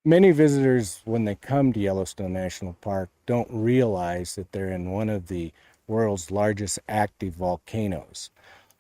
Many visitors, when they come to Yellowstone National Park, don't realize that they're in one of the world's largest active volcanoes.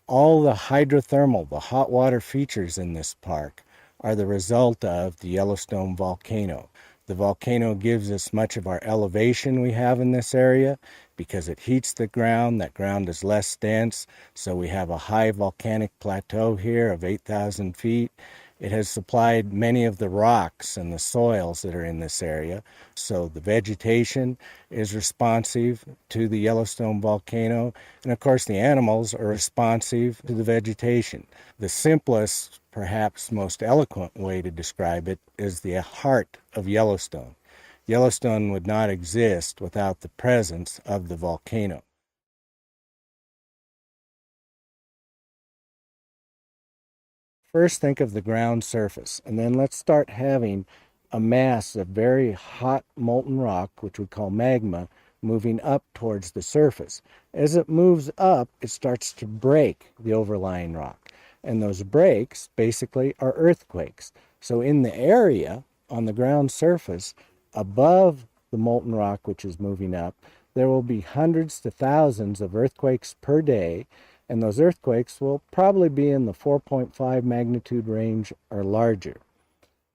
All the hydrothermal, the hot water features in this park are the result of the Yellowstone volcano. The volcano gives us much of our elevation we have in this area because it heats the ground. That ground is less dense, so we have a high volcanic plateau here of 8,000 feet. It has supplied many of the rocks and the soils that are in this area, so the vegetation is responsive to the Yellowstone volcano, and of course the animals are responsive to the vegetation. The simplest, perhaps most eloquent way to describe it is the heart of Yellowstone. Yellowstone would not exist without the presence of the volcano. First, think of the ground surface, and then let's start having a mass of very hot molten rock, which we call magma, moving up towards the surface. As it moves up, it starts to break the overlying rock, and those breaks basically are earthquakes. So in the area on the ground surface above the molten rock which is moving up, there will be hundreds to thousands of earthquakes per day, and those earthquakes will probably be in the 4.5 magnitude range or larger.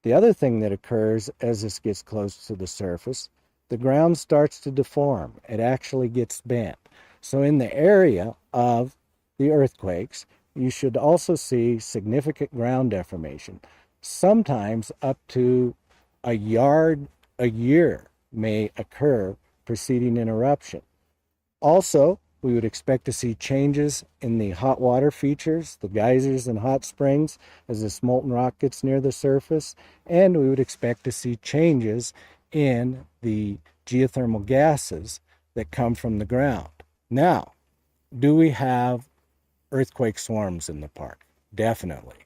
The other thing that occurs as this gets close to the surface, the ground starts to deform. It actually gets bent. So in the area of the earthquakes, you should also see significant ground deformation. Sometimes up to a yard a year may occur preceding an eruption. Also, we would expect to see changes in the hot water features, the geysers and hot springs, as this molten rock gets near the surface, and we would expect to see changes in the geothermal gases that come from the ground. Now, do we have earthquake swarms in the park? Definitely.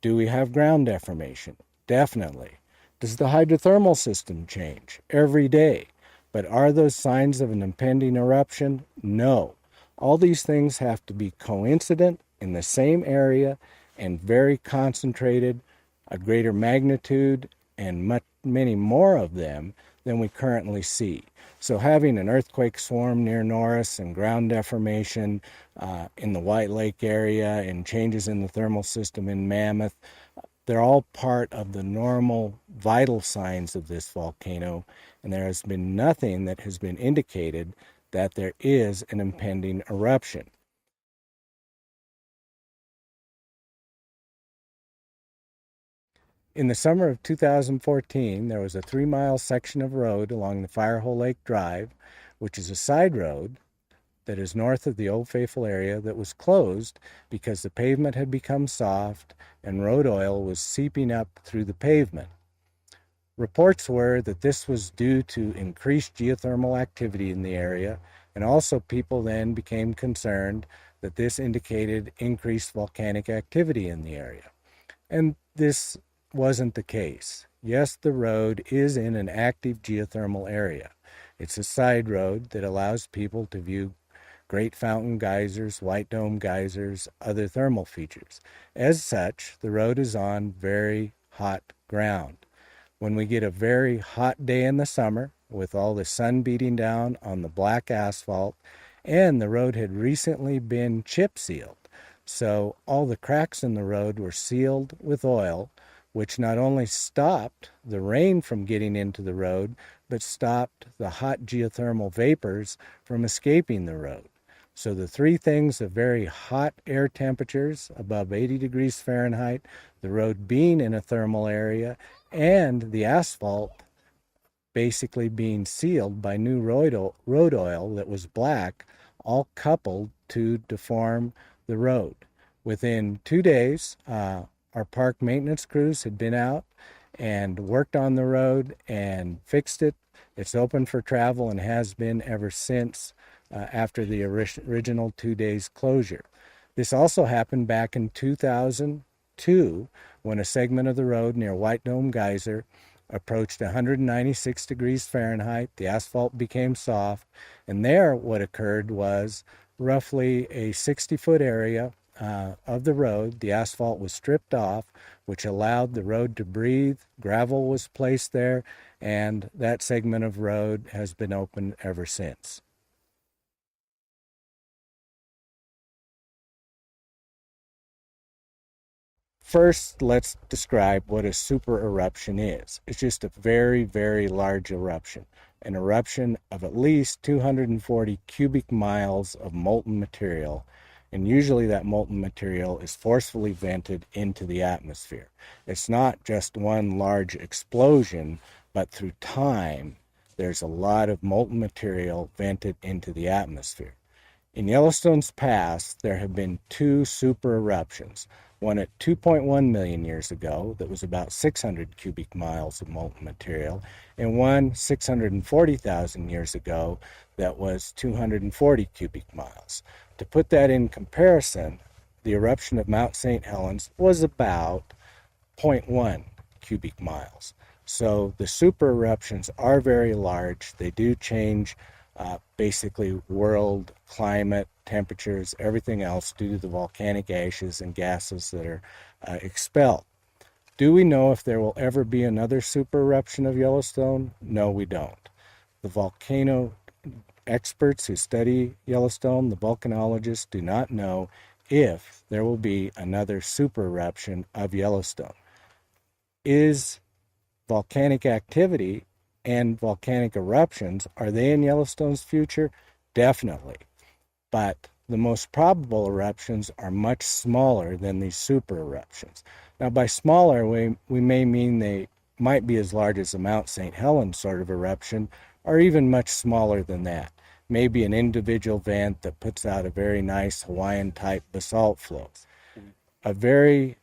Do we have ground deformation? Definitely. Does the hydrothermal system change? Every day. But are those signs of an impending eruption? No. All these things have to be coincident in the same area and very concentrated, a greater magnitude, and many more of them than we currently see. So having an earthquake swarm near Norris and ground deformation in the White Lake area and changes in the thermal system in Mammoth, they're all part of the normal vital signs of this volcano, and there has been nothing that has been indicated that there is an impending eruption. In the summer of 2014, there was a 3-mile section of road along the Firehole Lake Drive, which is a side road that is north of the Old Faithful area, that was closed because the pavement had become soft and road oil was seeping up through the pavement. Reports were that this was due to increased geothermal activity in the area, and also people then became concerned that this indicated increased volcanic activity in the area. And this wasn't the case. Yes, the road is in an active geothermal area. It's a side road that allows people to view Great Fountain geysers, White Dome geysers, other thermal features. As such, the road is on very hot ground. When we get a very hot day in the summer, with all the sun beating down on the black asphalt, and the road had recently been chip sealed, so all the cracks in the road were sealed with oil, which not only stopped the rain from getting into the road, but stopped the hot geothermal vapors from escaping the road. So the three things of very hot air temperatures above 80 degrees Fahrenheit, the road being in a thermal area, and the asphalt basically being sealed by new road oil that was black, all coupled to deform the road. Within 2 days, our park maintenance crews had been out and worked on the road and fixed it. It's open for travel and has been ever since after the original 2 days closure. This also happened back in 2002 when a segment of the road near White Dome Geyser approached 196 degrees Fahrenheit. The asphalt became soft, and there what occurred was roughly a 60-foot area of the road. The asphalt was stripped off, which allowed the road to breathe. Gravel was placed there, and that segment of road has been open ever since. First, let's describe what a super eruption is. It's just a very, very large eruption, an eruption of at least 240 cubic miles of molten material, and usually that molten material is forcefully vented into the atmosphere. It's not just one large explosion, but through time, there's a lot of molten material vented into the atmosphere. In Yellowstone's past, there have been two super eruptions, one at 2.1 million years ago that was about 600 cubic miles of molten material, and one 640,000 years ago that was 240 cubic miles. To put that in comparison, the eruption of Mount St. Helens was about 0.1 cubic miles. So the super eruptions are very large. They do change basically world climate, temperatures, everything else due to the volcanic ashes and gases that are expelled. Do we know if there will ever be another super eruption of Yellowstone? No, we don't. The volcano experts who study Yellowstone, the volcanologists, do not know if there will be another super eruption of Yellowstone. Is volcanic activity and volcanic eruptions, are they in Yellowstone's future? Definitely. But the most probable eruptions are much smaller than these super eruptions. Now, by smaller, we may mean they might be as large as a Mount St. Helens sort of eruption, or even much smaller than that. Maybe an individual vent that puts out a very nice Hawaiian-type basalt flow. A very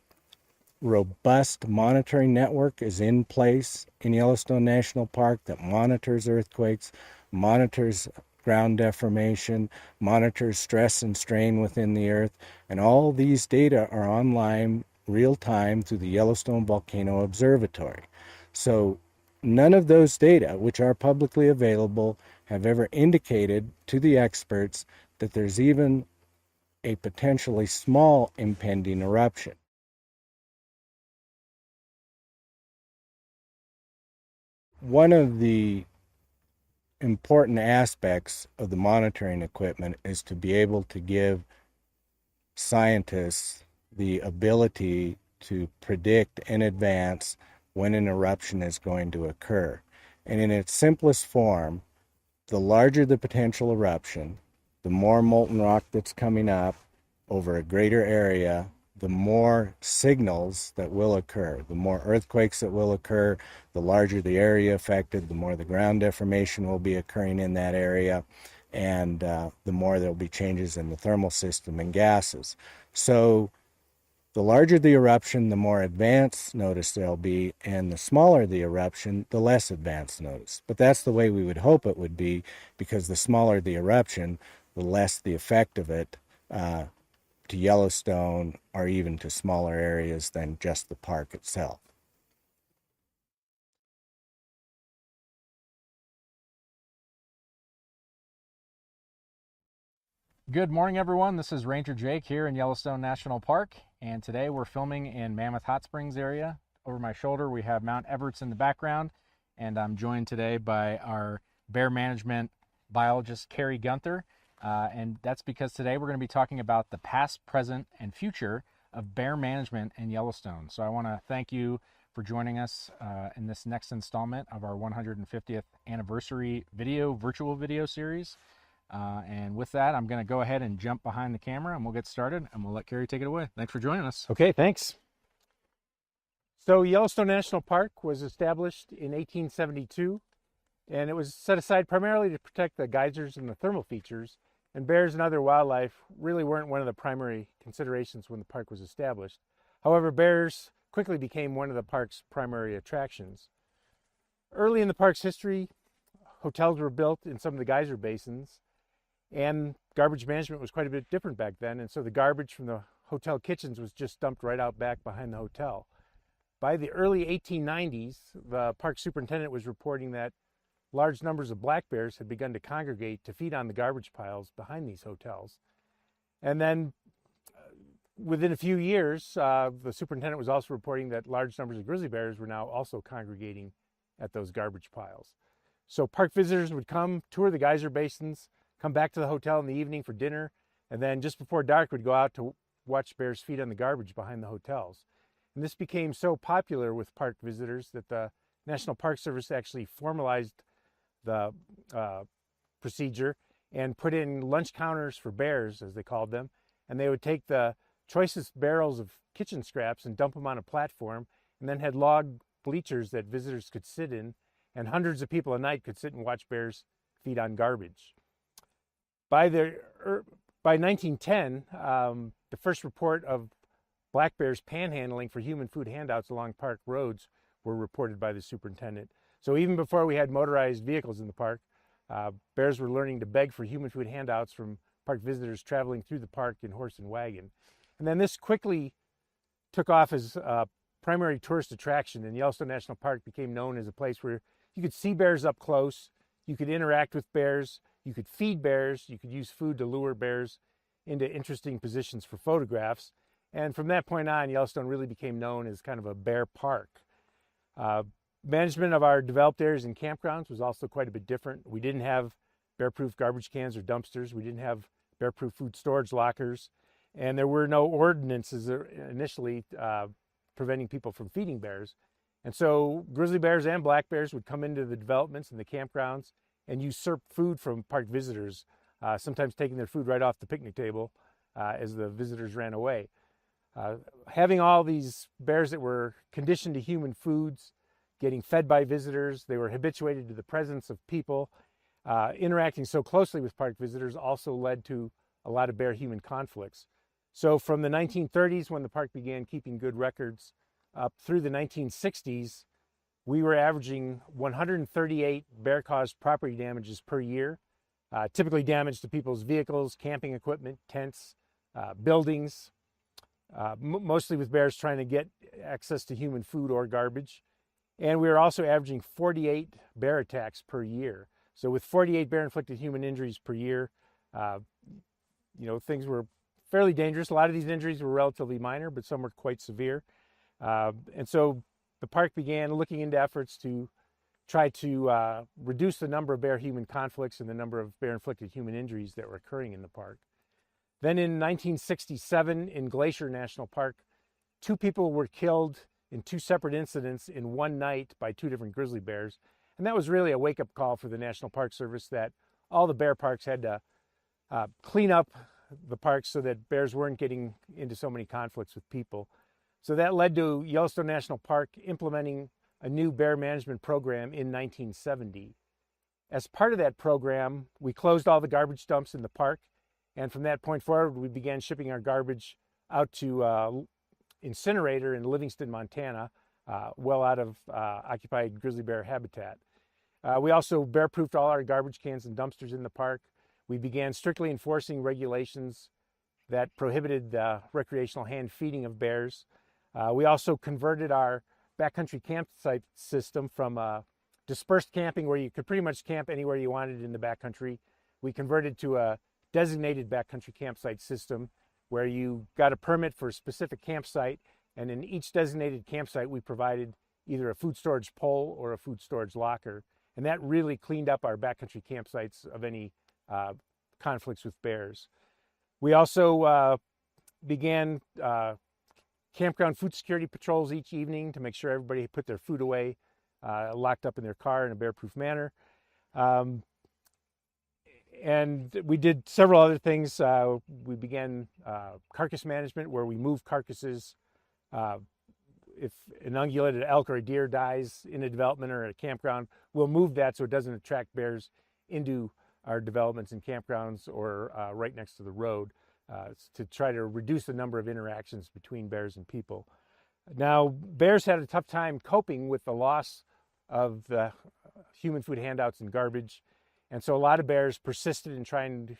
robust monitoring network is in place in Yellowstone National Park that monitors earthquakes, monitors ground deformation, monitors stress and strain within the earth, and all these data are online real time through the Yellowstone Volcano Observatory. So none of those data, which are publicly available, have ever indicated to the experts that there's even a potentially small impending eruption. One of the important aspects of the monitoring equipment is to be able to give scientists the ability to predict in advance when an eruption is going to occur. And in its simplest form, the larger the potential eruption, the more molten rock that's coming up over a greater area, the more signals that will occur, the more earthquakes that will occur, the larger the area affected, the more the ground deformation will be occurring in that area, and the more there will be changes in the thermal system and gases. So the larger the eruption, the more advanced notice there'll be, and the smaller the eruption, the less advanced notice. But that's the way we would hope it would be, because the smaller the eruption, the less the effect of it to Yellowstone or even to smaller areas than just the park itself. Good morning, everyone. This is Ranger Jake here in Yellowstone National Park, and today we're filming in Mammoth Hot Springs area. Over my shoulder we have Mount Everett's in the background, and I'm joined today by our bear management biologist Carrie Gunther, and that's because today we're going to be talking about the past, present, and future of bear management in Yellowstone. So I want to thank you for joining us in this next installment of our 150th anniversary virtual video series. And with that, I'm going to go ahead and jump behind the camera and we'll get started, and we'll let Carrie take it away. Thanks for joining us. Okay, thanks. So Yellowstone National Park was established in 1872, and it was set aside primarily to protect the geysers and the thermal features, and bears and other wildlife really weren't one of the primary considerations when the park was established. However, bears quickly became one of the park's primary attractions. Early in the park's history, hotels were built in some of the geyser basins, and garbage management was quite a bit different back then, and so the garbage from the hotel kitchens was just dumped right out back behind the hotel. By the early 1890s, the park superintendent was reporting that large numbers of black bears had begun to congregate to feed on the garbage piles behind these hotels. And then within a few years, the superintendent was also reporting that large numbers of grizzly bears were now also congregating at those garbage piles. So park visitors would come, tour the geyser basins, come back to the hotel in the evening for dinner, and then just before dark would go out to watch bears feed on the garbage behind the hotels. And this became so popular with park visitors that the National Park Service actually formalized the procedure and put in lunch counters for bears, as they called them, and they would take the choicest barrels of kitchen scraps and dump them on a platform, and then had log bleachers that visitors could sit in, and hundreds of people a night could sit and watch bears feed on garbage. By 1910, the first report of black bears panhandling for human food handouts along park roads were reported by the superintendent. So even before we had motorized vehicles in the park, bears were learning to beg for human food handouts from park visitors traveling through the park in horse and wagon. And then this quickly took off as a primary tourist attraction, and Yellowstone National Park became known as a place where you could see bears up close, you could interact with bears, you could feed bears, you could use food to lure bears into interesting positions for photographs. And from that point on, Yellowstone really became known as kind of a bear park. Management of our developed areas and campgrounds was also quite a bit different. We didn't have bear-proof garbage cans or dumpsters. We didn't have bear-proof food storage lockers. And there were no ordinances initially preventing people from feeding bears. And so grizzly bears and black bears would come into the developments and the campgrounds and usurp food from park visitors, sometimes taking their food right off the picnic table as the visitors ran away. Having all these bears that were conditioned to human foods, getting fed by visitors, they were habituated to the presence of people, interacting so closely with park visitors also led to a lot of bear-human conflicts. So from the 1930s, when the park began keeping good records, up through the 1960s, we were averaging 138 bear-caused property damages per year, typically damage to people's vehicles, camping equipment, tents, buildings, mostly with bears trying to get access to human food or garbage. And we were also averaging 48 bear attacks per year. So with 48 bear-inflicted human injuries per year, things were fairly dangerous. A lot of these injuries were relatively minor, but some were quite severe. And so the park began looking into efforts to try to reduce the number of bear-human conflicts and the number of bear-inflicted human injuries that were occurring in the park. Then in 1967 in Glacier National Park, 2 people were killed in 2 separate incidents in one night by 2 different grizzly bears. And that was really a wake-up call for the National Park Service that all the bear parks had to clean up the parks so that bears weren't getting into so many conflicts with people. So that led to Yellowstone National Park implementing a new bear management program in 1970. As part of that program, we closed all the garbage dumps in the park, and from that point forward, we began shipping our garbage out to incinerator in Livingston, Montana, well out of occupied grizzly bear habitat. We also bear-proofed all our garbage cans and dumpsters in the park. We began strictly enforcing regulations that prohibited the recreational hand feeding of bears. We also converted our backcountry campsite system from dispersed camping, where you could pretty much camp anywhere you wanted in the backcountry. We converted to a designated backcountry campsite system where you got a permit for a specific campsite, and in each designated campsite we provided either a food storage pole or a food storage locker. And that really cleaned up our backcountry campsites of any conflicts with bears. We also began campground food security patrols each evening to make sure everybody put their food away, locked up in their car in a bear-proof manner. And we did several other things. We began carcass management, where we move carcasses. If an ungulated elk or a deer dies in a development or a campground, we'll move that so it doesn't attract bears into our developments and campgrounds or right next to the road, to try to reduce the number of interactions between bears and people. Now, bears had a tough time coping with the loss of the human food handouts and garbage. And so a lot of bears persisted in trying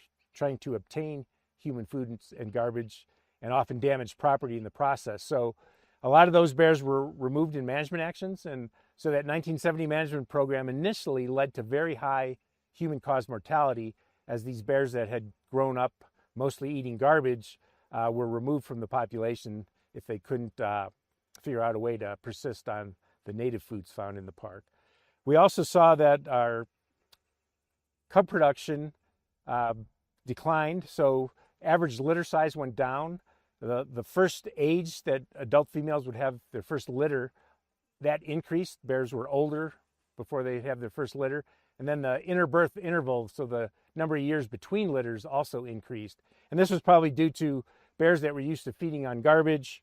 to obtain human food and garbage, and often damaged property in the process. So a lot of those bears were removed in management actions. And so that 1970 management program initially led to very high human-caused mortality, as these bears that had grown up mostly eating garbage were removed from the population if they couldn't figure out a way to persist on the native foods found in the park. We also saw that our cub production declined, so average litter size went down. The first age that adult females would have their first litter, that increased. Bears were older before they have their first litter. And then the interbirth interval, so the number of years between litters, also increased. And this was probably due to bears that were used to feeding on garbage,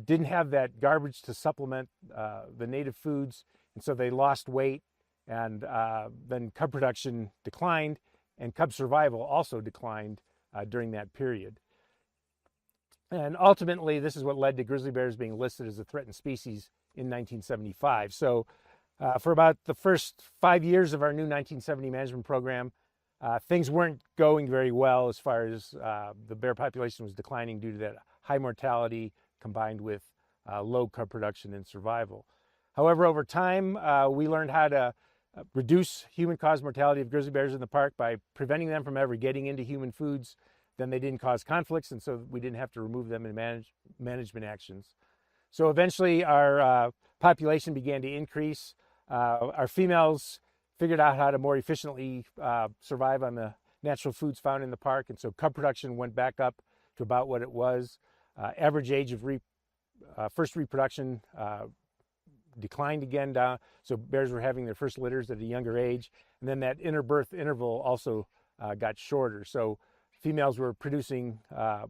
didn't have that garbage to supplement the native foods, and so they lost weight, and then cub production declined, and cub survival also declined during that period. And ultimately, this is what led to grizzly bears being listed as a threatened species in 1975. So for about the first 5 years of our new 1970 management program, things weren't going very well as far as the bear population was declining due to that high mortality combined with low cub production and survival. However, over time, we learned how to reduce human-caused mortality of grizzly bears in the park by preventing them from ever getting into human foods. Then they didn't cause conflicts, and so we didn't have to remove them in management actions. So eventually our population began to increase. Our females figured out how to more efficiently survive on the natural foods found in the park, and so cub production went back up to about what it was. Average age of first reproduction declined again down, so bears were having their first litters at a younger age, and then that interbirth interval also got shorter. So females were producing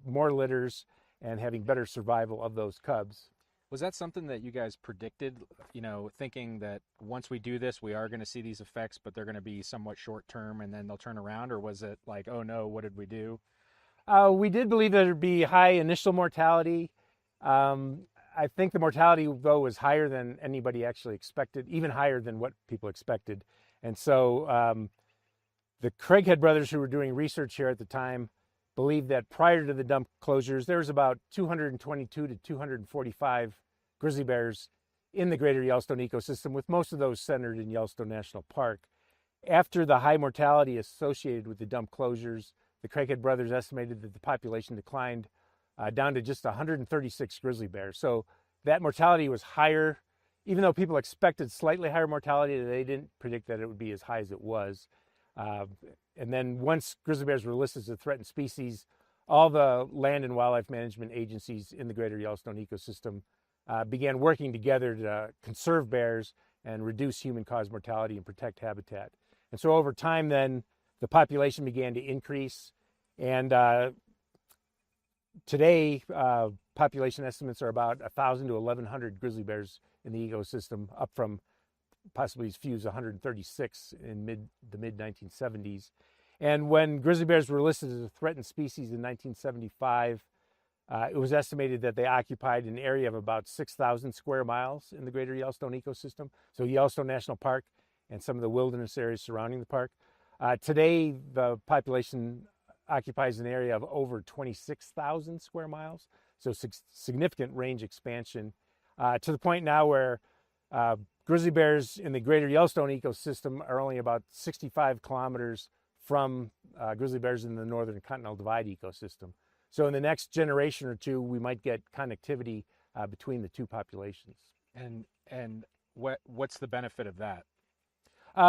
more litters and having better survival of those cubs. Was that something that you guys predicted, you know, thinking that once we do this, we are going to see these effects, but they're going to be somewhat short term and then they'll turn around? Or was it like, oh no, what did we do? We did believe that there'd be high initial mortality. I think the mortality, though, was higher than anybody actually expected, even higher than what people expected. And so the Craighead brothers, who were doing research here at the time, believed that prior to the dump closures, there was about 222 to 245 grizzly bears in the greater Yellowstone ecosystem, with most of those centered in Yellowstone National Park. After the high mortality associated with the dump closures, the Craighead brothers estimated that the population declined down to just 136 grizzly bears. So that mortality was higher. Even though people expected slightly higher mortality, they didn't predict that it would be as high as it was. And then once grizzly bears were listed as a threatened species, all the land and wildlife management agencies in the greater Yellowstone ecosystem began working together to conserve bears and reduce human-caused mortality and protect habitat. And so over time then, the population began to increase, and today population estimates are about 1,000 to 1,100 grizzly bears in the ecosystem, up from possibly as few as 136 in the mid-1970s. And when grizzly bears were listed as a threatened species in 1975, it was estimated that they occupied an area of about 6,000 square miles in the greater Yellowstone ecosystem, so Yellowstone National Park and some of the wilderness areas surrounding the park. Today, the population occupies an area of over 26,000 square miles, so significant range expansion, to the point now where grizzly bears in the greater Yellowstone ecosystem are only about 65 kilometers from grizzly bears in the northern Continental Divide ecosystem. So in the next generation or two, we might get connectivity between the two populations. And what's the benefit of that?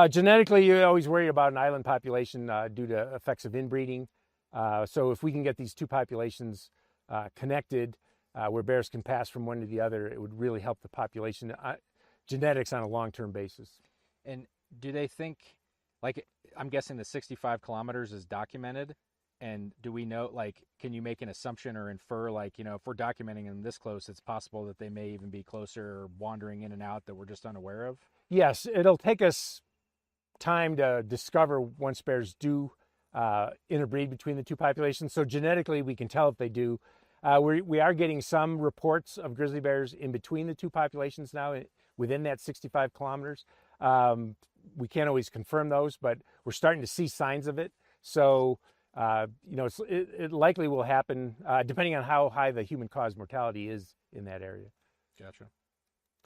Genetically, you always worry about an island population due to effects of inbreeding. So if we can get these two populations connected, where bears can pass from one to the other, it would really help the population genetics on a long-term basis. And do they think, like, I'm guessing the 65 kilometers is documented, and do we know, like, can you make an assumption or infer, like, you know, if we're documenting them this close, it's possible that they may even be closer or wandering in and out that we're just unaware of? Yes, it'll take us time to discover once bears do interbreed between the two populations. So genetically, we can tell if they do. We are getting some reports of grizzly bears in between the two populations now, within that 65 kilometers. We can't always confirm those, but we're starting to see signs of it. So, you know, it likely will happen depending on how high the human-caused mortality is in that area. Gotcha.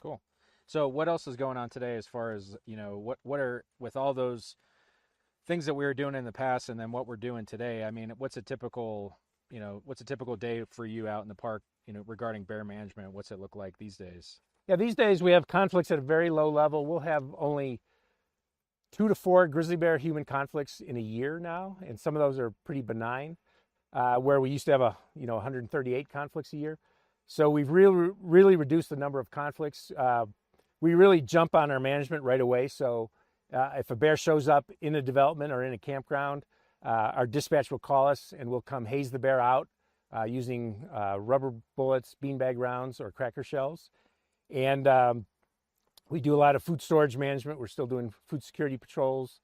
Cool. So what else is going on today as far as, you know, what are, with all those things that we were doing in the past and then what we're doing today? I mean, what's a typical what's a typical day for you out in the park, regarding bear management? What's it look like these days? Yeah, these days we have conflicts at a very low level. We'll have only 2 to 4 grizzly bear human conflicts in a year now, and some of those are pretty benign, where we used to have 138 conflicts a year. So we've really reduced the number of conflicts. We really jump on our management right away. So if a bear shows up in a development or in a campground, our dispatch will call us and we'll come haze the bear out using rubber bullets, beanbag rounds, or cracker shells. And we do a lot of food storage management. We're still doing food security patrols.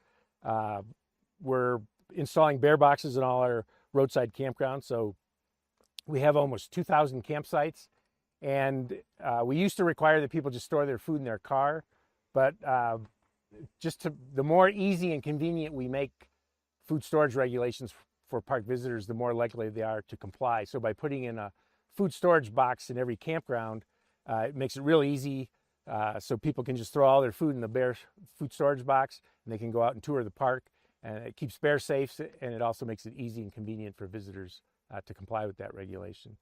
We're installing bear boxes in all our roadside campgrounds. So we have almost 2,000 campsites. And we used to require that people just store their food in their car. But the more easy and convenient we make food storage regulations for park visitors, the more likely they are to comply. So by putting in a food storage box in every campground, it makes it real easy. So people can just throw all their food in the bear food storage box and they can go out and tour the park, and it keeps bears safe, and it also makes it easy and convenient for visitors to comply with that regulation.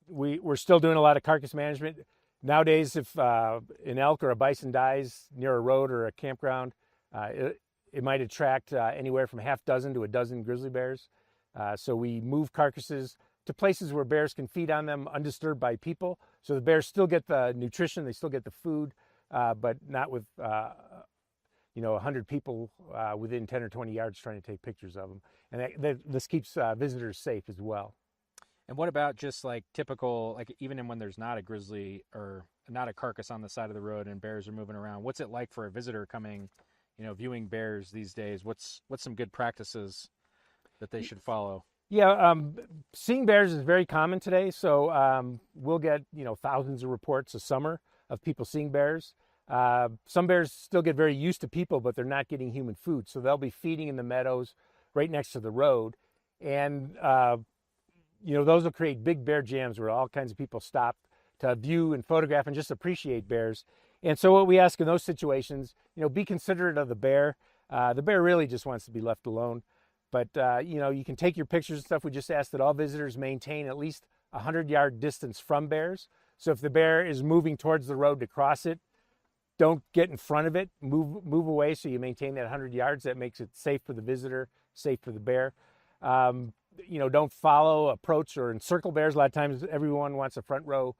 We're still doing a lot of carcass management. Nowadays, if an elk or a bison dies near a road or a campground, it might attract anywhere from half dozen to a dozen grizzly bears. So we move carcasses to places where bears can feed on them undisturbed by people. So the bears still get the nutrition, they still get the food, but not with 100 people within 10 or 20 yards trying to take pictures of them. And this keeps visitors safe as well. And what about just like typical, like even when there's not a grizzly or not a carcass on the side of the road and bears are moving around, what's it like for a visitor coming, viewing bears these days? What's some good practices that they should follow? Yeah, seeing bears is very common today. So we'll get, thousands of reports a summer of people seeing bears. Some bears still get very used to people, but they're not getting human food. So they'll be feeding in the meadows right next to the road. And, those will create big bear jams where all kinds of people stop to view and photograph and just appreciate bears. And so what we ask in those situations, be considerate of the bear. The bear really just wants to be left alone. But, you can take your pictures and stuff. We just ask that all visitors maintain at least a 100-yard distance from bears. So if the bear is moving towards the road to cross it, don't get in front of it. Move away so you maintain that 100 yards. That makes it safe for the visitor, safe for the bear. Don't follow, approach, or encircle bears. A lot of times everyone wants a front row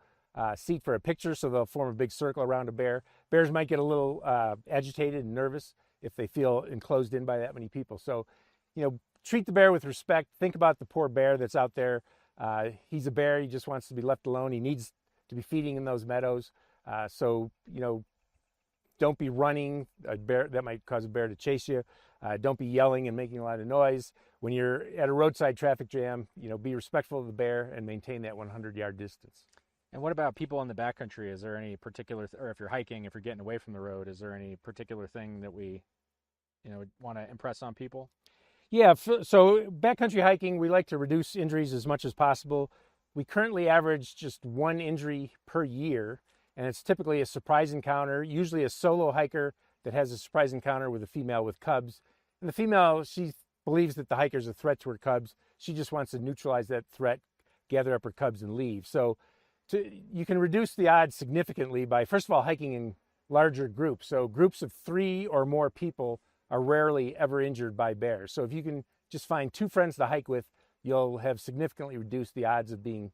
seat for a picture, so they'll form a big circle around a bear. Bears might get a little agitated and nervous if they feel enclosed in by that many people. So, treat the bear with respect. Think about the poor bear that's out there. He's a bear. He just wants to be left alone. He needs to be feeding in those meadows. So, don't be running. A bear that might cause a bear to chase you. Don't be yelling and making a lot of noise. When you're at a roadside traffic jam, be respectful of the bear and maintain that 100-yard distance. And what about people in the backcountry? Is there any particular, or if you're hiking, if you're getting away from the road, is there any particular thing that we, want to impress on people? Yeah, so backcountry hiking, we like to reduce injuries as much as possible. We currently average just 1 injury per year, and it's typically a surprise encounter, usually a solo hiker that has a surprise encounter with a female with cubs. And the female, she believes that the hiker's a threat to her cubs. She just wants to neutralize that threat, gather up her cubs, and leave. So you can reduce the odds significantly by, first of all, hiking in larger groups. So groups of 3 or more people are rarely ever injured by bears. So if you can just find 2 friends to hike with, you'll have significantly reduced the odds of being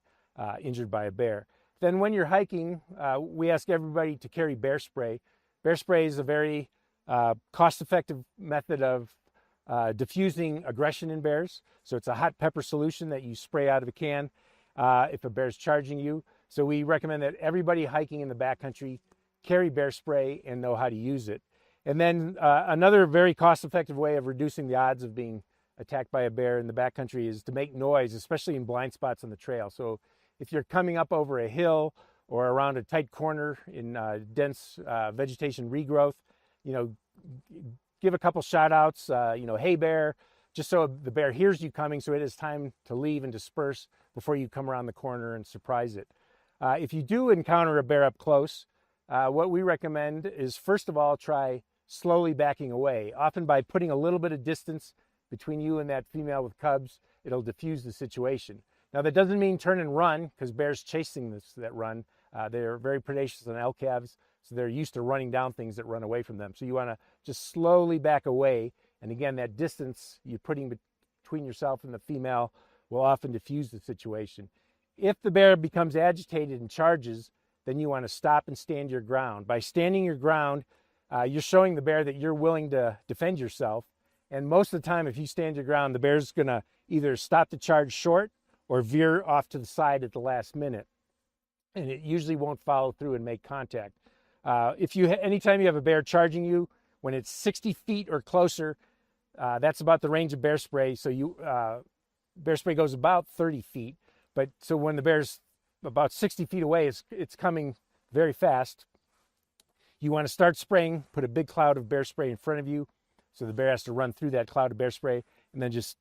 injured by a bear. Then when you're hiking, we ask everybody to carry bear spray. Bear spray is a very cost-effective method of diffusing aggression in bears. So it's a hot pepper solution that you spray out of a can if a bear's charging you. So we recommend that everybody hiking in the backcountry carry bear spray and know how to use it. And then another very cost-effective way of reducing the odds of being attacked by a bear in the backcountry is to make noise, especially in blind spots on the trail. So if you're coming up over a hill or around a tight corner in dense vegetation regrowth, give a couple shout outs, hey bear, just so the bear hears you coming so it is time to leave and disperse before you come around the corner and surprise it. If you do encounter a bear up close, what we recommend is, first of all, try slowly backing away, often by putting a little bit of distance between you and that female with cubs, it'll diffuse the situation. Now that doesn't mean turn and run, because bears chasing that run. They're very predacious on elk calves, so they're used to running down things that run away from them. So you want to just slowly back away. And again, that distance you're putting between yourself and the female will often diffuse the situation. If the bear becomes agitated and charges, then you want to stop and stand your ground. By standing your ground, you're showing the bear that you're willing to defend yourself. And most of the time, if you stand your ground, the bear's going to either stop the charge short or veer off to the side at the last minute. And it usually won't follow through and make contact. Anytime you have a bear charging you, when it's 60 feet or closer, that's about the range of bear spray. So bear spray goes about 30 feet. But so when the bear's about 60 feet away, it's coming very fast. You want to start spraying, put a big cloud of bear spray in front of you, so the bear has to run through that cloud of bear spray, and then just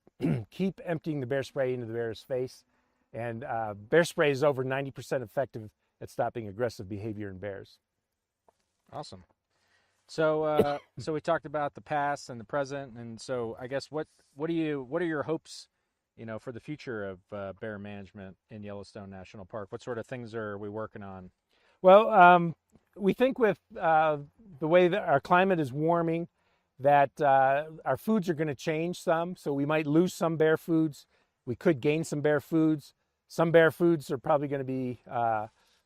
keep emptying the bear spray into the bear's face. And bear spray is over 90% effective at stopping aggressive behavior in bears. Awesome. So so we talked about the past and the present, and so I guess what are your hopes, for the future of bear management in Yellowstone National Park? What sort of things are we working on? Well, we think with the way that our climate is warming, that our foods are going to change some. So we might lose some bear foods. We could gain some bear foods. Some bear foods are probably going to be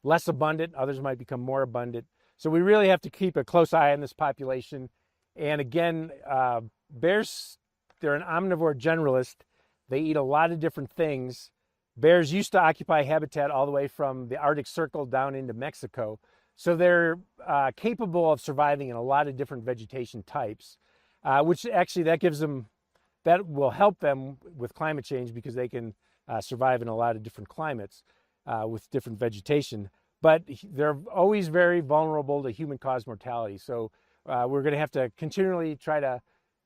less abundant. Others might become more abundant. So we really have to keep a close eye on this population. And again, bears, they're an omnivore generalist. They eat a lot of different things. Bears used to occupy habitat all the way from the Arctic Circle down into Mexico. So they're capable of surviving in a lot of different vegetation types, which actually that will help them with climate change, because they can survive in a lot of different climates with different vegetation. But they're always very vulnerable to human-caused mortality. So we're going to have to continually try to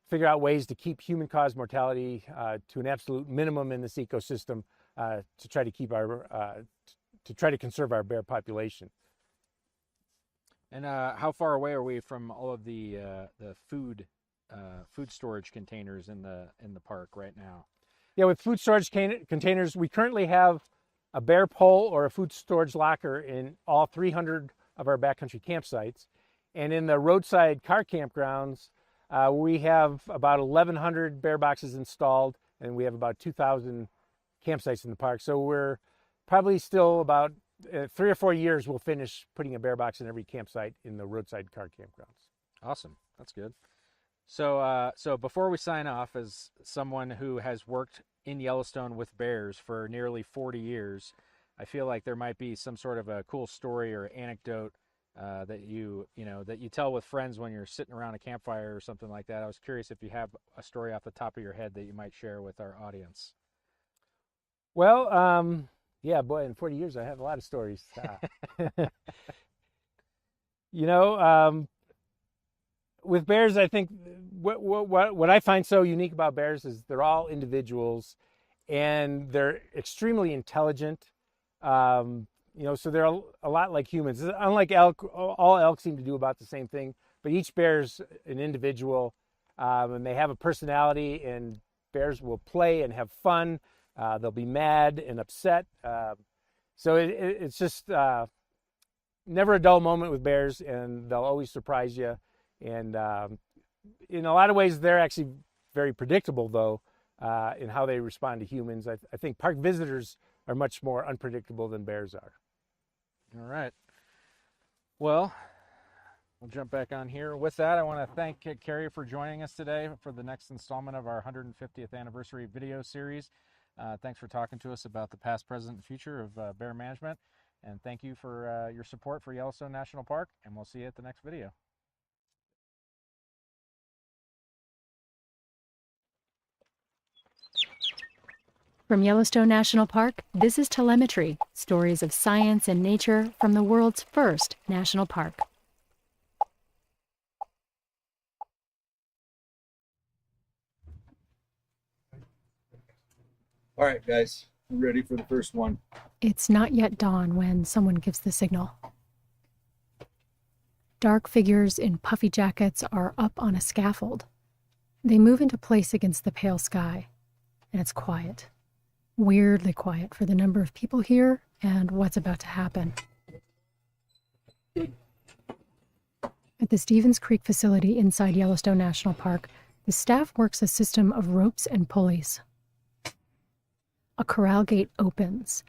figure out ways to keep human-caused mortality to an absolute minimum in this ecosystem to try to keep to conserve our bear population. And how far away are we from all of the food storage containers in the park right now? Yeah, with food storage containers, we currently have a bear pole or a food storage locker in all 300 of our backcountry campsites. And in the roadside car campgrounds, we have about 1,100 bear boxes installed, and we have about 2,000 campsites in the park. So we're probably still about 3 or 4 years we'll finish putting a bear box in every campsite in the roadside car campgrounds. Awesome. That's good. So so before we sign off, as someone who has worked in Yellowstone with bears for nearly 40 years, I feel like there might be some sort of a cool story or anecdote that you tell with friends when you're sitting around a campfire or something like that. I was curious if you have a story off the top of your head that you might share with our audience. Well, yeah, boy, in 40 years I have a lot of stories. With bears, I think what I find so unique about bears is they're all individuals, and they're extremely intelligent. So they're a lot like humans. Unlike elk, all elk seem to do about the same thing, but each bear's an individual, and they have a personality, and bears will play and have fun. They'll be mad and upset. So it's just never a dull moment with bears, and they'll always surprise you. And in a lot of ways, they're actually very predictable, though, in how they respond to humans. I think park visitors are much more unpredictable than bears are. All right. Well, we'll jump back on here. With that, I want to thank Carrie for joining us today for the next installment of our 150th anniversary video series. Thanks for talking to us about the past, present, and future of bear management. And thank you for your support for Yellowstone National Park, and we'll see you at the next video. From Yellowstone National Park, this is Telemetry, stories of science and nature from the world's first national park. All right, guys, we're ready for the first one. It's not yet dawn when someone gives the signal. Dark figures in puffy jackets are up on a scaffold. They move into place against the pale sky, and it's quiet. Weirdly quiet for the number of people here and what's about to happen. At the Stevens Creek facility inside Yellowstone National Park, the staff works a system of ropes and pulleys. A corral gate opens,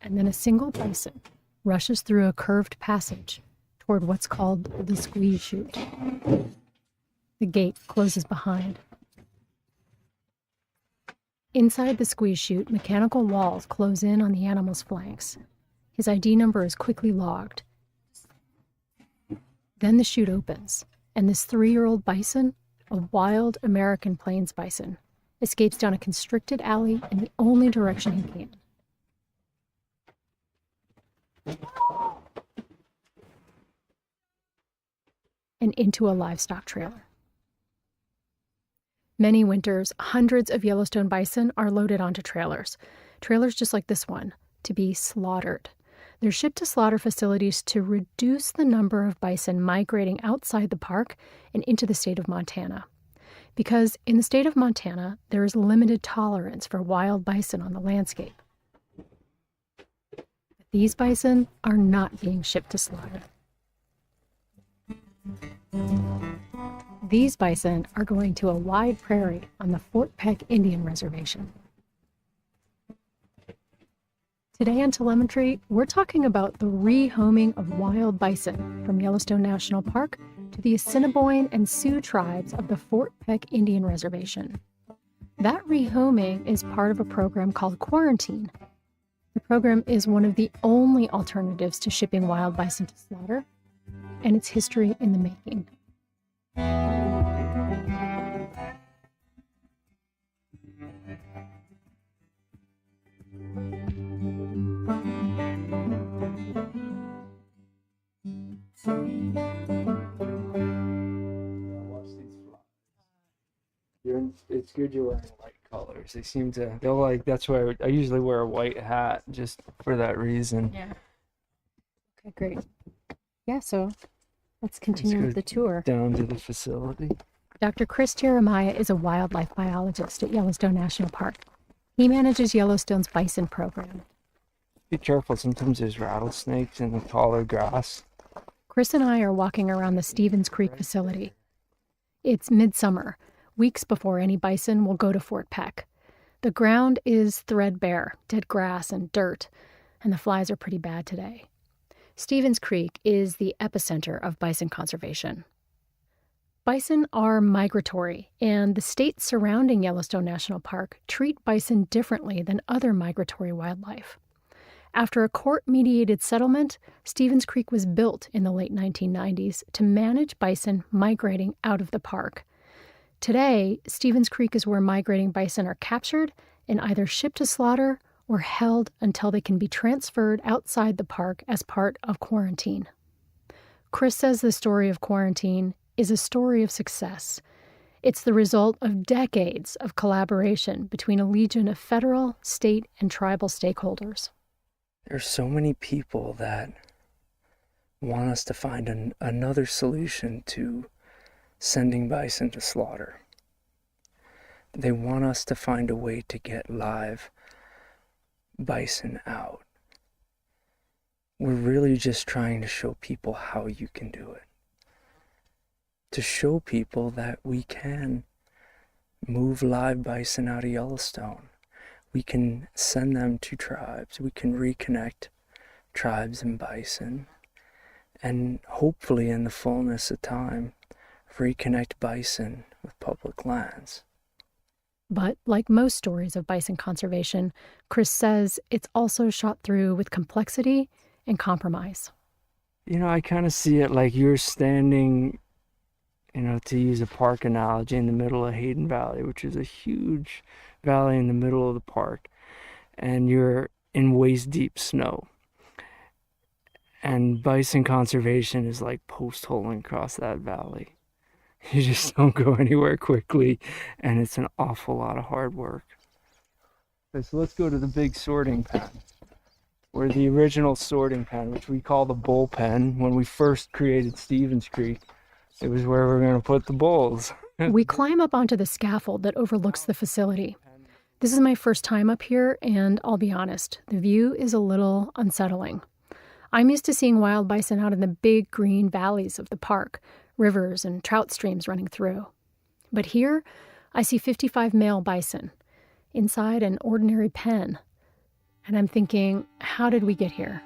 and then a single bison rushes through a curved passage toward what's called the squeeze chute. The gate closes behind. Inside the squeeze chute, mechanical walls close in on the animal's flanks. His ID number is quickly logged. Then the chute opens, and this 3-year-old bison, a wild American plains bison, escapes down a constricted alley in the only direction he can. And into a livestock trailer. Many winters, hundreds of Yellowstone bison are loaded onto trailers just like this one, to be slaughtered. They're shipped to slaughter facilities to reduce the number of bison migrating outside the park and into the state of Montana. Because in the state of Montana, there is limited tolerance for wild bison on the landscape. These bison are not being shipped to slaughter. These bison are going to a wide prairie on the Fort Peck Indian Reservation. Today on Telemetry, we're talking about the rehoming of wild bison from Yellowstone National Park to the Assiniboine and Sioux tribes of the Fort Peck Indian Reservation. That rehoming is part of a program called Quarantine. The program is one of the only alternatives to shipping wild bison to slaughter, and its history in the making. It's good you're wearing light colors. They seem to, they'll like, that's why I usually wear a white hat just for that reason. Yeah. Okay, great. Yeah, so let's continue with the tour. Down to the facility. Dr. Chris Jeremiah is a wildlife biologist at Yellowstone National Park. He manages Yellowstone's bison program. Be careful, sometimes there's rattlesnakes in the taller grass. Chris and I are walking around the Stevens Creek facility. It's midsummer, weeks before any bison will go to Fort Peck. The ground is threadbare, dead grass and dirt, and the flies are pretty bad today. Stevens Creek is the epicenter of bison conservation. Bison are migratory, and the states surrounding Yellowstone National Park treat bison differently than other migratory wildlife. After a court-mediated settlement, Stevens Creek was built in the late 1990s to manage bison migrating out of the park. Today, Stevens Creek is where migrating bison are captured and either shipped to slaughter or held until they can be transferred outside the park as part of Quarantine. Chris says the story of Quarantine is a story of success. It's the result of decades of collaboration between a legion of federal, state, and tribal stakeholders. There's so many people that want us to find another solution to sending bison to slaughter. They want us to find a way to get live bison out. We're really just trying to show people how you can do it. To show people that we can move live bison out of Yellowstone. We can send them to tribes. We can reconnect tribes and bison. And hopefully in the fullness of time, reconnect bison with public lands. But like most stories of bison conservation, Chris says it's also shot through with complexity and compromise. You know, I kind of see it like you're standing, you know, to use a park analogy, in the middle of Hayden Valley, which is a huge valley in the middle of the park, and you're in waist-deep snow. And bison conservation is like post-holing across that valley. You just don't go anywhere quickly, and it's an awful lot of hard work. Okay, so let's go to the big sorting pen, where the original sorting pen, which we call the bullpen, when we first created Stevens Creek, It was where we're going to put the bulls. We climb up onto the scaffold that overlooks the facility. This is my first time up here, and I'll be honest, the view is a little unsettling. I'm used to seeing wild bison out in the big green valleys of the park, rivers and trout streams running through. But here, I see 55 male bison inside an ordinary pen. And I'm thinking, how did we get here?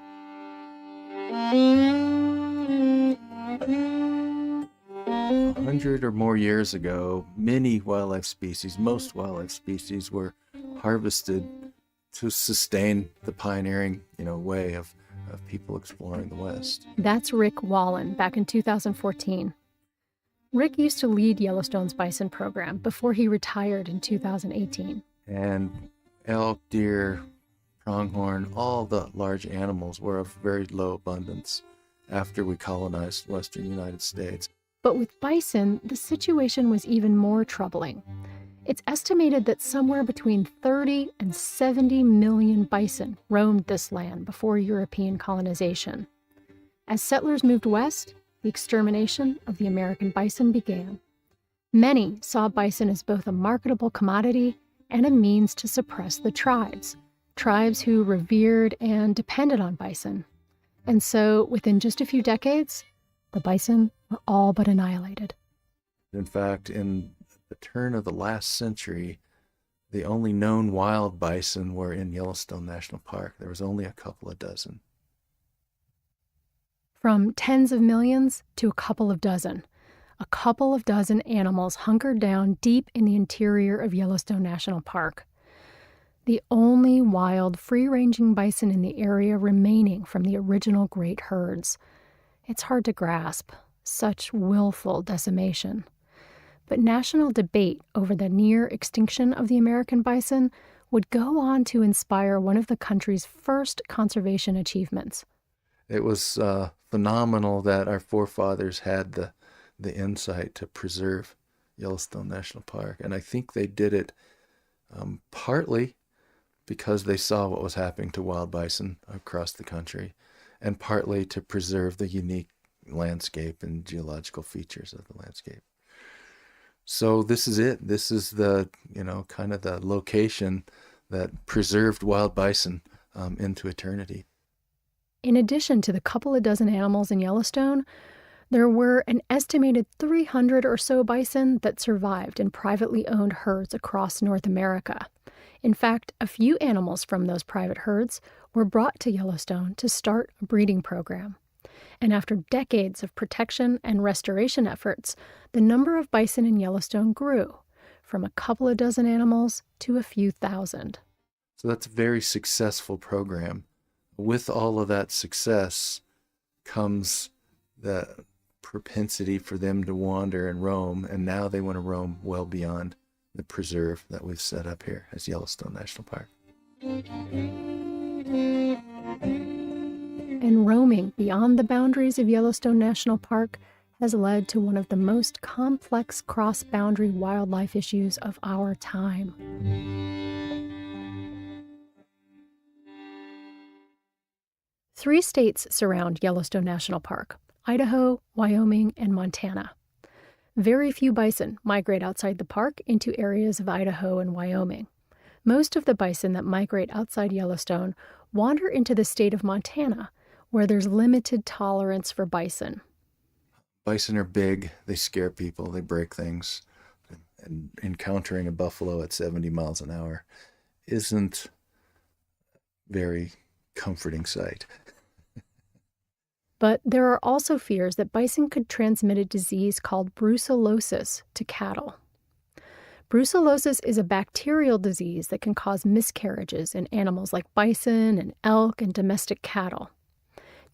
100 or more years ago, many wildlife species, most wildlife species, were harvested to sustain the pioneering, way of people exploring the West. That's Rick Wallen back in 2014. Rick used to lead Yellowstone's bison program before he retired in 2018. And elk, deer, pronghorn, all the large animals were of very low abundance after we colonized western United States. But with bison, the situation was even more troubling. It's estimated that somewhere between 30 and 70 million bison roamed this land before European colonization. As settlers moved west, the extermination of the American bison began. Many saw bison as both a marketable commodity and a means to suppress the tribes who revered and depended on bison. And so, within just a few decades, the bison were all but annihilated. In fact, in the turn of the last century, the only known wild bison were in Yellowstone National Park. There was only a couple of dozen. From tens of millions to a couple of dozen animals hunkered down deep in the interior of Yellowstone National Park. The only wild, free-ranging bison in the area remaining from the original great herds. It's hard to grasp such willful decimation. But national debate over the near extinction of the American bison would go on to inspire one of the country's first conservation achievements. It was phenomenal that our forefathers had the insight to preserve Yellowstone National Park. And I think they did it partly because they saw what was happening to wild bison across the country, and partly to preserve the unique landscape and geological features of the landscape. So this is it. This is the, kind of the location that preserved wild bison into eternity. In addition to the couple of dozen animals in Yellowstone, there were an estimated 300 or so bison that survived in privately owned herds across North America. In fact, a few animals from those private herds were brought to Yellowstone to start a breeding program. And after decades of protection and restoration efforts, the number of bison in Yellowstone grew from a couple of dozen animals to a few thousand. So that's a very successful program. With all of that success comes the propensity for them to wander and roam, and now they want to roam well beyond the preserve that we've set up here as Yellowstone National Park. And roaming beyond the boundaries of Yellowstone National Park has led to one of the most complex cross-boundary wildlife issues of our time. 3 states surround Yellowstone National Park: Idaho, Wyoming, and Montana. Very few bison migrate outside the park into areas of Idaho and Wyoming. Most of the bison that migrate outside Yellowstone wander into the state of Montana, where there's limited tolerance for bison. Bison are big, they scare people, they break things, and encountering a buffalo at 70 miles an hour isn't very comforting sight. But there are also fears that bison could transmit a disease called brucellosis to cattle. Brucellosis is a bacterial disease that can cause miscarriages in animals like bison and elk and domestic cattle.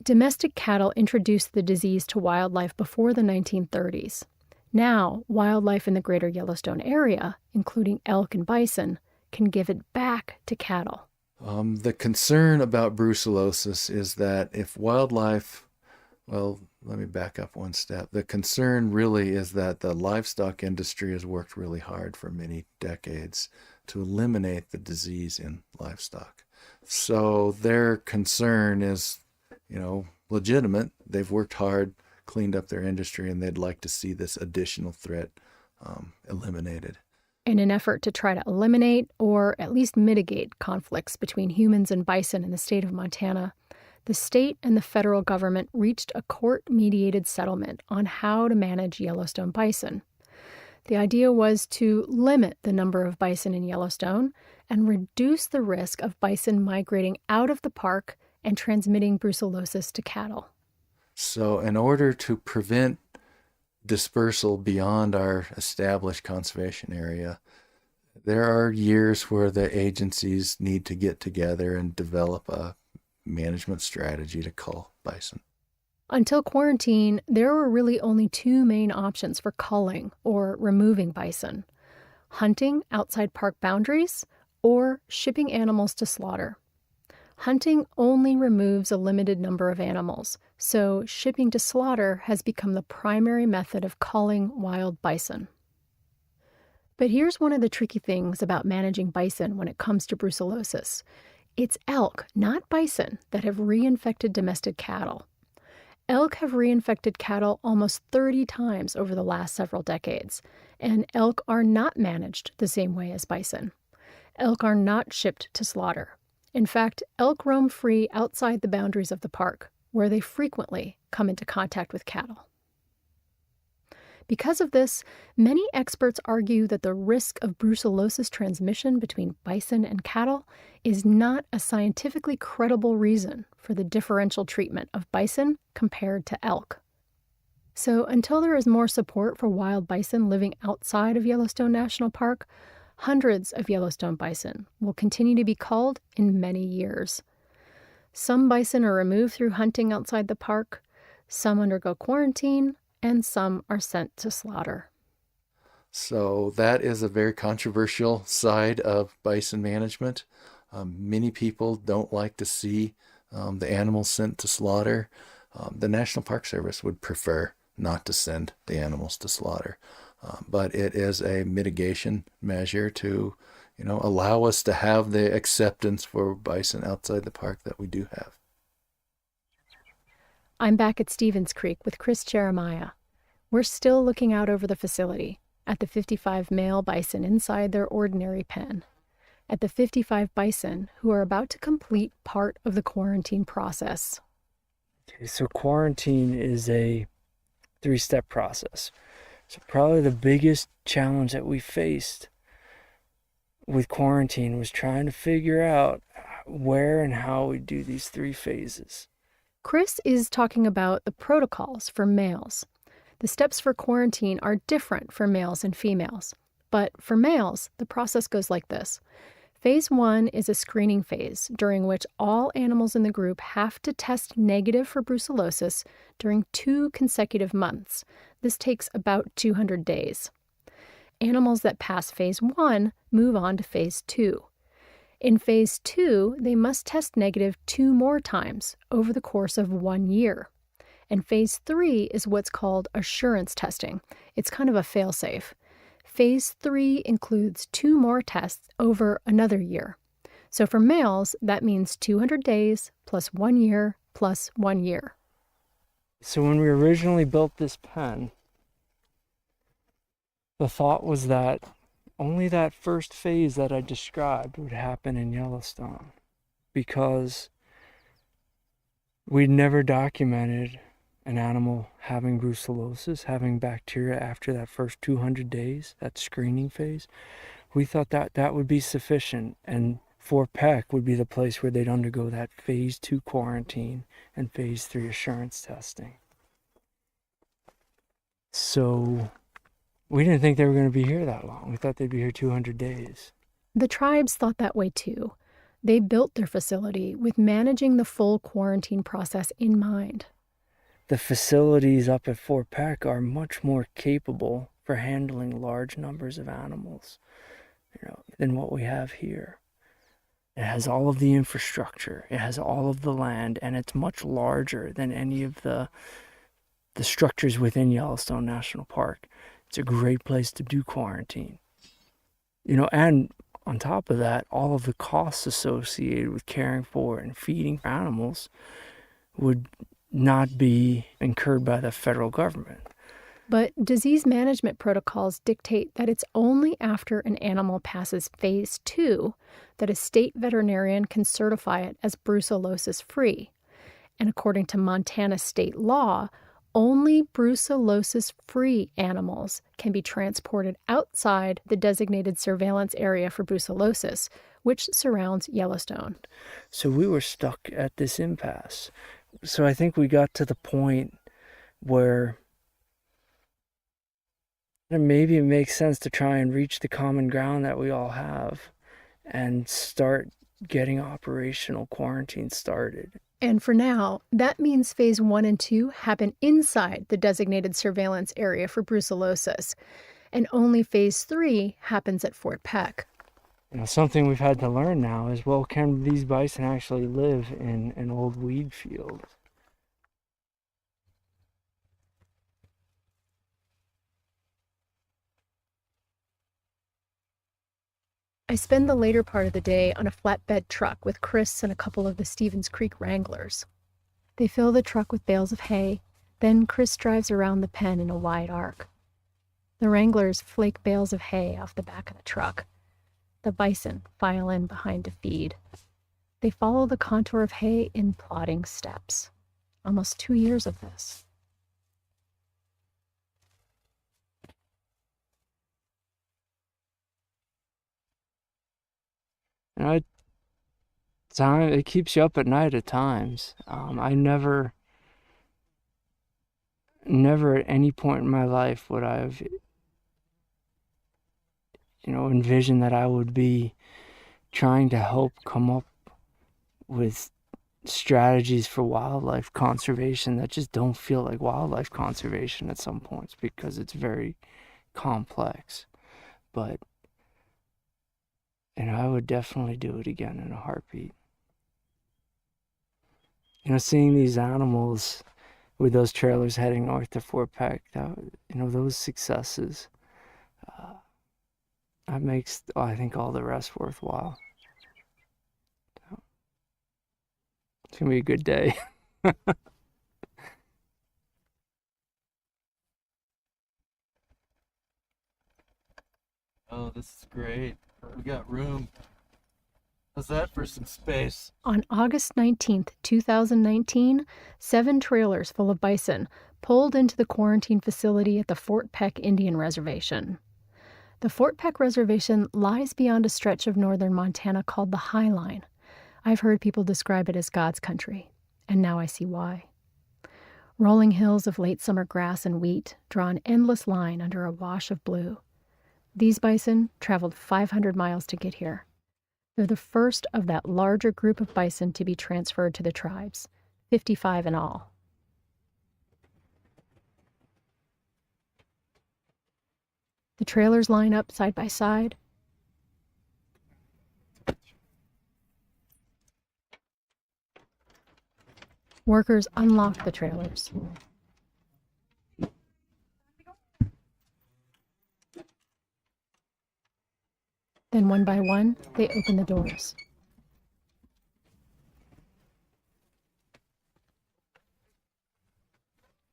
Domestic cattle introduced the disease to wildlife before the 1930s. Now, wildlife in the greater Yellowstone area, including elk and bison, can give it back to cattle. The concern about brucellosis is that if wildlife, let me back up one step. The concern really is that the livestock industry has worked really hard for many decades to eliminate the disease in livestock. So their concern is, legitimate. They've worked hard cleaned up their industry, and they'd like to see this additional threat eliminated. In an effort to try to eliminate or at least mitigate conflicts between humans and bison in the state of Montana, the state and the federal government reached a court-mediated settlement on how to manage Yellowstone bison. The idea was to limit the number of bison in Yellowstone and reduce the risk of bison migrating out of the park and transmitting brucellosis to cattle. So in order to prevent dispersal beyond our established conservation area, there are years where the agencies need to get together and develop a management strategy to cull bison. Until quarantine, there were really only two main options for culling or removing bison: hunting outside park boundaries or shipping animals to slaughter. Hunting only removes a limited number of animals, so shipping to slaughter has become the primary method of culling wild bison. But here's one of the tricky things about managing bison when it comes to brucellosis. It's elk, not bison, that have reinfected domestic cattle. Elk have reinfected cattle almost 30 times over the last several decades, and elk are not managed the same way as bison. Elk are not shipped to slaughter. In fact, elk roam free outside the boundaries of the park, where they frequently come into contact with cattle. Because of this, many experts argue that the risk of brucellosis transmission between bison and cattle is not a scientifically credible reason for the differential treatment of bison compared to elk. So until there is more support for wild bison living outside of Yellowstone National Park, hundreds of Yellowstone bison will continue to be culled in many years. Some bison are removed through hunting outside the park, some undergo quarantine, and some are sent to slaughter. So that is a very controversial side of bison management. Many people don't like to see the animals sent to slaughter. The National Park Service would prefer not to send the animals to slaughter. But it is a mitigation measure to, allow us to have the acceptance for bison outside the park that we do have. I'm back at Stevens Creek with Chris Jeremiah. We're still looking out over the facility, at the 55 male bison inside their ordinary pen, at the 55 bison who are about to complete part of the quarantine process. Okay, so quarantine is a 3-step process. So probably the biggest challenge that we faced with quarantine was trying to figure out where and how we do these 3 phases. Chris is talking about the protocols for males. The steps for quarantine are different for males and females. But for males, the process goes like this. Phase 1 is a screening phase during which all animals in the group have to test negative for brucellosis during 2 consecutive months. This takes about 200 days. Animals that pass Phase 1 move on to Phase 2. In Phase 2, they must test negative 2 more times over the course of 1 year. And Phase 3 is what's called assurance testing. It's kind of a fail-safe. Phase 3 includes 2 more tests over another year. So for males, that means 200 days plus 1 year plus 1 year. So when we originally built this pen, the thought was that only that first phase that I described would happen in Yellowstone, because we'd never documented an animal having brucellosis, having bacteria after that first 200 days, that screening phase. We thought that that would be sufficient, and Fort Peck would be the place where they'd undergo that Phase 2 quarantine and Phase 3 assurance testing. So we didn't think they were going to be here that long. We thought they'd be here 200 days. The tribes thought that way too. They built their facility with managing the full quarantine process in mind. The facilities up at Fort Peck are much more capable for handling large numbers of animals, than what we have here. It has all of the infrastructure, it has all of the land, and it's much larger than any of the structures within Yellowstone National Park. It's a great place to do quarantine. And on top of that, all of the costs associated with caring for and feeding animals would not be incurred by the federal government. But disease management protocols dictate that it's only after an animal passes phase 2 that a state veterinarian can certify it as brucellosis-free. And according to Montana state law, only brucellosis-free animals can be transported outside the designated surveillance area for brucellosis, which surrounds Yellowstone. So we were stuck at this impasse. So I think we got to the point where maybe it makes sense to try and reach the common ground that we all have and start getting operational quarantine started. And for now, that means phase 1 and 2 happen inside the designated surveillance area for brucellosis, and only phase 3 happens at Fort Peck. Something we've had to learn now is, well, can these bison actually live in an old weed field? I spend the later part of the day on a flatbed truck with Chris and a couple of the Stevens Creek wranglers. They fill the truck with bales of hay, then Chris drives around the pen in a wide arc. The wranglers flake bales of hay off the back of the truck. The bison file in behind to feed. They follow the contour of hay in plodding steps. Almost 2 years of this. It keeps you up at night at times. I never at any point in my life would I have, envisioned that I would be trying to help come up with strategies for wildlife conservation that just don't feel like wildlife conservation at some points because it's very complex. But I would definitely do it again in a heartbeat. Seeing these animals with those trailers heading north to Fort Peck, those successes, that makes, I think, all the rest worthwhile. It's going to be a good day. Oh, this is great. We got room. How's that for some space? On August 19th, 2019, 7 trailers full of bison pulled into the quarantine facility at the Fort Peck Indian Reservation. The Fort Peck Reservation lies beyond a stretch of northern Montana called the High Line. I've heard people describe it as God's country, and now I see why. Rolling hills of late summer grass and wheat draw an endless line under a wash of blue. These bison traveled 500 miles to get here. They're the first of that larger group of bison to be transferred to the tribes, 55 in all. The trailers line up side by side. Workers unlock the trailers. Then one by one, they open the doors.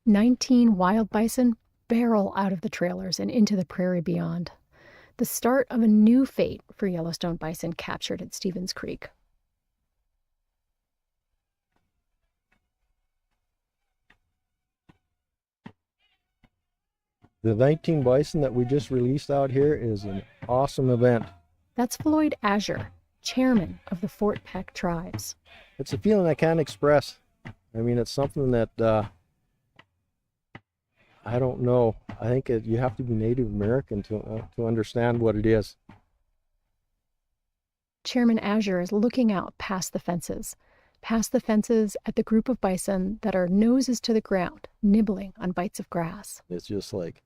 "19 wild bison barrel out of the trailers and into the prairie beyond. The start of a new fate for Yellowstone bison captured at Stevens Creek. The 19 bison that we just released out here is an awesome event. That's Floyd Azure, chairman of the Fort Peck tribes. It's a feeling I can't express. I mean, it's something that I don't know. I think you have to be Native American to understand what it is. Chairman Azure is looking out past the fences at the group of bison that are noses to the ground, nibbling on bites of grass. It's just like,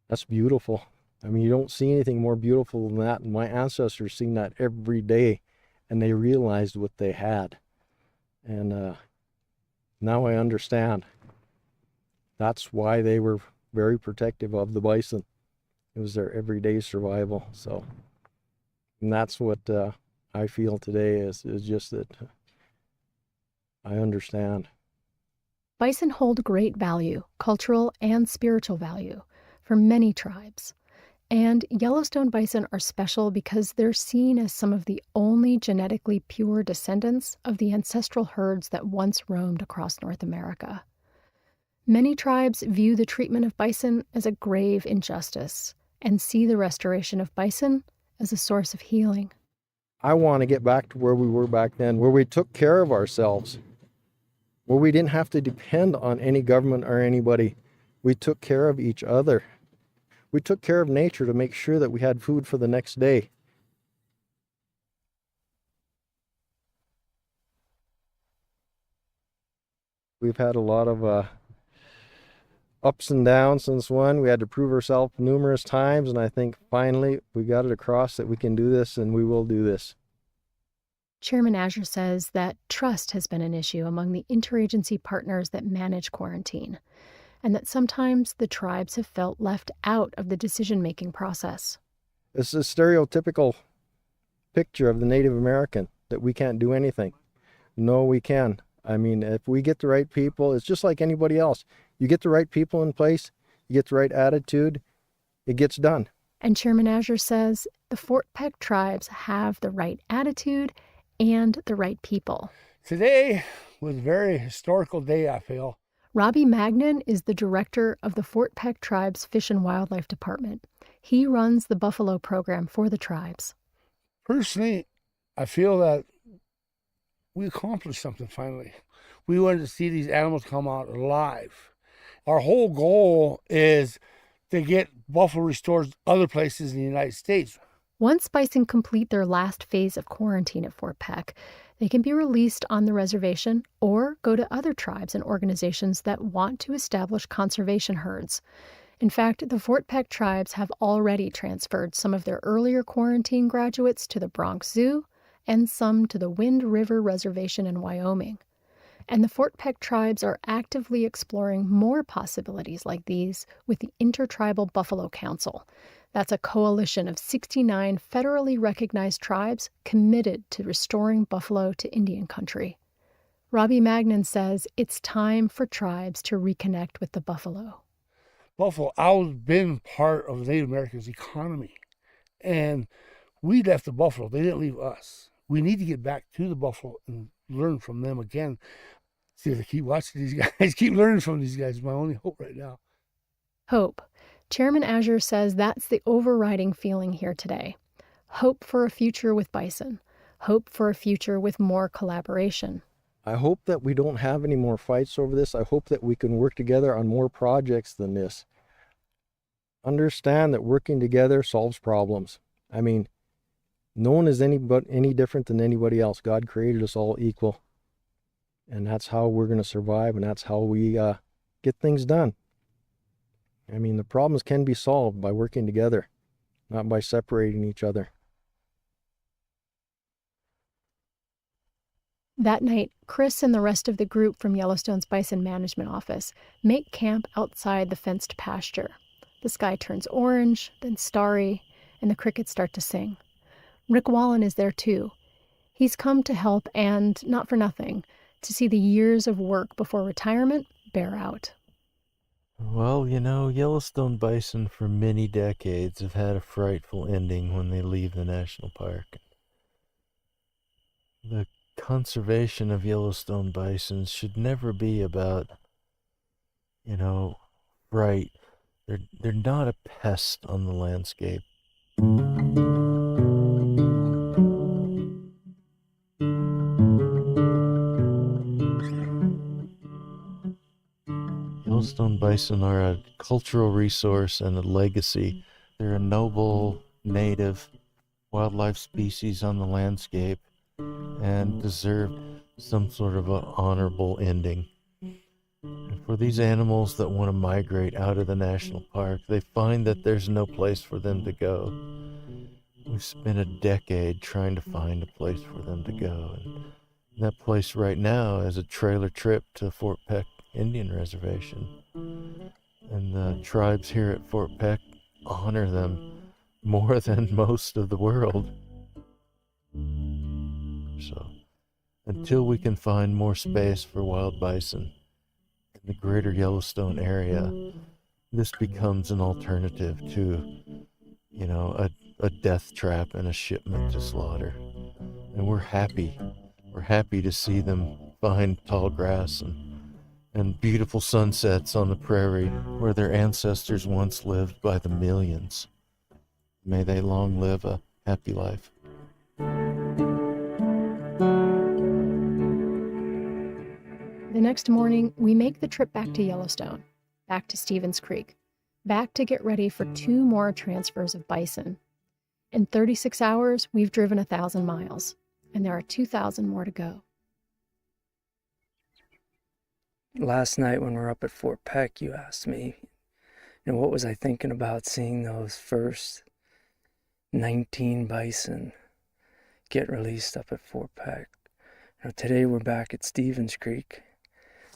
that's beautiful. I mean, you don't see anything more beautiful than that. And my ancestors seen that every day, and they realized what they had. And now I understand. That's why they were very protective of the bison. It was their everyday survival. So, and that's what I feel today is just that I understand. Bison hold great value, cultural and spiritual value, for many tribes. And Yellowstone bison are special because they're seen as some of the only genetically pure descendants of the ancestral herds that once roamed across North America. Many tribes view the treatment of bison as a grave injustice and see the restoration of bison as a source of healing. I want to get back to where we were back then, where we took care of ourselves, where we didn't have to depend on any government or anybody. We took care of each other. We took care of nature to make sure that we had food for the next day. We've had a lot of ups and downs since one. We had to prove ourselves numerous times, and I think finally we got it across that we can do this and we will do this. Chairman Azure says that trust has been an issue among the interagency partners that manage quarantine, and that sometimes the tribes have felt left out of the decision-making process. It's a stereotypical picture of the Native American, that we can't do anything. No, we can. I mean, if we get the right people, it's just like anybody else. You get the right people in place, you get the right attitude, it gets done. And Chairman Azure says the Fort Peck tribes have the right attitude and the right people. Today was a very historical day, I feel. Robbie Magnan is the director of the Fort Peck Tribe's Fish and Wildlife Department. He runs the buffalo program for the tribes. Personally, I feel that we accomplished something finally. We wanted to see these animals come out alive. Our whole goal is to get buffalo restored other places in the United States. Once bison complete their last phase of quarantine at Fort Peck, they can be released on the reservation or go to other tribes and organizations that want to establish conservation herds. In fact, the Fort Peck tribes have already transferred some of their earlier quarantine graduates to the Bronx Zoo and some to the Wind River Reservation in Wyoming. And the Fort Peck tribes are actively exploring more possibilities like these with the Intertribal Buffalo Council. That's a coalition of 69 federally recognized tribes committed to restoring buffalo to Indian country. Robbie Magnan says it's time for tribes to reconnect with the buffalo. Buffalo always been part of the Native Americans' economy. And we left the buffalo. They didn't leave us. We need to get back to the buffalo and learn from them again. See if I keep watching these guys, keep learning from these guys is my only hope right now. Hope. Chairman Azure says that's the overriding feeling here today. Hope for a future with bison. Hope for a future with more collaboration. I hope that we don't have any more fights over this. I hope that we can work together on more projects than this. Understand that working together solves problems. I mean, no one is any different than anybody else. God created us all equal. And that's how we're going to survive, and that's how we get things done. I mean, the problems can be solved by working together, not by separating each other. That night, Chris and the rest of the group from Yellowstone's Bison Management Office make camp outside the fenced pasture. The sky turns orange, then starry, and the crickets start to sing. Rick Wallen is there too. He's come to help and, not for nothing, to see the years of work before retirement bear out. Well, you know, Yellowstone bison for many decades have had a frightful ending when they leave the national park. The conservation of Yellowstone bisons should never be about, fright. They're not a pest on the landscape. Yellowstone bison are a cultural resource and a legacy. They're a noble native wildlife species on the landscape and deserve some sort of an honorable ending. And for these animals that want to migrate out of the national park, they find that there's no place for them to go. We've spent a decade trying to find a place for them to go. And that place right now is a trailer trip to Fort Peck Indian Reservation. And the tribes here at Fort Peck honor them more than most of the world. So, until we can find more space for wild bison, the greater Yellowstone area, this becomes an alternative to, a death trap and a shipment to slaughter. And we're happy. We're happy to see them find tall grass and beautiful sunsets on the prairie where their ancestors once lived by the millions. May they long live a happy life. The next morning, we make the trip back to Yellowstone, back to Stevens Creek, back to get ready for 2 more transfers of bison. In 36 hours, we've driven 1,000 miles, and there are 2,000 more to go. Last night when we were up at Fort Peck, you asked me, what was I thinking about seeing those first 19 bison get released up at Fort Peck. Today we're back at Stevens Creek.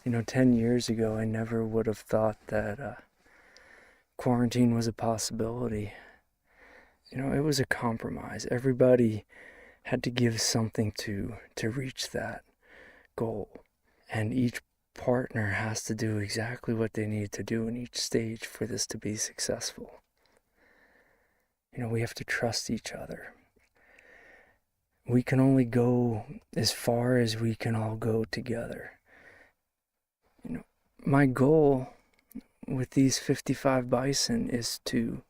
10 years ago, I never would have thought that quarantine was a possibility. It was a compromise. Everybody had to give something to reach that goal. And each partner has to do exactly what they need to do in each stage for this to be successful. We have to trust each other. We can only go as far as we can all go together. My goal with these 55 bison is to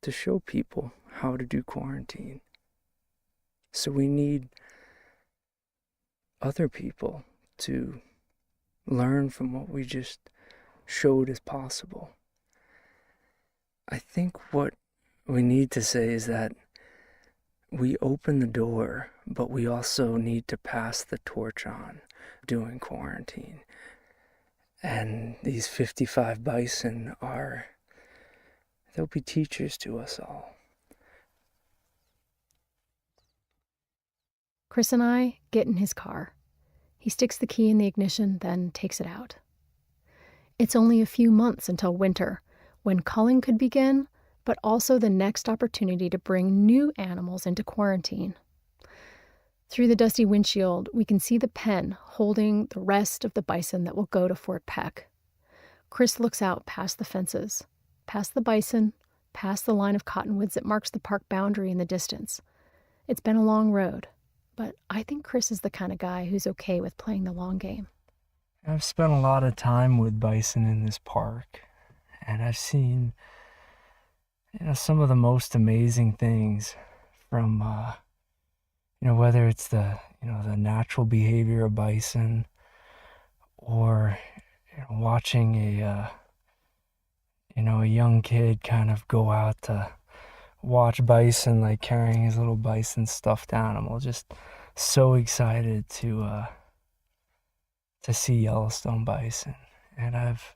show people how to do quarantine. So we need other people to learn from what we just showed as possible. I think what we need to say is that we open the door, but we also need to pass the torch on doing quarantine. And these 55 bison they'll be teachers to us all. Chris and I get in his car. He sticks the key in the ignition, then takes it out. It's only a few months until winter, when culling could begin, but also the next opportunity to bring new animals into quarantine. Through the dusty windshield, we can see the pen holding the rest of the bison that will go to Fort Peck. Chris looks out past the fences, past the bison, past the line of cottonwoods that marks the park boundary in the distance. It's been a long road, but I think Chris is the kind of guy who's okay with playing the long game. I've spent a lot of time with bison in this park, and I've seen some of the most amazing things from whether it's the natural behavior of bison or watching a young kid kind of go out to watch bison, like carrying his little bison stuffed animal. Just so excited to see Yellowstone bison. And I've,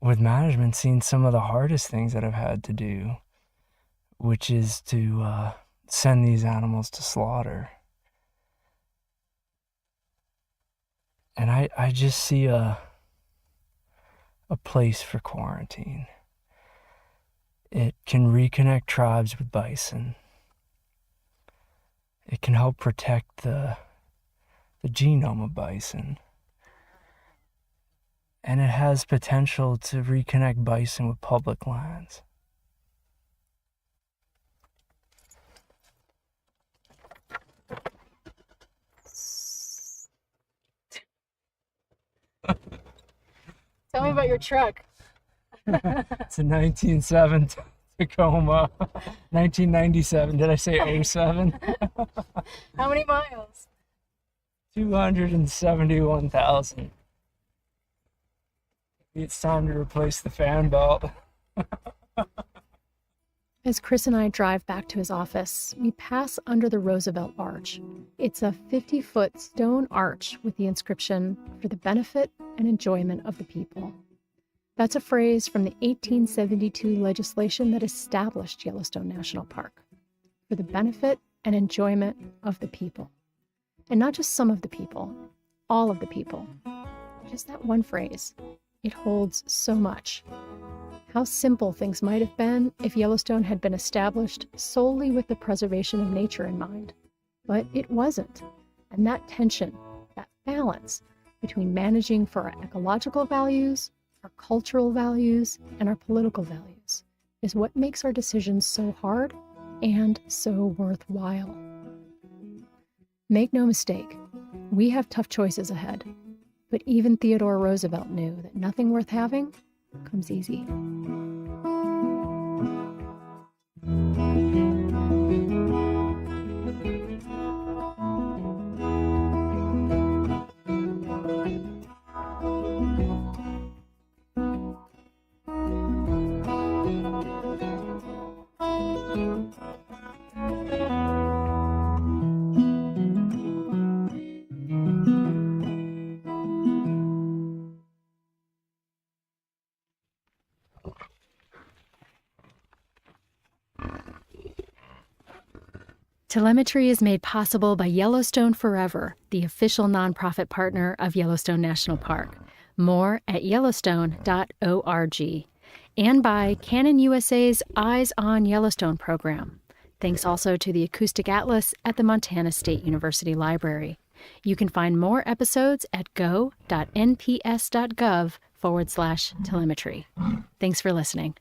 with management, seen some of the hardest things that I've had to do, which is to send these animals to slaughter. And I just see a place for quarantine. It can reconnect tribes with bison. It can help protect the genome of bison. And it has potential to reconnect bison with public lands. Tell me about your truck. It's a 1907 Tacoma. 1997. Did I say 07? How many miles? 271,000. It's time to replace the fan belt. As Chris and I drive back to his office, we pass under the Roosevelt Arch. It's a 50-foot stone arch with the inscription, "For the benefit and enjoyment of the people." That's a phrase from the 1872 legislation that established Yellowstone National Park. For the benefit and enjoyment of the people. And not just some of the people, all of the people. Just that one phrase. It holds so much. How simple things might have been if Yellowstone had been established solely with the preservation of nature in mind. But it wasn't. And that tension, that balance, between managing for our ecological values, our cultural values, and our political values is what makes our decisions so hard and so worthwhile. Make no mistake, we have tough choices ahead, but even Theodore Roosevelt knew that nothing worth having comes easy. Telemetry is made possible by Yellowstone Forever, the official nonprofit partner of Yellowstone National Park. More at yellowstone.org. And by Canon USA's Eyes on Yellowstone program. Thanks also to the Acoustic Atlas at the Montana State University Library. You can find more episodes at go.nps.gov/telemetry. Thanks for listening.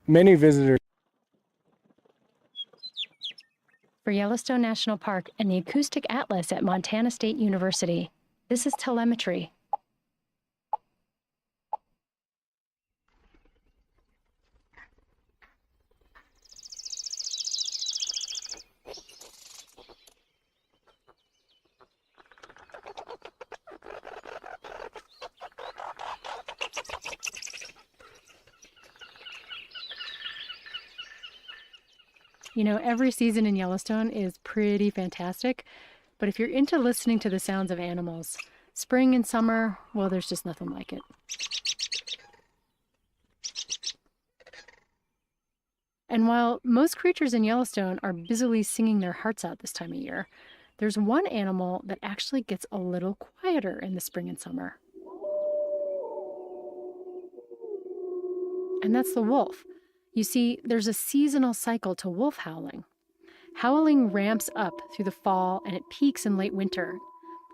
Many visitors For Yellowstone National Park and the Acoustic Atlas at Montana State University, this is telemetry. You know, every season in Yellowstone is pretty fantastic, but if you're into listening to the sounds of animals, spring and summer, well, there's just nothing like it. And while most creatures in Yellowstone are busily singing their hearts out this time of year, there's one animal that actually gets a little quieter in the spring and summer. And that's the wolf. You see, there's a seasonal cycle to wolf howling. Howling ramps up through the fall and it peaks in late winter.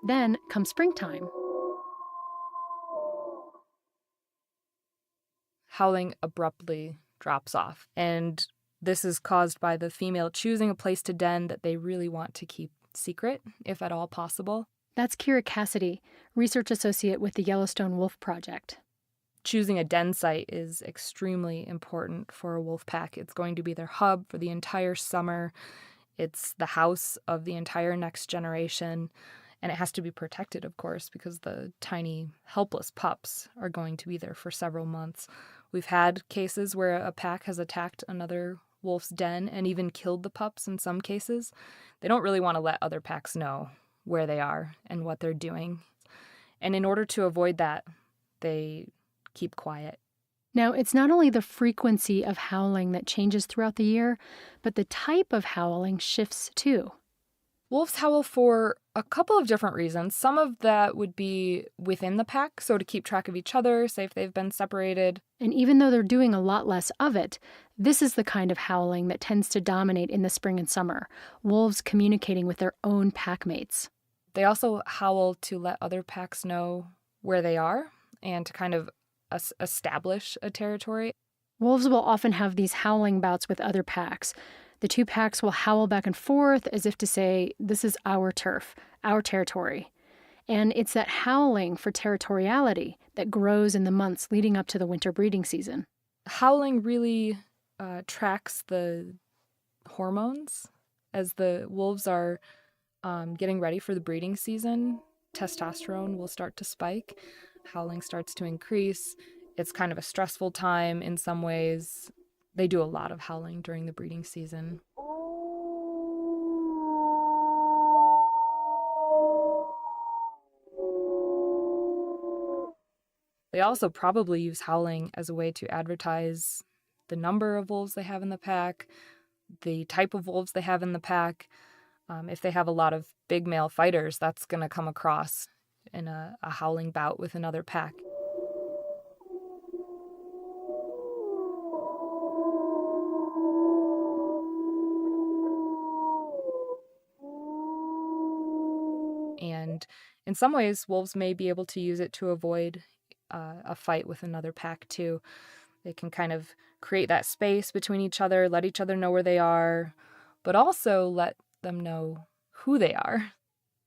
Then comes springtime. Howling abruptly drops off, and this is caused by the female choosing a place to den that they really want to keep secret, if at all possible. That's Kira Cassidy, research associate with the Yellowstone Wolf Project. Choosing a den site is extremely important for a wolf pack. It's going to be their hub for the entire summer. It's the house of the entire next generation. And it has to be protected, of course, because the tiny, helpless pups are going to be there for several months. We've had cases where a pack has attacked another wolf's den and even killed the pups in some cases. They don't really want to let other packs know where they are and what they're doing. And in order to avoid that, they keep quiet. Now, it's not only the frequency of howling that changes throughout the year, but the type of howling shifts too. Wolves howl for a couple of different reasons. Some of that would be within the pack, so to keep track of each other, say if they've been separated. And even though they're doing a lot less of it, this is the kind of howling that tends to dominate in the spring and summer, wolves communicating with their own pack mates. They also howl to let other packs know where they are and to kind of establish a territory. Wolves will often have these howling bouts with other packs. The two packs will howl back and forth as if to say, this is our turf, our territory. And it's that howling for territoriality that grows in the months leading up to the winter breeding season. Howling really tracks the hormones. As the wolves are getting ready for the breeding season, testosterone will start to spike. Howling starts to increase. It's kind of a stressful time in some ways. They do a lot of howling during the breeding season. They also probably use howling as a way to advertise the number of wolves they have in the pack, the type of wolves they have in the pack. If they have a lot of big male fighters, that's going to come across in a howling bout with another pack. And in some ways, wolves may be able to use it to avoid a fight with another pack too. They can kind of create that space between each other, let each other know where they are, but also let them know who they are.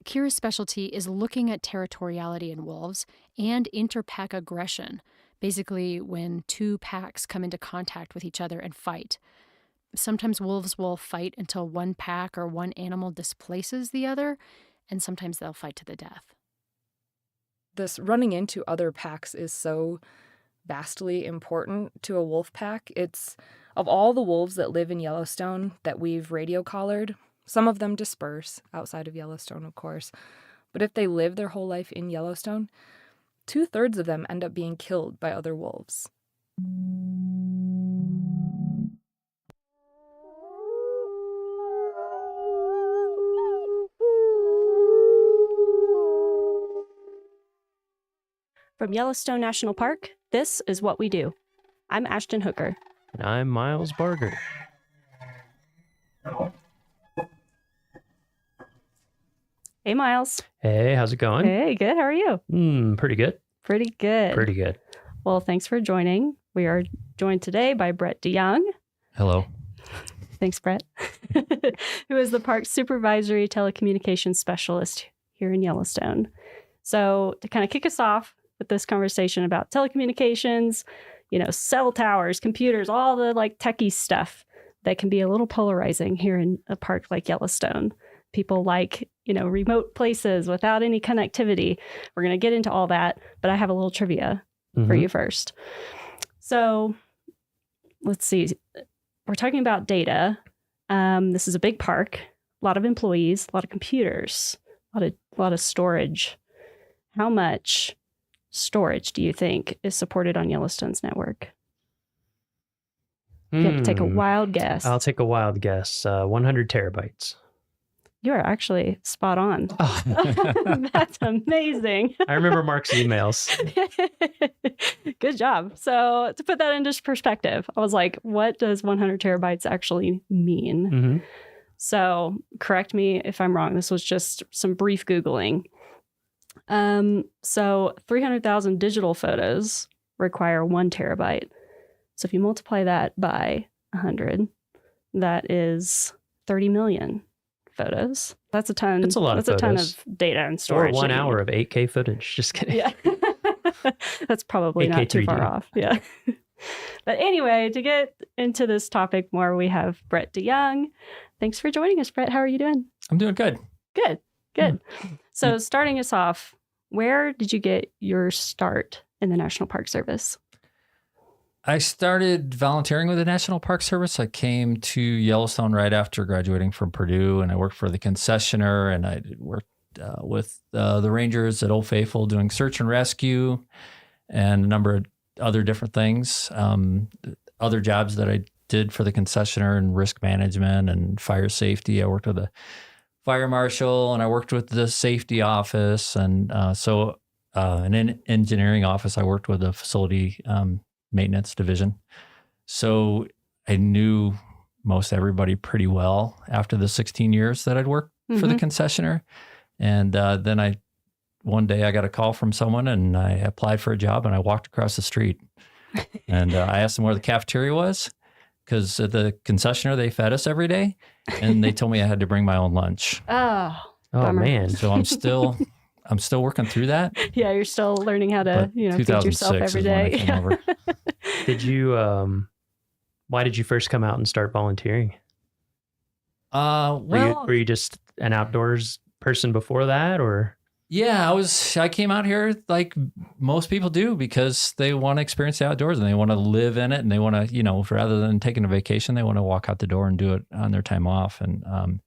Kira's specialty is looking at territoriality in wolves and interpack aggression, basically when two packs come into contact with each other and fight. Sometimes wolves will fight until one pack or one animal displaces the other, and sometimes they'll fight to the death. This running into other packs is so vastly important to a wolf pack. It's, of all the wolves that live in Yellowstone that we've radio collared, some of them disperse outside of Yellowstone, of course. But if they live their whole life in Yellowstone, 2/3 of them end up being killed by other wolves. From Yellowstone National Park, this is What We Do. I'm Ashton Hooker. And I'm Miles Barger. Hey, Miles. Hey, how's it going? Hey, good. How are you? Pretty good. Pretty good. Pretty good. Well, thanks for joining. We are joined today by Brett DeYoung. Hello. Thanks, Brett. Who is the park supervisory telecommunications specialist here in Yellowstone. So to kind of kick us off with this conversation about telecommunications, cell towers, computers, all the like techie stuff that can be a little polarizing here in a park like Yellowstone. People like, remote places without any connectivity. We're going to get into all that, but I have a little trivia for you first. So let's see. We're talking about data. This is a big park, a lot of employees, a lot of computers, a lot of storage. How much storage do you think is supported on Yellowstone's network? You have to take a wild guess. I'll take a wild guess. 100 terabytes. You are actually spot on. Oh. That's amazing. I remember Mark's emails. Good job. So to put that into perspective, I was like, what does 100 terabytes actually mean? Mm-hmm. So correct me if I'm wrong. This was just some brief Googling. So 300,000 digital photos require 1 terabyte. So if you multiply that by 100, that is 30 million photos. That's a ton. That's a lot of That's a ton photos. of data and storage. Or 1 hour of 8K footage. Just kidding. Yeah. That's probably 8K not too 3D. far off. Yeah. But anyway, to get into this topic more, we have Brett DeYoung. Thanks for joining us, Brett. How are you doing? I'm doing good. Good. So starting us off, where did you get your start in the National Park Service? I started volunteering with the National Park Service. I came to Yellowstone right after graduating from Purdue, and I worked for the concessioner, and I worked with the rangers at Old Faithful doing search and rescue and a number of other different things. Other jobs that I did for the concessioner and risk management and fire safety. I worked with the fire marshal, and I worked with the safety office, and an engineering office. I worked with the facility maintenance division. So I knew most everybody pretty well after the 16 years that I'd worked for the concessioner. And then one day I got a call from someone, and I applied for a job, and I walked across the street and I asked them where the cafeteria was, because at the concessioner, they fed us every day, and they told me I had to bring my own lunch. Oh, man. So I'm still working through that. Yeah, you're still learning how to, feed yourself every is when I day. came over. Did you, why did you first come out and start volunteering? Were you just an outdoors person before that, or? Yeah, I came out here like most people do because they want to experience the outdoors and they want to live in it, and they want to, rather than taking a vacation, they want to walk out the door and do it on their time off. And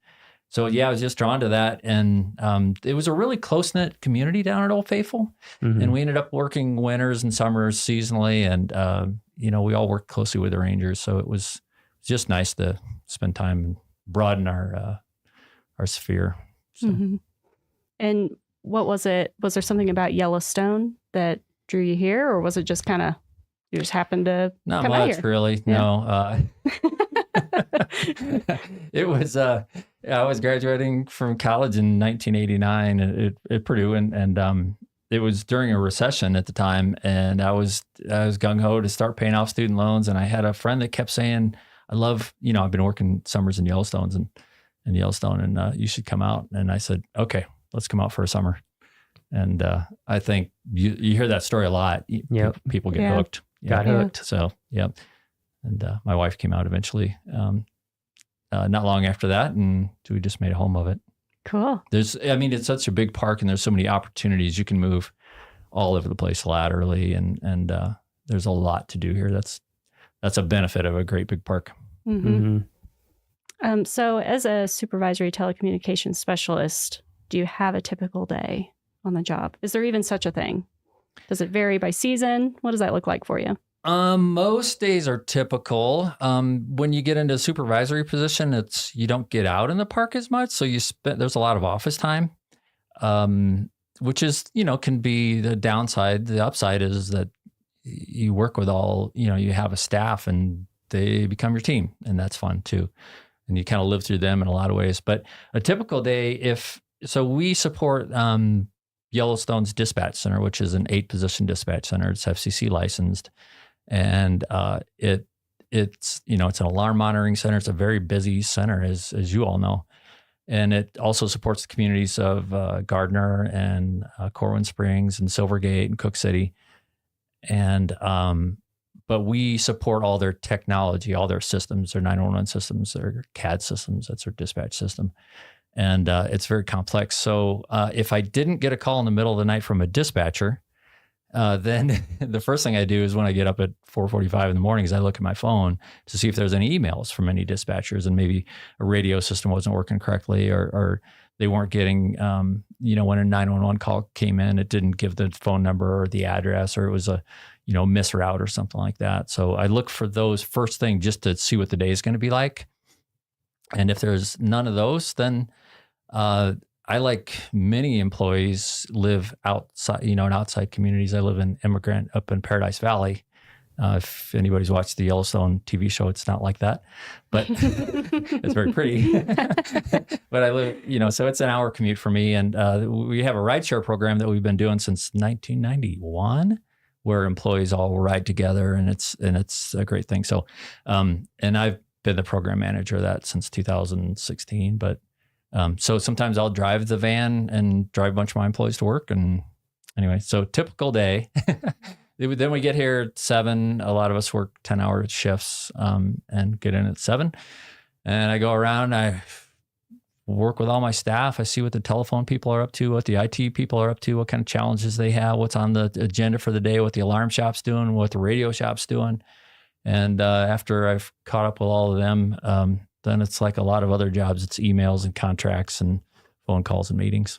so, I was just drawn to that. And it was a really close-knit community down at Old Faithful. Mm-hmm. And we ended up working winters and summers seasonally. And, we all worked closely with the rangers. So it was just nice to spend time and broaden our sphere. So. Mm-hmm. And what was it? Was there something about Yellowstone that drew you here, or was it just kind of, you just happened to Not come out much, here? really. Yeah. No. It was, I was graduating from college in 1989 at Purdue, and it was during a recession at the time, and I was gung-ho to start paying off student loans, and I had a friend that kept saying, I love, I've been working summers in Yellowstone, and you should come out. And I said, okay, let's come out for a summer. And I think you hear that story a lot. Yep. People get hooked. Got hooked. So, yeah. And my wife came out eventually, not long after that, and we just made a home of it. Cool. It's such a big park, and there's so many opportunities. You can move all over the place laterally, and there's a lot to do here. That's a benefit of a great big park. Mm-hmm. So as a supervisory telecommunications specialist, do you have a typical day on the job? Is there even such a thing? Does it vary by season? What does that look like for you? Most days are typical. When you get into a supervisory position, you don't get out in the park as much. So there's a lot of office time, which is, can be the downside. The upside is that you work with you have a staff and they become your team, and that's fun too. And you kind of live through them in a lot of ways. But a typical day, so we support Yellowstone's dispatch center, which is an 8-position dispatch center. It's FCC licensed, and it's an alarm monitoring center. It's a very busy center, as you all know, and it also supports the communities of Gardner and Corwin Springs and Silvergate and Cook City, and but we support all their technology, all their systems, their 911 systems, their CAD systems. That's their dispatch system. And it's very complex. So if I didn't get a call in the middle of the night from a dispatcher, then the first thing I do is when I get up at 4:45 in the morning is I look at my phone to see if there's any emails from any dispatchers, and maybe a radio system wasn't working correctly, or they weren't getting, when a 911 call came in, it didn't give the phone number or the address, or it was a, misroute or something like that. So I look for those first thing just to see what the day is going to be like. And if there's none of those, then I, like many employees, live outside, in outside communities. I live in Immigrant up in Paradise Valley. If anybody's watched the Yellowstone TV show, it's not like that, but it's very pretty. But I live, so it's an hour commute for me. And we have a rideshare program that we've been doing since 1991, where employees all ride together, and it's a great thing. So, and I've been the program manager of that since 2016. But so sometimes I'll drive the van and drive a bunch of my employees to work. And anyway, so typical day. Then we get here at 7. A lot of us work 10-hour shifts and get in at 7. And I go around, I work with all my staff. I see what the telephone people are up to, what the IT people are up to, what kind of challenges they have, what's on the agenda for the day, what the alarm shop's doing, what the radio shop's doing. And after I've caught up with all of them, then it's like a lot of other jobs. It's emails and contracts and phone calls and meetings.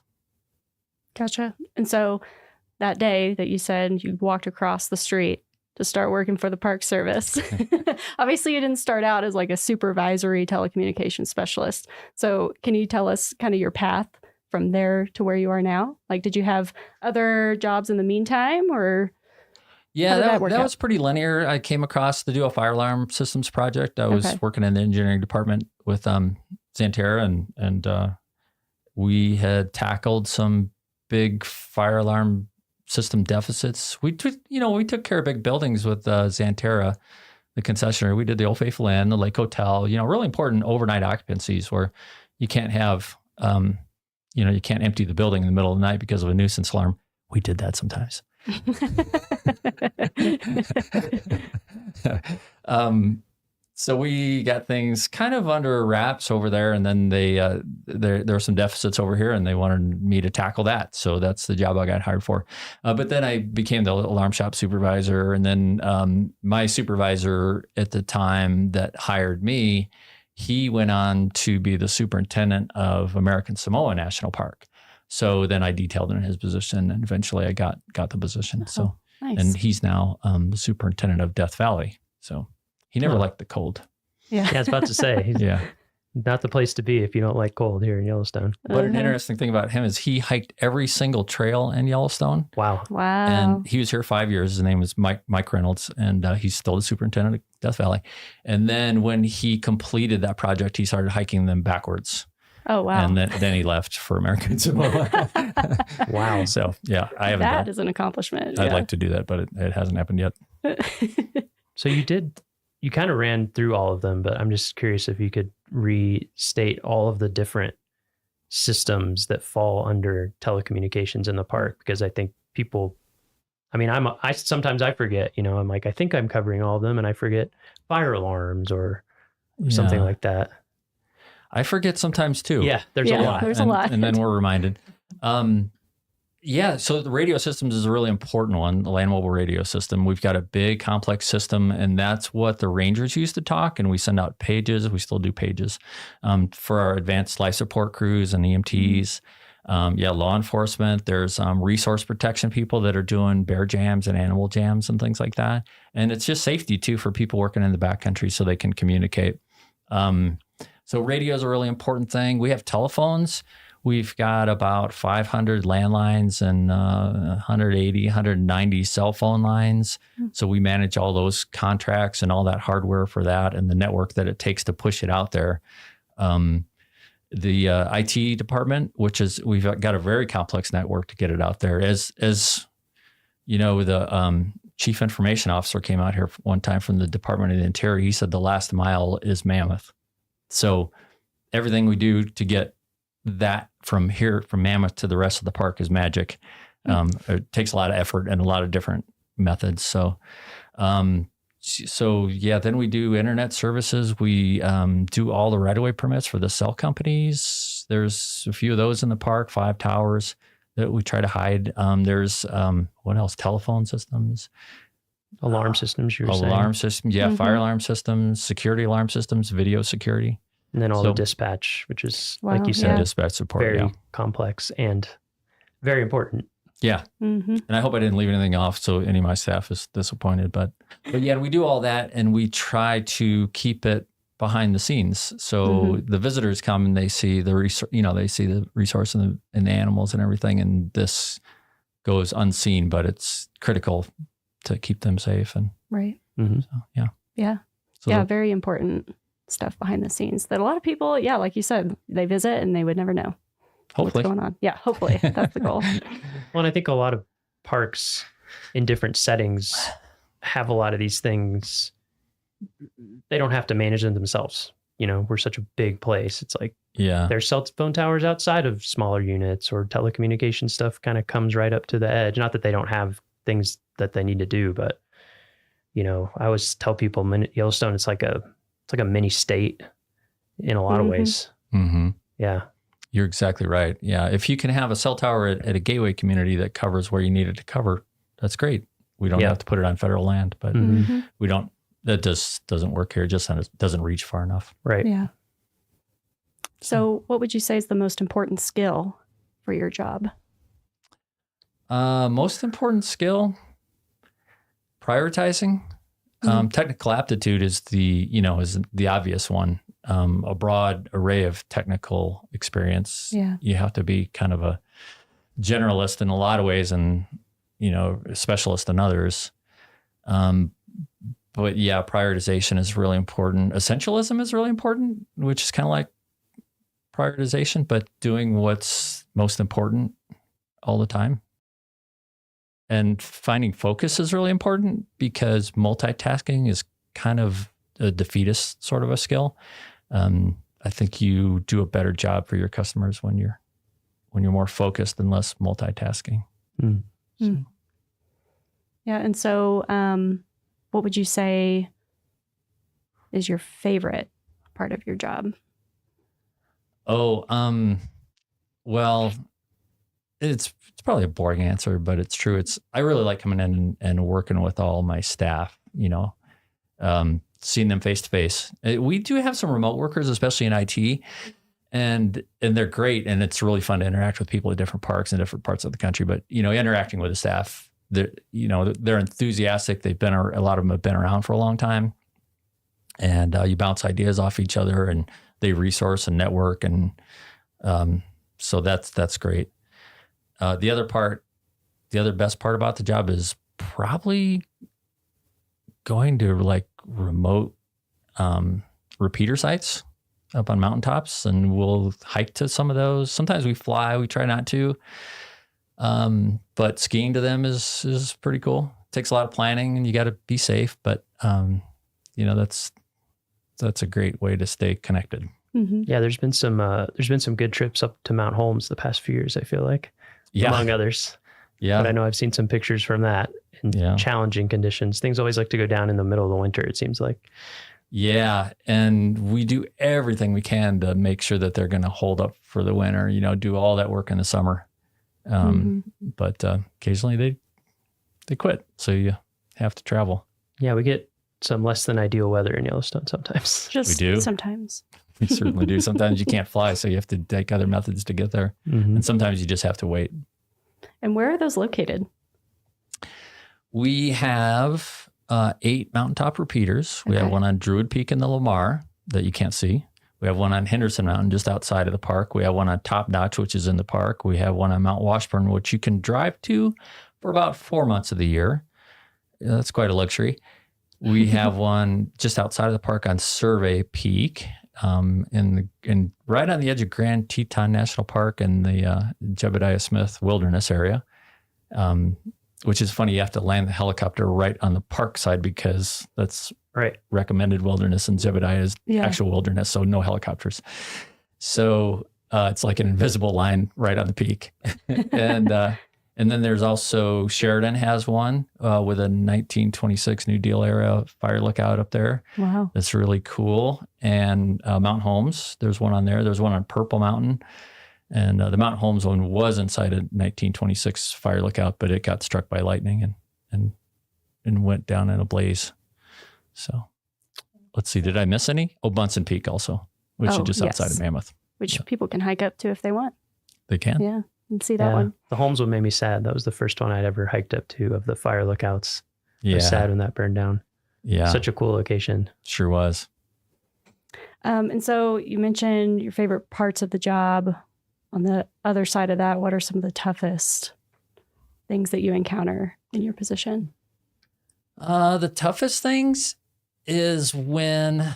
Gotcha. And so that day that you said you walked across the street to start working for the Park Service, obviously you didn't start out as like a supervisory telecommunications specialist. So can you tell us kind of your path from there to where you are now? Like, did you have other jobs in the meantime, or? Yeah, that was pretty linear. I came across the Dual Fire Alarm Systems project. I was working in the engineering department with Xanterra, and we had tackled some big fire alarm system deficits. We took care of big buildings with Xanterra, the concessionaire. We did the Old Faithful Inn, the Lake Hotel. Really important overnight occupancies where you can't have, you can't empty the building in the middle of the night because of a nuisance alarm. We did that sometimes. So we got things kind of under wraps over there, and then there were some deficits over here, and they wanted me to tackle that. So that's the job I got hired for. But then I became the alarm shop supervisor, and then my supervisor at the time that hired me, he went on to be the superintendent of American Samoa National Park. So then I detailed in his position, and eventually I got the position. So, nice. And he's now the superintendent of Death Valley. So he never liked the cold. Yeah, I was about to say, yeah, not the place to be if you don't like cold here in Yellowstone. But an interesting thing about him is he hiked every single trail in Yellowstone. Wow. And he was here 5 years. His name was Mike Reynolds, and he's still the superintendent of Death Valley. And then when he completed that project, he started hiking them backwards. Oh, wow. And then he left for American Samoa. Wow. So, yeah, I haven't. That is an accomplishment. I'd like to do that, but it hasn't happened yet. So you kind of ran through all of them, but I'm just curious if you could restate all of the different systems that fall under telecommunications in the park, because I think people, I sometimes I forget, I'm like, I think I'm covering all of them, and I forget fire alarms or something like that. I forget sometimes too. Yeah, there's a lot. There's a lot. And then we're reminded. So the radio systems is a really important one, the land mobile radio system. We've got a big complex system, and that's what the rangers used to talk, and we send out pages. We still do pages for our advanced life support crews and EMTs. Law enforcement. There's resource protection people that are doing bear jams and animal jams and things like that. And it's just safety too for people working in the backcountry so they can communicate. So radio is a really important thing. We have telephones. We've got about 500 landlines and 180, 190 cell phone lines. So we manage all those contracts and all that hardware for that and the network that it takes to push it out there. the IT department, which is, we've got a very complex network to get it out there. As you know, the chief information officer came out here one time from the Department of the Interior. He said the last mile is Mammoth. So everything we do to get that from Mammoth to the rest of the park is magic. It takes a lot of effort and a lot of different methods. So yeah, then we do internet services. We do all the right-of-way permits for the cell companies. There's a few of those in the park, 5 towers that we try to hide. There's what else? Telephone systems. Alarm systems, you were saying. Alarm systems, yeah, fire alarm systems, security alarm systems, video security. And then all the dispatch, which is, like you said, dispatch support, very complex and very important. Yeah. And I hope I didn't leave anything off so any of my staff is disappointed. But yeah, we do all that and we try to keep it behind the scenes. So the visitors come and they see the resource and the animals and everything. And this goes unseen, but it's critical to keep them safe. And right. So, yeah. Yeah. So yeah. Very important stuff behind the scenes that a lot of people, yeah, like you said, they visit and they would never know. Hopefully. What's going on. Yeah, hopefully. That's the goal. Well, and I think a lot of parks in different settings have a lot of these things. They don't have to manage them themselves. You know, we're such a big place. It's like, there's cell phone towers outside of smaller units, or telecommunication stuff kind of comes right up to the edge. Not that they don't have things that they need to do, but, you know, I always tell people Yellowstone, it's like a mini state in a lot of ways. Yeah. You're exactly right. Yeah. If you can have a cell tower at a gateway community that covers where you need it to cover, that's great. We don't have to put it on federal land, but we don't, that just doesn't work here. It just doesn't reach far enough. Right. Yeah. So what would you say is the most important skill for your job? Most important skill, prioritizing. Technical aptitude is the obvious one. A broad array of technical experience. Yeah. You have to be kind of a generalist in a lot of ways and, a specialist in others. But yeah, prioritization is really important. Essentialism is really important, which is kind of like prioritization, but doing what's most important all the time. And finding focus is really important because multitasking is kind of a defeatist sort of a skill. I think you do a better job for your customers when you're more focused and less multitasking. So. Yeah. And so, what would you say is your favorite part of your job? Well, it's probably a boring answer, but it's true. I really like coming in and working with all my staff, seeing them face to face. We do have some remote workers, especially in IT, and they're great. And it's really fun to interact with people at different parks in different parts of the country. But, interacting with the staff, they're enthusiastic. A lot of them have been around for a long time, and you bounce ideas off each other and they resource and network. And so that's great. The other best part about the job is probably going to like remote repeater sites up on mountaintops, and we'll hike to some of those. Sometimes we fly, we try not to. But skiing to them is pretty cool. It takes a lot of planning and you got to be safe, but that's a great way to stay connected. Yeah, there's been some good trips up to Mount Holmes the past few years, I feel like. Among others. Yeah. But I know I've seen some pictures from that in challenging conditions. Things always like to go down in the middle of the winter, it seems like. Yeah. And we do everything we can to make sure that they're going to hold up for the winter, do all that work in the summer. But occasionally they quit. So you have to travel. Yeah. We get some less than ideal weather in Yellowstone sometimes. Just we do. Sometimes. We certainly do. Sometimes you can't fly, so you have to take other methods to get there. And sometimes you just have to wait. And where are those located? We have 8 mountaintop repeaters. We have one on Druid Peak in the Lamar that you can't see. We have one on Henderson Mountain just outside of the park. We have one on Top Notch, which is in the park. We have one on Mount Washburn, which you can drive to for about 4 months of the year. That's quite a luxury. We have one just outside of the park on Survey Peak. in right on the edge of Grand Teton National Park and the Jebediah Smith Wilderness area. Which is funny, you have to land the helicopter right on the park side because that's recommended wilderness, and Jebediah is actual wilderness, so no helicopters. So it's like an invisible line right on the peak. And then there's also Sheridan has one with a 1926 New Deal era fire lookout up there. Wow. That's really cool. And Mount Holmes, there's one on there. There's one on Purple Mountain. And the Mount Holmes one was inside a 1926 fire lookout, but it got struck by lightning and went down in a blaze. So let's see, did I miss any? Oh, Bunsen Peak also, which is just outside of Mammoth. Which people can hike up to if they want. They can. Yeah, and see that one. The Holmes one made me sad. That was the first one I'd ever hiked up to of the fire lookouts. I Yeah. was sad when that burned down. Yeah. Such a cool location. Sure was. And so you mentioned your favorite parts of the job. On the other side of that, what are some of the toughest things that you encounter in your position? The toughest things is when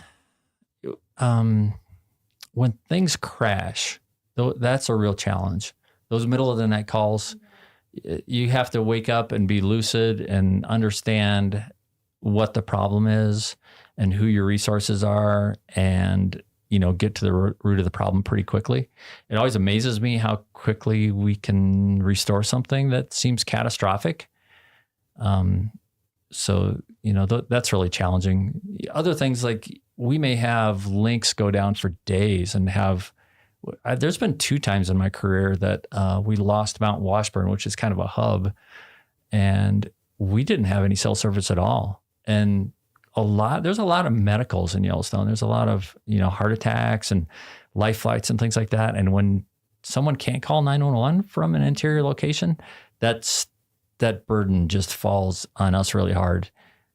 things crash. That's a real challenge. Those middle of the night calls, you have to wake up and be lucid and understand what the problem is and who your resources are, and get to the root of the problem pretty quickly. It always amazes me how quickly we can restore something that seems catastrophic. So that's really challenging. Other things, like we may have links go down for days and there's been 2 times in my career that we lost Mount Washburn, which is kind of a hub, and we didn't have any cell service at all. And there's a lot of medicals in Yellowstone. There's a lot of, heart attacks and life flights and things like that. And when someone can't call 911 from an interior location, that burden just falls on us really hard.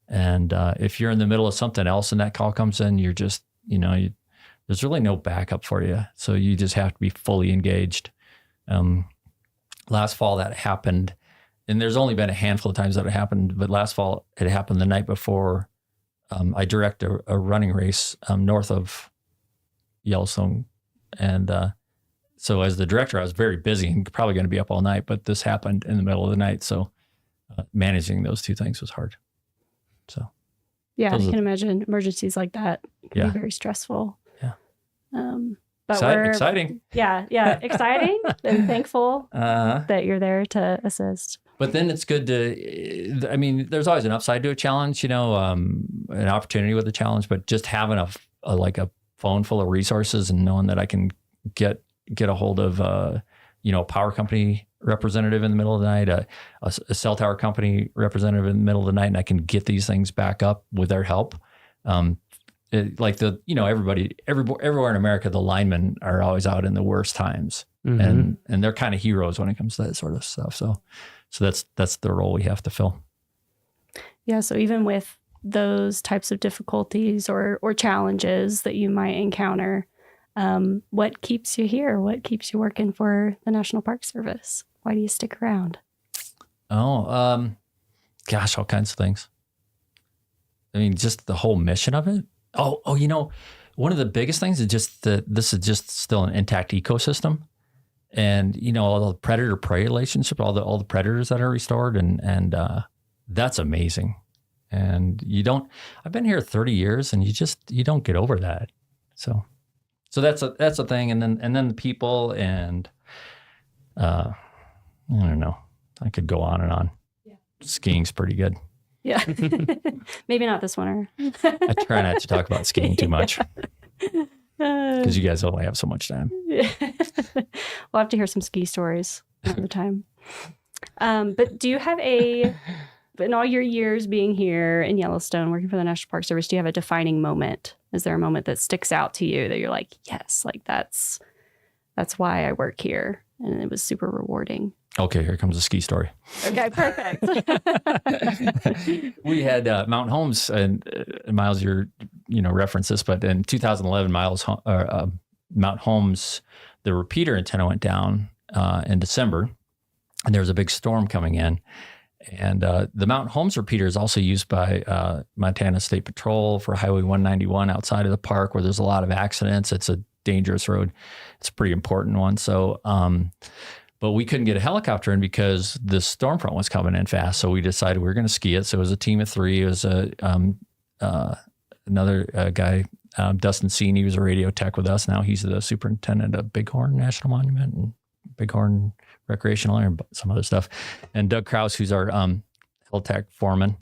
And if you're in the middle of something else and that call comes in, you're just, there's really no backup for you. So you just have to be fully engaged. Last fall that happened, and there's only been a handful of times that it happened, but last fall it happened the night before I direct a running race north of Yellowstone. And so as the director, I was very busy and probably going to be up all night, but this happened in the middle of the night. So managing those 2 things was hard. So yeah, I can imagine emergencies like that can be very stressful. Yeah. But exciting. Yeah. Exciting and thankful that you're there to assist. But then it's good there's always an upside to a challenge, an opportunity with a challenge, but just having a phone full of resources and knowing that I can get a hold of, a power company representative in the middle of the night, a cell tower company representative in the middle of the night, and I can get these things back up with their help. Everywhere in America, the linemen are always out in the worst times, and they're kind of heroes when it comes to that sort of stuff. So that's the role we have to fill. Yeah. So even with those types of difficulties or challenges that you might encounter, what keeps you here? What keeps you working for the National Park Service? Why do you stick around? Oh, gosh, all kinds of things. I mean, just the whole mission of it. Oh, one of the biggest things is just that this is just still an intact ecosystem. And, all the predator-prey relationship, all the predators that are restored, and that's amazing. And I've been here 30 years and you don't get over that. So that's a thing. And then the people, and I don't know, I could go on and on. Yeah. Skiing's pretty good. Yeah. Maybe not this winter. I try not to talk about skiing too much. Because you guys only have so much time. Yeah. We'll have to hear some ski stories another time. But do you have in all your years being here in Yellowstone, working for the National Park Service, do you have a defining moment? Is there a moment that sticks out to you that you're like, yes, like that's why I work here, and it was super rewarding? Okay, here comes a ski story. Okay, perfect. We had Mount Holmes, and Miles, you referenced this, but in 2011, Mount Holmes, the repeater antenna went down in December, and there was a big storm coming in, And the Mountain Homes repeater is also used by Montana State Patrol for Highway 191 outside of the park, where there's a lot of accidents. It's a dangerous road. It's a pretty important one. So, but we couldn't get a helicopter in because the storm front was coming in fast. So we decided we were going to ski it. So it was a team of 3. It was another guy, Dustin Seen. He was a radio tech with us. Now he's the superintendent of Bighorn National Monument and Bighorn Recreational Area and some other stuff. And Doug Krause, who's our hill tech foreman.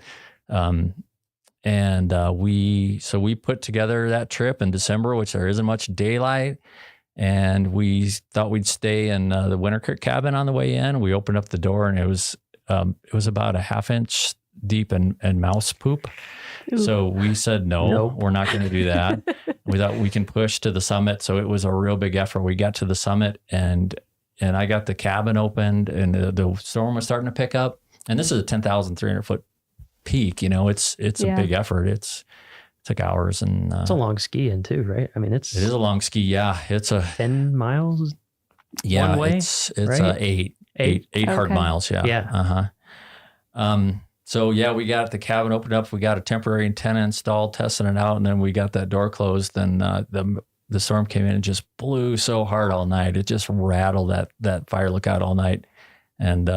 We put together that trip in December, which there isn't much daylight. And we thought we'd stay in the Winter Creek cabin on the way in. We opened up the door, and it was about a ½ inch deep in mouse poop. Ooh. So we said, nope. We're not going to do that. We thought we can push to the summit. So it was a real big effort. We got to the summit, and I got the cabin opened, and the storm was starting to pick up. And this is a 10,300 foot peak. It's a big effort. It took hours, and it's a long ski in too, right? I mean, it is a long ski. Yeah, it's a 10 miles. Yeah, one way, it's right? eight hard miles. Yeah. Yeah. So yeah, we got the cabin opened up. We got a temporary antenna installed, testing it out, and then we got that door closed. And the storm came in and just blew so hard all night. It just rattled that fire lookout all night, and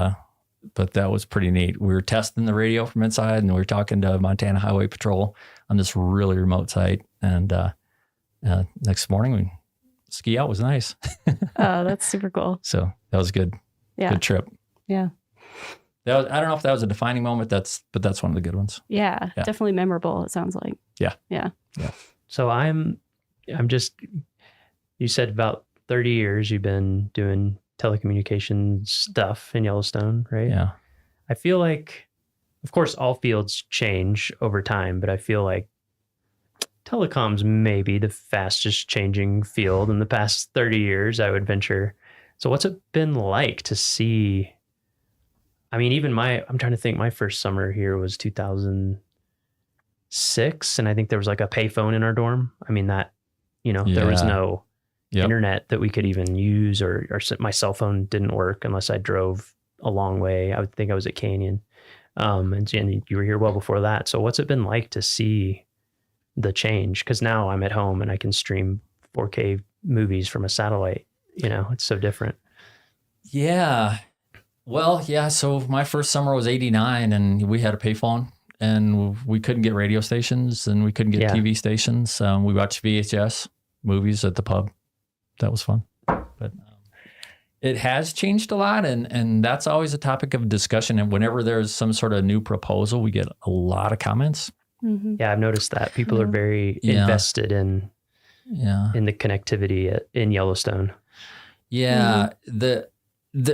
but that was pretty neat. We were testing the radio from inside, and we were talking to Montana Highway Patrol on this really remote site. And next morning, ski out was nice. Oh, that's super cool. So that was good. Yeah. Good trip. Yeah. I don't know if that was a defining moment. But that's one of the good ones. Yeah. Definitely memorable. It sounds like. Yeah. Yeah. Yeah. So I'm just, you said about 30 years you've been doing telecommunications stuff in Yellowstone, right? Yeah. I feel like, of course, all fields change over time, but I feel like telecoms may be the fastest changing field in the past 30 years, I would venture. So what's it been like to see? I mean, even I'm trying to think, my first summer here was 2006, and I think there was like a payphone in our dorm. I mean, there was no internet that we could even use, or my cell phone didn't work unless I drove a long way. I would think I was at Canyon. And you were here well before that. So what's it been like to see the change? Because now I'm at home and I can stream 4K movies from a satellite. It's so different. Yeah. Well, yeah. So my first summer was 89, and we had a payphone, and we couldn't get radio stations, and we couldn't get TV stations. We watched VHS movies at the pub. That was fun. But it has changed a lot, and that's always a topic of discussion. And whenever there's some sort of new proposal, we get a lot of comments. Mm-hmm. Yeah, I've noticed that people are very invested in the connectivity in Yellowstone. Yeah,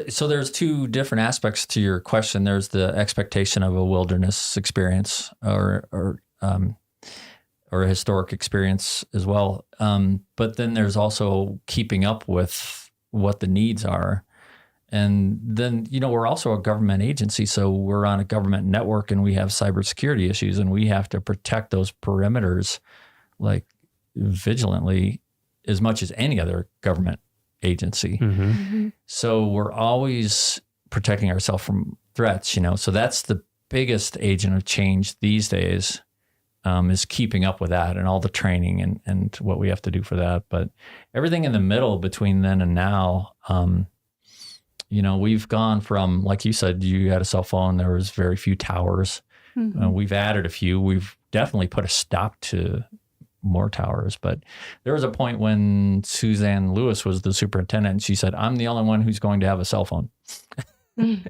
so there's two different aspects to your question. There's the expectation of a wilderness experience or a historic experience as well. But then there's also keeping up with what the needs are. And then, we're also a government agency, so we're on a government network, and we have cybersecurity issues, and we have to protect those perimeters like vigilantly as much as any other government agency. Mm-hmm. Mm-hmm. So we're always protecting ourselves from threats, so that's the biggest agent of change these days. Is keeping up with that and all the training and what we have to do for that. But everything in the middle between then and now, we've gone from, like you said, you had a cell phone, there was very few towers. Mm-hmm. We've added a few. We've definitely put a stop to more towers. But there was a point when Suzanne Lewis was the superintendent, and she said, I'm the only one who's going to have a cell phone. Mm-hmm.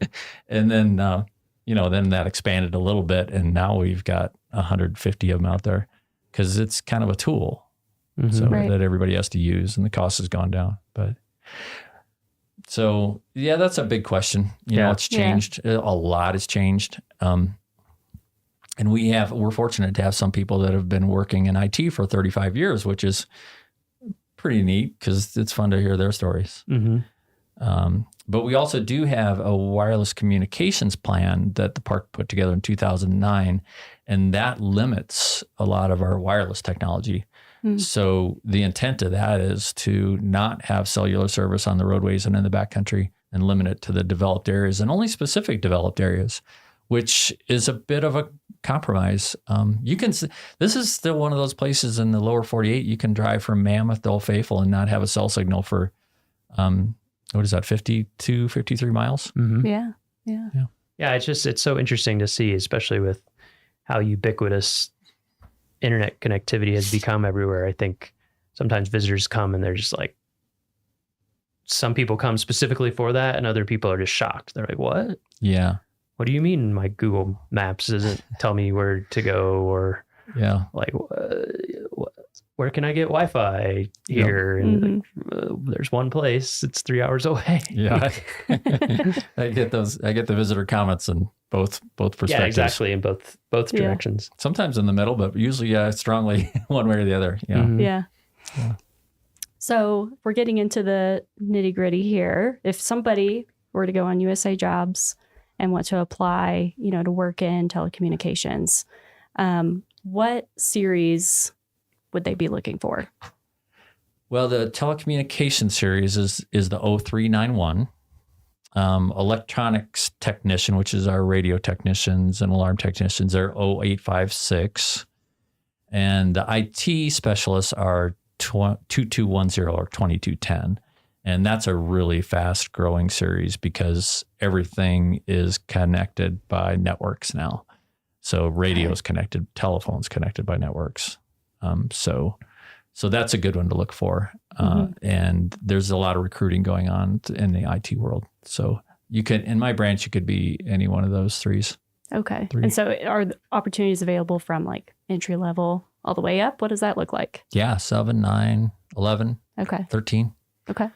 And then, then that expanded a little bit, and now we've got 150 of them out there because it's kind of a tool that everybody has to use, and the cost has gone down. But so, yeah, that's a big question. It's changed. A lot has changed. And we're fortunate to have some people that have been working in IT for 35 years, which is pretty neat because it's fun to hear their stories. Mm-hmm. But we also do have a wireless communications plan that the park put together in 2009, and that limits a lot of our wireless technology. Mm. So the intent of that is to not have cellular service on the roadways and in the backcountry, and limit it to the developed areas, and only specific developed areas which is a bit of a compromise. This is still one of those places in the lower 48. You can drive from Mammoth to Old Faithful and not have a cell signal for, what is that, 52, 53 miles? Mm-hmm. Yeah. Yeah, it's so interesting to see, especially with how ubiquitous internet connectivity has become everywhere. I think sometimes visitors come and they're just like, some people come specifically for that, and other people are just shocked. They're like, what? Yeah. What do you mean my Google Maps doesn't tell me where to go? Or like, where can I get Wi-Fi here? And there's one place. It's 3 hours away. Yeah. I get the visitor comments in both perspectives. Yeah, exactly. In both directions. Sometimes in the middle, but usually strongly one way or the other. Yeah. Mm-hmm. Yeah. So we're getting into the nitty gritty here. If somebody were to go on USA Jobs and want to apply, to work in telecommunications, what series would they be looking for? Well, the telecommunication series is the 0391. Electronics technician, which is our radio technicians and alarm technicians, are 0856. And the IT specialists are 2210 or 2210. And that's a really fast growing series because everything is connected by networks now. So radio's connected, telephone's connected by networks. So that's a good one to look for. And there's a lot of recruiting going on in the IT world. So you could, in my branch, you could be any one of those threes. Okay. And so are the opportunities available from like entry level all the way up? What does that look like? Yeah. 7, 9, 11, 13. Okay.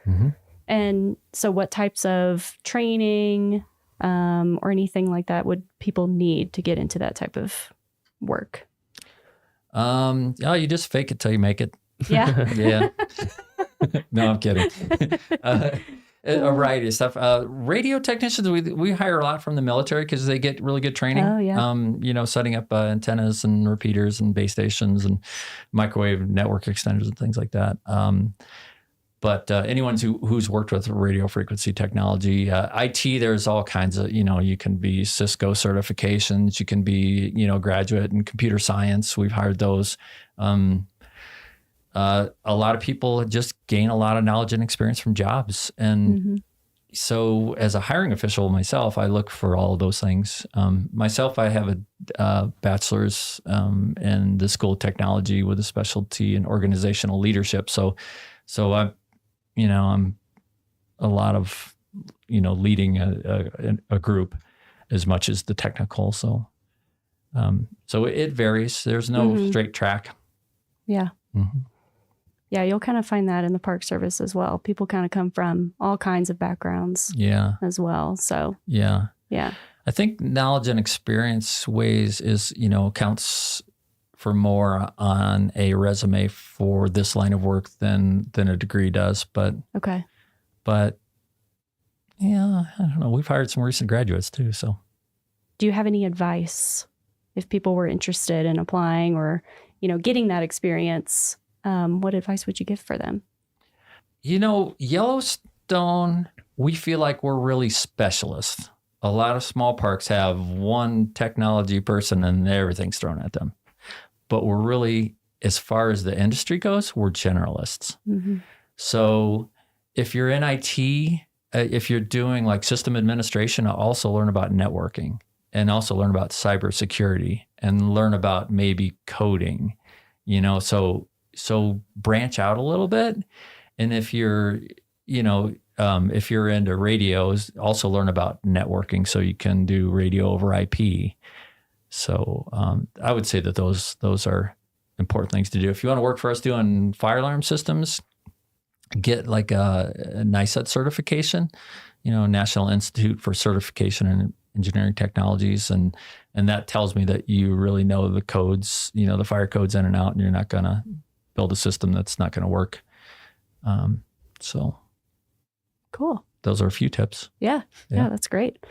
Mm-hmm. And so what types of training or anything like that would people need to get into that type of work? You just fake it till you make it. Yeah. Yeah. No, I'm kidding. A variety of stuff. Radio technicians, we hire a lot from the military because they get really good training. Oh, yeah. Setting up antennas and repeaters and base stations and microwave network extenders and things like that. But anyone who's worked with radio frequency technology, IT, there's all kinds of, you can be Cisco certifications, you can be, graduate in computer science. We've hired those. A lot of people just gain a lot of knowledge and experience from jobs. And so as a hiring official myself, I look for all of those things. Myself, I have a bachelor's in the School of Technology with a specialty in organizational leadership. So I'm a lot of, leading a group as much as the technical. So it varies. There's no straight track. Yeah. Mm-hmm. Yeah, you'll kind of find that in the Park Service as well. People kind of come from all kinds of backgrounds as well. So yeah. I think knowledge and experience counts for more on a resume for this line of work than a degree does. But yeah, I don't know. We've hired some recent graduates too. So do you have any advice if people were interested in applying or, getting that experience? What advice would you give for them? Yellowstone, we feel like we're really specialists. A lot of small parks have one technology person and everything's thrown at them. But we're really, as far as the industry goes, we're generalists. Mm-hmm. So if you're in IT, if you're doing like system administration, also learn about networking and also learn about cybersecurity and learn about maybe coding, So branch out a little bit. And if you're, if you're into radios, also learn about networking so you can do radio over IP. So I would say that those are important things to do. If you want to work for us doing fire alarm systems, get like a NICET certification, National Institute for Certification in Engineering Technologies. And that tells me that you really know the codes, the fire codes in and out, and you're not going to build a system that's not going to work. So cool. Those are a few tips. Yeah, that's great.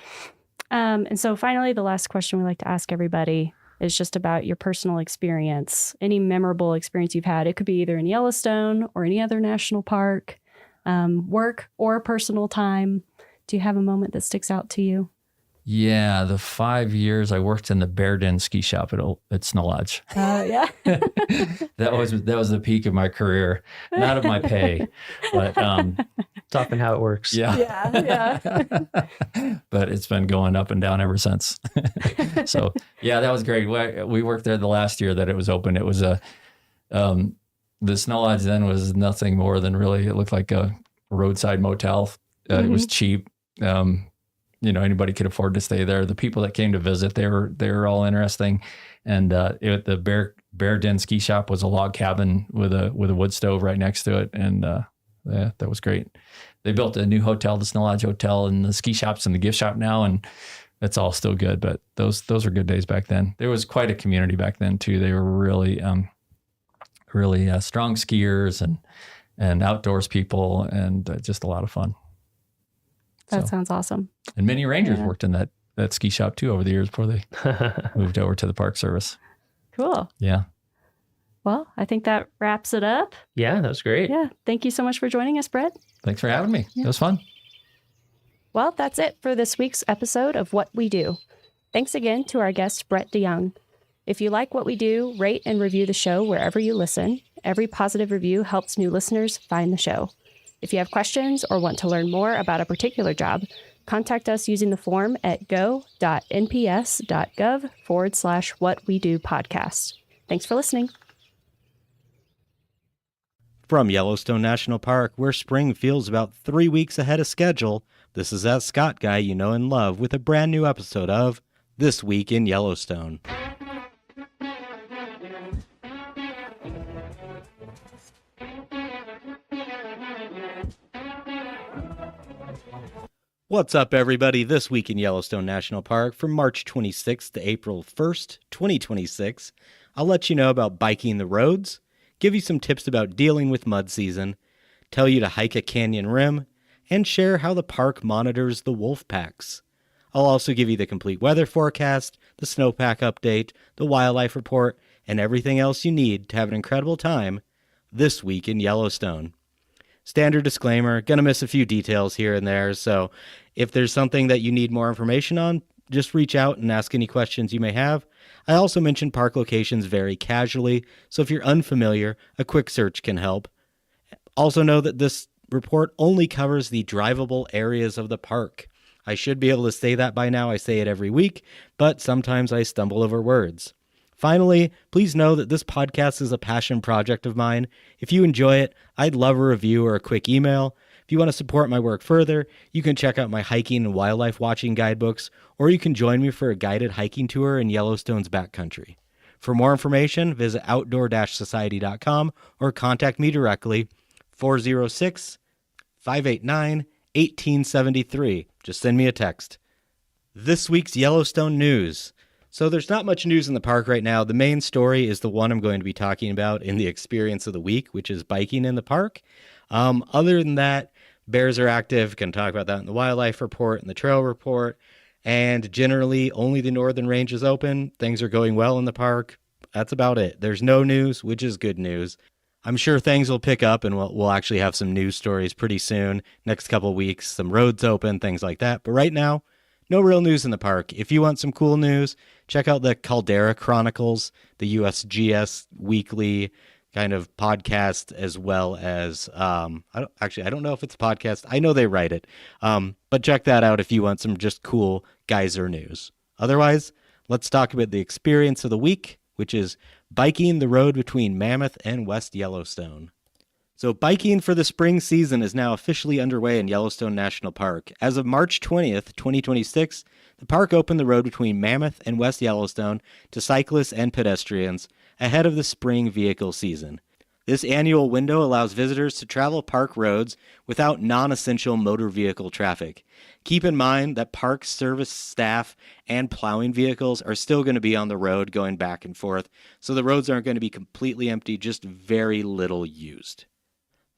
And so finally, the last question we like to ask everybody is just about your personal experience, any memorable experience you've had. It could be either in Yellowstone or any other national park, work or personal time. Do you have a moment that sticks out to you? Yeah, the 5 years I worked in the Bear Den ski shop at Snow Lodge. Yeah. That was the peak of my career, not of my pay, but It's often how it works. yeah. Yeah. But it's been going up and down ever since. So yeah, that was great. We worked there the last year that it was open. It was the Snow Lodge then was nothing more than really, it looked like a roadside motel. It was cheap. Anybody could afford to stay there. The people that came to visit, they were all interesting. And the Bear Den ski shop was a log cabin with a wood stove right next to it. And that was great. They built a new hotel, the Snow Lodge Hotel, and the ski shop's in the gift shop now, and it's all still good. But those were good days back then. There was quite a community back then too. They were really strong skiers and outdoors people, and just a lot of fun. That sounds awesome. And many rangers worked in that ski shop too over the years before they moved over to the Park Service. Cool. Yeah. Well, I think that wraps it up. Yeah, that was great. Yeah. Thank you so much for joining us, Brett. Thanks for having me. Yeah. It was fun. Well, that's it for this week's episode of What We Do. Thanks again to our guest, Brett DeYoung. If you like what we do, rate and review the show wherever you listen. Every positive review helps new listeners find the show. If you have questions or want to learn more about a particular job, contact us using the form at go.nps.gov/whatwedopodcast. Thanks for listening. From Yellowstone National Park, where spring feels about 3 weeks ahead of schedule, this is that Scott guy you know and love with a brand new episode of This Week in Yellowstone. What's up, everybody? This Week in Yellowstone National Park from March 26th to April 1st, 2026. I'll let you know about biking the roads, give you some tips about dealing with mud season, tell you to hike a canyon rim, and share how the park monitors the wolf packs. I'll also give you the complete weather forecast, the snowpack update, the wildlife report, and everything else you need to have an incredible time this week in Yellowstone. Standard disclaimer, gonna miss a few details here and there, so if there's something that you need more information on, just reach out and ask any questions you may have. I also mention park locations very casually, so if you're unfamiliar, a quick search can help. Also know that this report only covers the drivable areas of the park. I should be able to say that by now. I say it every week, but sometimes I stumble over words. Finally, please know that this podcast is a passion project of mine. If you enjoy it, I'd love a review or a quick email. If you want to support my work further, you can check out my hiking and wildlife watching guidebooks, or you can join me for a guided hiking tour in Yellowstone's backcountry. For more information, visit outdoor-society.com or contact me directly, 406-589-1873. Just send me a text. This week's Yellowstone news. So there's not much news in the park right now. The main story is the one I'm going to be talking about in the experience of the week, which is biking in the park. Other than that, bears are active. Can talk about that in the wildlife report and the trail report. And generally, only the northern range is open. Things are going well in the park. That's about it. There's no news, which is good news. I'm sure things will pick up, and we'll actually have some news stories pretty soon. Next couple of weeks, some roads open, things like that. But right now, no real news in the park. If you want some cool news, check out the Caldera Chronicles, the USGS weekly kind of podcast, as well as I don't know if it's a podcast. I know they write it, but check that out if you want some just cool geyser news. Otherwise, let's talk about the experience of the week, which is biking the road between Mammoth and West Yellowstone. So biking for the spring season is now officially underway in Yellowstone National Park. As of March 20th, 2026, the park opened the road between Mammoth and West Yellowstone to cyclists and pedestrians ahead of the spring vehicle season. This annual window allows visitors to travel park roads without non-essential motor vehicle traffic. Keep in mind that park service staff and plowing vehicles are still going to be on the road going back and forth, so the roads aren't going to be completely empty, just very little used.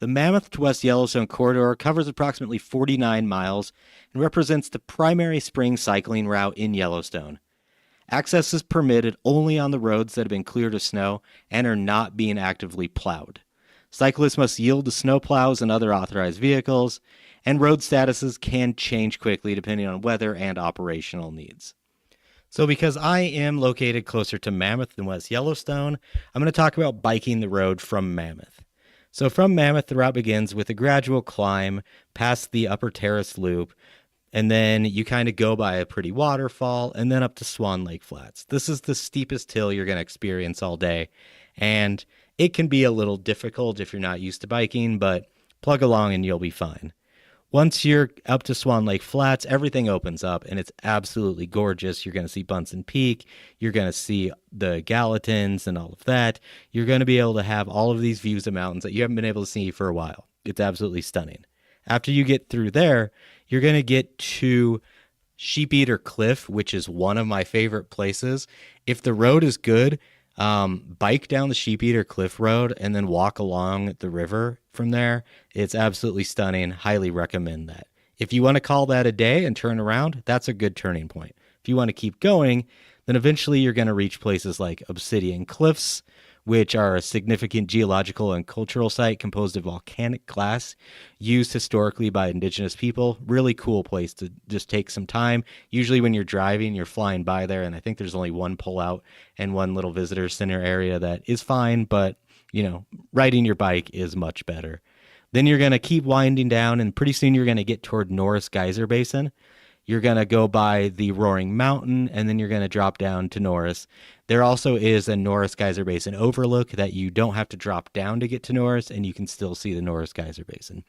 The Mammoth to West Yellowstone corridor covers approximately 49 miles and represents the primary spring cycling route in Yellowstone. Access is permitted only on the roads that have been cleared of snow and are not being actively plowed. Cyclists must yield to snowplows and other authorized vehicles, and road statuses can change quickly depending on weather and operational needs. So because I am located closer to Mammoth than West Yellowstone, I'm going to talk about biking the road from Mammoth. So from Mammoth, the route begins with a gradual climb past the Upper Terrace Loop, and then you kind of go by a pretty waterfall and then up to Swan Lake Flats. This is the steepest hill you're going to experience all day, and it can be a little difficult if you're not used to biking, but plug along and you'll be fine. Once you're up to Swan Lake Flats, everything opens up and it's absolutely gorgeous. You're going to see Bunsen Peak. You're going to see the Gallatins and all of that. You're going to be able to have all of these views of mountains that you haven't been able to see for a while. It's absolutely stunning. After you get through there, you're going to get to Sheep-Eater Cliff, which is one of my favorite places. If the road is good, bike down the Sheep-Eater Cliff Road and then walk along the river from there. It's absolutely stunning. Highly recommend that. If you want to call that a day and turn around, that's a good turning point. If you want to keep going, then eventually you're going to reach places like Obsidian Cliffs, which are a significant geological and cultural site composed of volcanic glass used historically by indigenous people. Really cool place to just take some time. Usually when you're driving, you're flying by there, and I think there's only one pullout and one little visitor center area that is fine, but riding your bike is much better. Then you're going to keep winding down, and pretty soon you're going to get toward Norris Geyser Basin. You're going to go by the Roaring Mountain, and then you're going to drop down to Norris. There also is a Norris Geyser Basin overlook that you don't have to drop down to get to Norris, and you can still see the Norris Geyser Basin.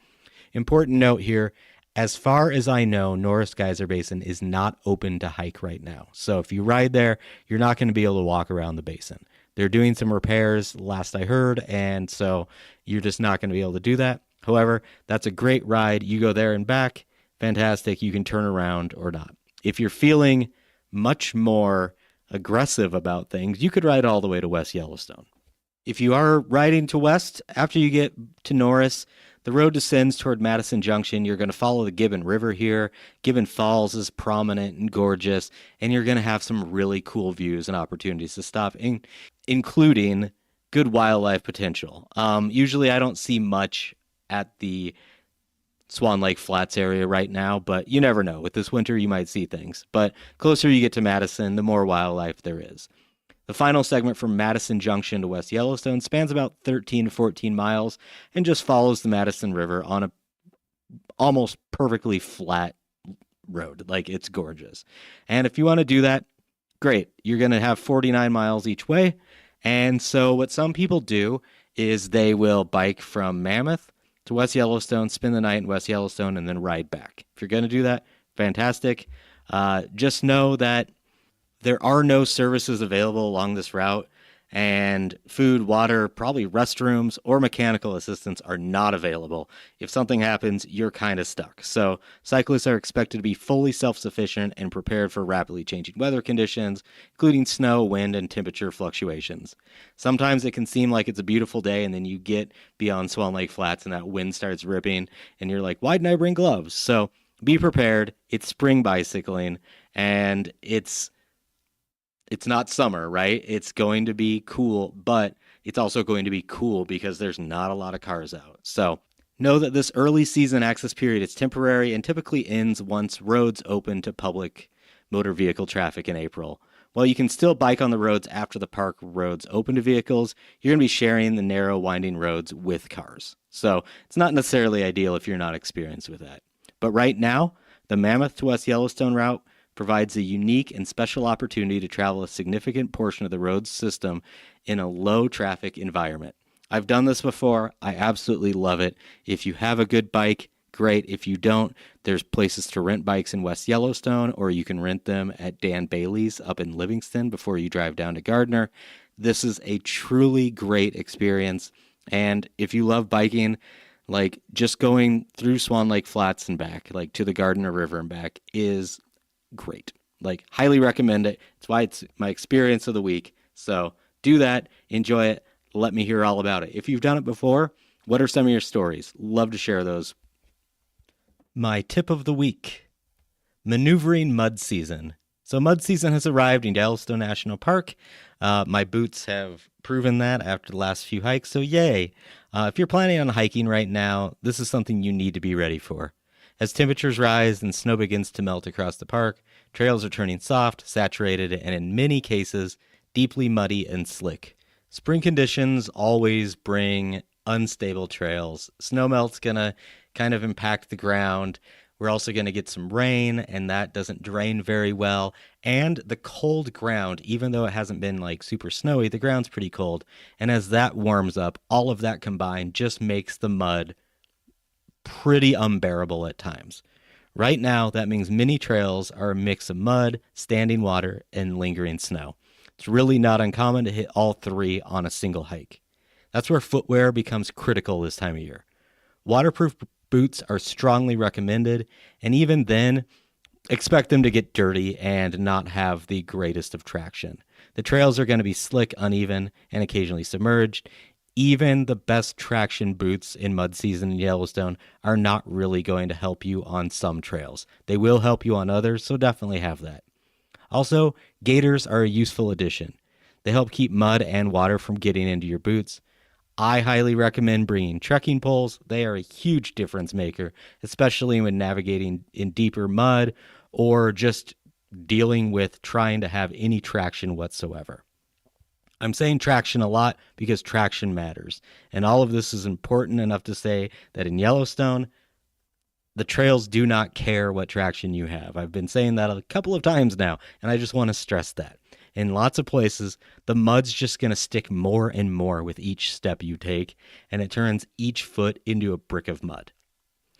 Important note here, as far as I know, Norris Geyser Basin is not open to hike right now. So if you ride there, you're not going to be able to walk around the basin. They're doing some repairs, last I heard, and so you're just not going to be able to do that. However, that's a great ride. You go there and back. Fantastic. You can turn around or not. If you're feeling much more aggressive about things, you could ride all the way to West Yellowstone. If you are riding to west, after you get to Norris, the road descends toward Madison Junction. You're going to follow the Gibbon River here. Gibbon Falls is prominent and gorgeous, and you're going to have some really cool views and opportunities to stop, including good wildlife potential. Usually I don't see much at the Swan Lake Flats area right now, but you never know. With this winter, you might see things. But closer you get to Madison, the more wildlife there is. The final segment from Madison Junction to West Yellowstone spans about 13 to 14 miles and just follows the Madison River on a almost perfectly flat road. Like, it's gorgeous. And if you want to do that, great. You're going to have 49 miles each way. And so what some people do is they will bike from Mammoth to West Yellowstone, spend the night in West Yellowstone, and then ride back. If you're going to do that, fantastic. Just know that there are no services available along this route, and food, water, probably restrooms, or mechanical assistance are not available. If something happens, you're kind of stuck. So cyclists are expected to be fully self-sufficient and prepared for rapidly changing weather conditions, including snow, wind, and temperature fluctuations. Sometimes it can seem like it's a beautiful day, and then you get beyond Swan Lake Flats and that wind starts ripping, and you're like, why didn't I bring gloves? So be prepared. It's spring bicycling, and it's not summer, right? It's going to be cool, but it's also going to be cool because there's not a lot of cars out. So know that this early season access period is temporary and typically ends once roads open to public motor vehicle traffic in April. While you can still bike on the roads after the park roads open to vehicles, you're going to be sharing the narrow, winding roads with cars. So it's not necessarily ideal if you're not experienced with that. But right now, the Mammoth to West Yellowstone route provides a unique and special opportunity to travel a significant portion of the road system in a low-traffic environment. I've done this before. I absolutely love it. If you have a good bike, great. If you don't, there's places to rent bikes in West Yellowstone, or you can rent them at Dan Bailey's up in Livingston before you drive down to Gardner. This is a truly great experience, and if you love biking, like, just going through Swan Lake Flats and back, like to the Gardner River and back, is great. Like, highly recommend it. It's why it's my experience of the week. So do that, enjoy it, let me hear all about it. If you've done it before, what are some of your stories? Love to share those. My tip of the week: maneuvering mud season. So mud season has arrived in Yellowstone National Park. My boots have proven that after the last few hikes, so yay. If you're planning on hiking right now, this is something you need to be ready for. As temperatures rise and snow begins to melt across the park, trails are turning soft, saturated, and in many cases, deeply muddy and slick. Spring conditions always bring unstable trails. Snowmelt's gonna kind of impact the ground. We're also going to get some rain, and that doesn't drain very well. And the cold ground, even though it hasn't been like super snowy, the ground's pretty cold. And as that warms up, all of that combined just makes the mud pretty unbearable at times. Right now, that means many trails are a mix of mud, standing water, and lingering snow. It's really not uncommon to hit all three on a single hike. That's where footwear becomes critical this time of year. Waterproof boots are strongly recommended, and even then, expect them to get dirty and not have the greatest of traction. The trails are going to be slick, uneven, and occasionally submerged. Even the best traction boots in mud season in Yellowstone are not really going to help you on some trails. They will help you on others, so definitely have that. Also, gaiters are a useful addition. They help keep mud and water from getting into your boots. I highly recommend bringing trekking poles. They are a huge difference maker, especially when navigating in deeper mud or just dealing with trying to have any traction whatsoever. I'm saying traction a lot because traction matters. And all of this is important enough to say that in Yellowstone, the trails do not care what traction you have. I've been saying that a couple of times now, and I just want to stress that. In lots of places, the mud's just going to stick more and more with each step you take, and it turns each foot into a brick of mud.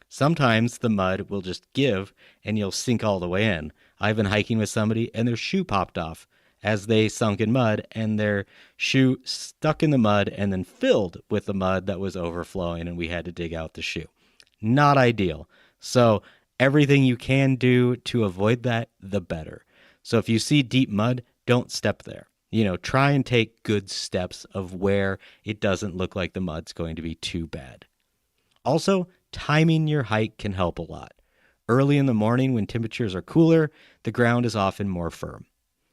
Sometimes the mud will just give, and you'll sink all the way in. I've been hiking with somebody, and their shoe popped off as they sunk in mud, and their shoe stuck in the mud and then filled with the mud that was overflowing, and we had to dig out the shoe. Not ideal. So everything you can do to avoid that, the better. So if you see deep mud, don't step there. Try and take good steps of where it doesn't look like the mud's going to be too bad. Also, timing your hike can help a lot. Early in the morning when temperatures are cooler, the ground is often more firm.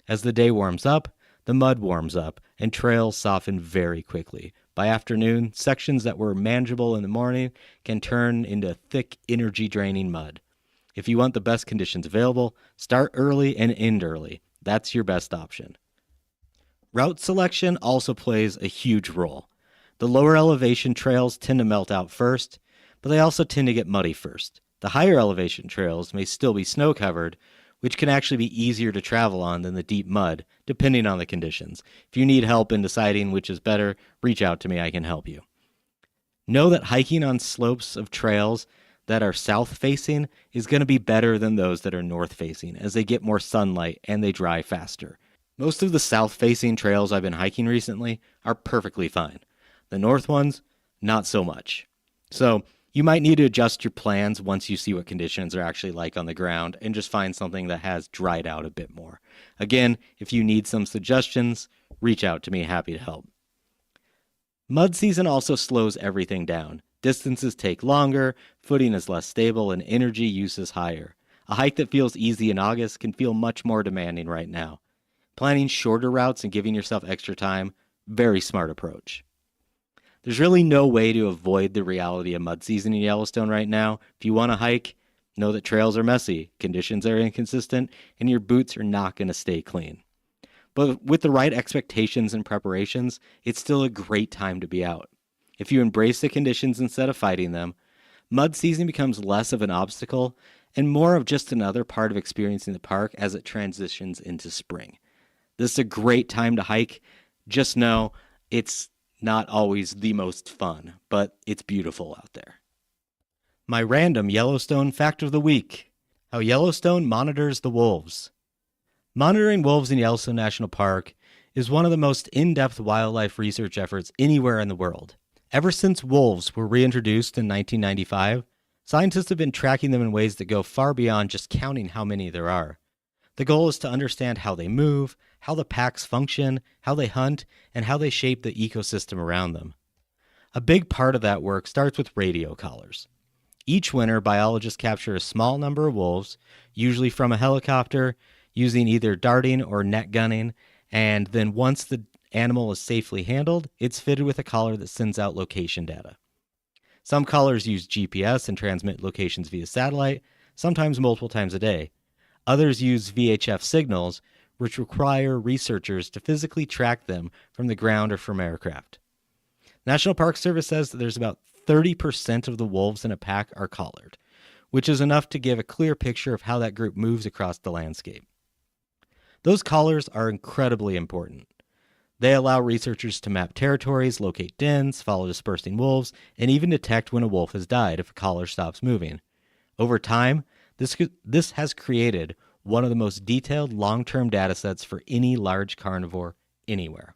As the day warms up, the mud warms up and trails soften very quickly. By afternoon, sections that were manageable in the morning can turn into thick, energy-draining mud. If you want the best conditions available, start early and end early. That's your best option. Route selection also plays a huge role. The lower elevation trails tend to melt out first, but they also tend to get muddy first. The higher elevation trails may still be snow covered, which can actually be easier to travel on than the deep mud, depending on the conditions. If you need help in deciding which is better, reach out to me, I can help you. Know that hiking on slopes of trails that are south-facing is going to be better than those that are north-facing, as they get more sunlight and they dry faster. Most of the south-facing trails I've been hiking recently are perfectly fine. The north ones, not so much. So you might need to adjust your plans once you see what conditions are actually like on the ground and just find something that has dried out a bit more. Again, if you need some suggestions, reach out to me, happy to help. Mud season also slows everything down. Distances take longer, footing is less stable, and energy use is higher. A hike that feels easy in August can feel much more demanding right now. Planning shorter routes and giving yourself extra time, very smart approach. There's really no way to avoid the reality of mud season in Yellowstone right now. If you want to hike, know that trails are messy, conditions are inconsistent, and your boots are not going to stay clean. But with the right expectations and preparations, it's still a great time to be out. If you embrace the conditions instead of fighting them, mud season becomes less of an obstacle and more of just another part of experiencing the park as it transitions into spring. This is a great time to hike. Just know it's not always the most fun, but it's beautiful out there. My random Yellowstone fact of the week: how Yellowstone monitors the wolves. Monitoring wolves in Yellowstone National Park is one of the most in-depth wildlife research efforts anywhere in the world. Ever since wolves were reintroduced in 1995, scientists have been tracking them in ways that go far beyond just counting how many there are. The goal is to understand how they move, how the packs function, how they hunt, and how they shape the ecosystem around them. A big part of that work starts with radio collars. Each winter, biologists capture a small number of wolves, usually from a helicopter, using either darting or net gunning, and then once the animal is safely handled, it's fitted with a collar that sends out location data. Some collars use GPS and transmit locations via satellite, sometimes multiple times a day. Others use VHF signals, which require researchers to physically track them from the ground or from aircraft. National Park Service says that there's about 30% of the wolves in a pack are collared, which is enough to give a clear picture of how that group moves across the landscape. Those collars are incredibly important. They allow researchers to map territories, locate dens, follow dispersing wolves, and even detect when a wolf has died if a collar stops moving. Over time, this has created one of the most detailed long-term data sets for any large carnivore anywhere.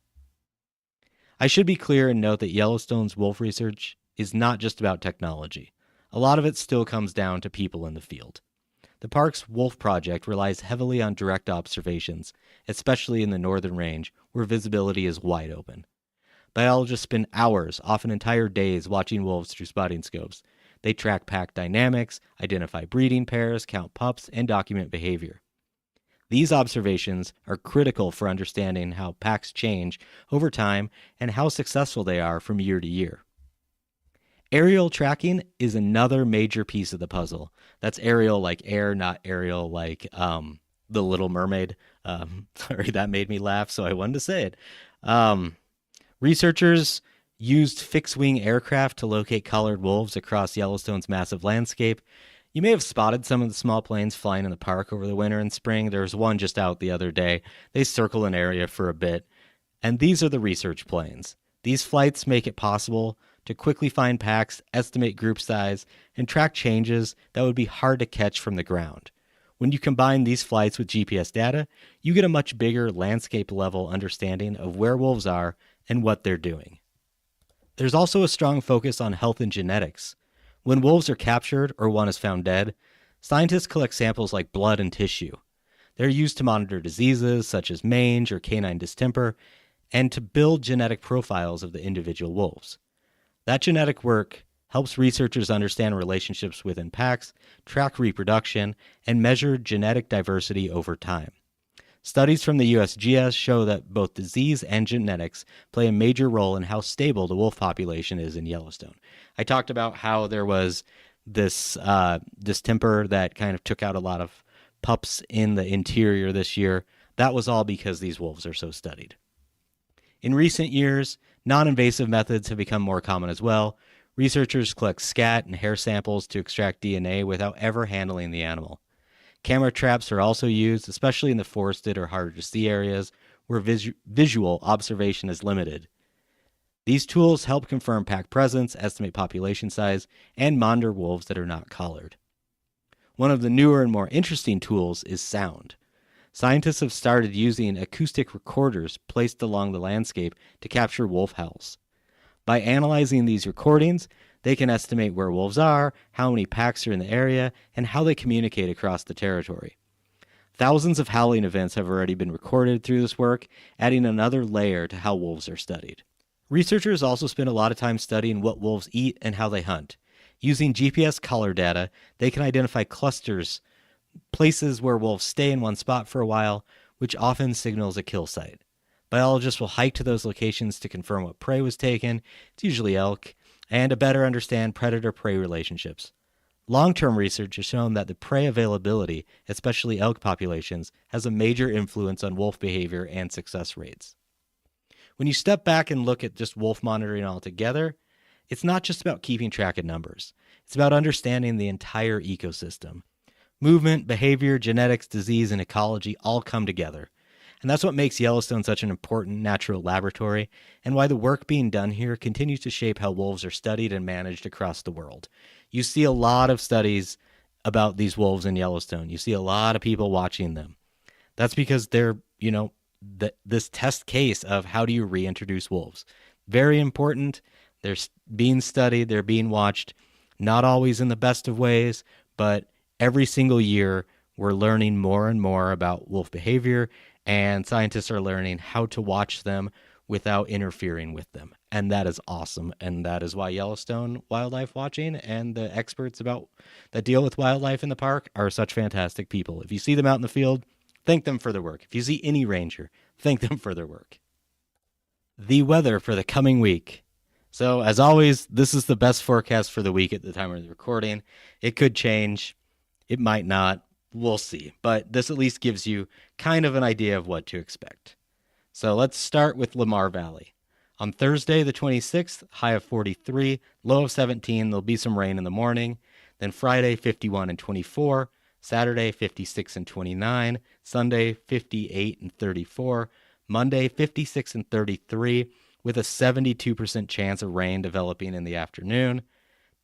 I should be clear and note that Yellowstone's wolf research is not just about technology. A lot of it still comes down to people in the field. The park's Wolf Project relies heavily on direct observations, especially in the northern range, where visibility is wide open. Biologists spend hours, often entire days, watching wolves through spotting scopes. They track pack dynamics, identify breeding pairs, count pups, and document behavior. These observations are critical for understanding how packs change over time and how successful they are from year to year. Aerial tracking is another major piece of the puzzle. That's aerial like air, not aerial like The Little Mermaid. Sorry, that made me laugh, so I wanted to say it. Researchers used fixed-wing aircraft to locate collared wolves across Yellowstone's massive landscape. You may have spotted some of the small planes flying in the park over the winter and spring. There was one just out the other day. They circle an area for a bit. And these are the research planes. These flights make it possible to quickly find packs, estimate group size, and track changes that would be hard to catch from the ground. When you combine these flights with GPS data, you get a much bigger landscape-level understanding of where wolves are and what they're doing. There's also a strong focus on health and genetics. When wolves are captured or one is found dead, scientists collect samples like blood and tissue. They're used to monitor diseases such as mange or canine distemper and to build genetic profiles of the individual wolves. That genetic work helps researchers understand relationships within packs, track reproduction, and measure genetic diversity over time. Studies from the USGS show that both disease and genetics play a major role in how stable the wolf population is in Yellowstone. I talked about how there was this distemper that kind of took out a lot of pups in the interior this year. That was all because these wolves are so studied. In recent years, non-invasive methods have become more common as well. Researchers collect scat and hair samples to extract DNA without ever handling the animal. Camera traps are also used, especially in the forested or harder to see areas where visual observation is limited. These tools help confirm pack presence, estimate population size, and monitor wolves that are not collared. One of the newer and more interesting tools is sound. Scientists have started using acoustic recorders placed along the landscape to capture wolf howls. By analyzing these recordings, they can estimate where wolves are, how many packs are in the area, and how they communicate across the territory. Thousands of howling events have already been recorded through this work, adding another layer to how wolves are studied. Researchers also spend a lot of time studying what wolves eat and how they hunt. Using GPS collar data, they can identify clusters, places where wolves stay in one spot for a while, which often signals a kill site. Biologists will hike to those locations to confirm what prey was taken, it's usually elk, and to better understand predator-prey relationships. Long-term research has shown that the prey availability, especially elk populations, has a major influence on wolf behavior and success rates. When you step back and look at just wolf monitoring altogether, it's not just about keeping track of numbers. It's about understanding the entire ecosystem. Movement, behavior, genetics, disease, and ecology all come together. And that's what makes Yellowstone such an important natural laboratory, and why the work being done here continues to shape how wolves are studied and managed across the world. You see a lot of studies about these wolves in Yellowstone. You see a lot of people watching them. That's because they're, this test case of how do you reintroduce wolves. Very important. They're being studied. They're being watched. Not always in the best of ways, but every single year we're learning more and more about wolf behavior, and scientists are learning how to watch them without interfering with them. And that is awesome. And that is why Yellowstone Wildlife Watching and the experts that deal with wildlife in the park are such fantastic people. If you see them out in the field, thank them for their work. If you see any ranger, thank them for their work. The weather for the coming week. So as always, this is the best forecast for the week at the time of the recording. It could change. It might not. We'll see. But this at least gives you kind of an idea of what to expect. So let's start with Lamar Valley. On Thursday, the 26th, high of 43, low of 17. There'll be some rain in the morning. Then Friday, 51 and 24. Saturday, 56 and 29. Sunday, 58 and 34. Monday, 56 and 33, with a 72% chance of rain developing in the afternoon.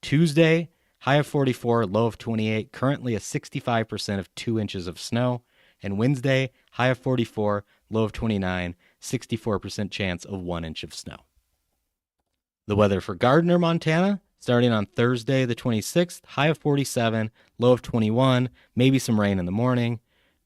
Tuesday, high of 44, low of 28, currently a 65% of 2 inches of snow. And Wednesday, high of 44, low of 29, 64% chance of 1 inch of snow. The weather for Gardner, Montana, starting on Thursday, the 26th, high of 47, low of 21, maybe some rain in the morning.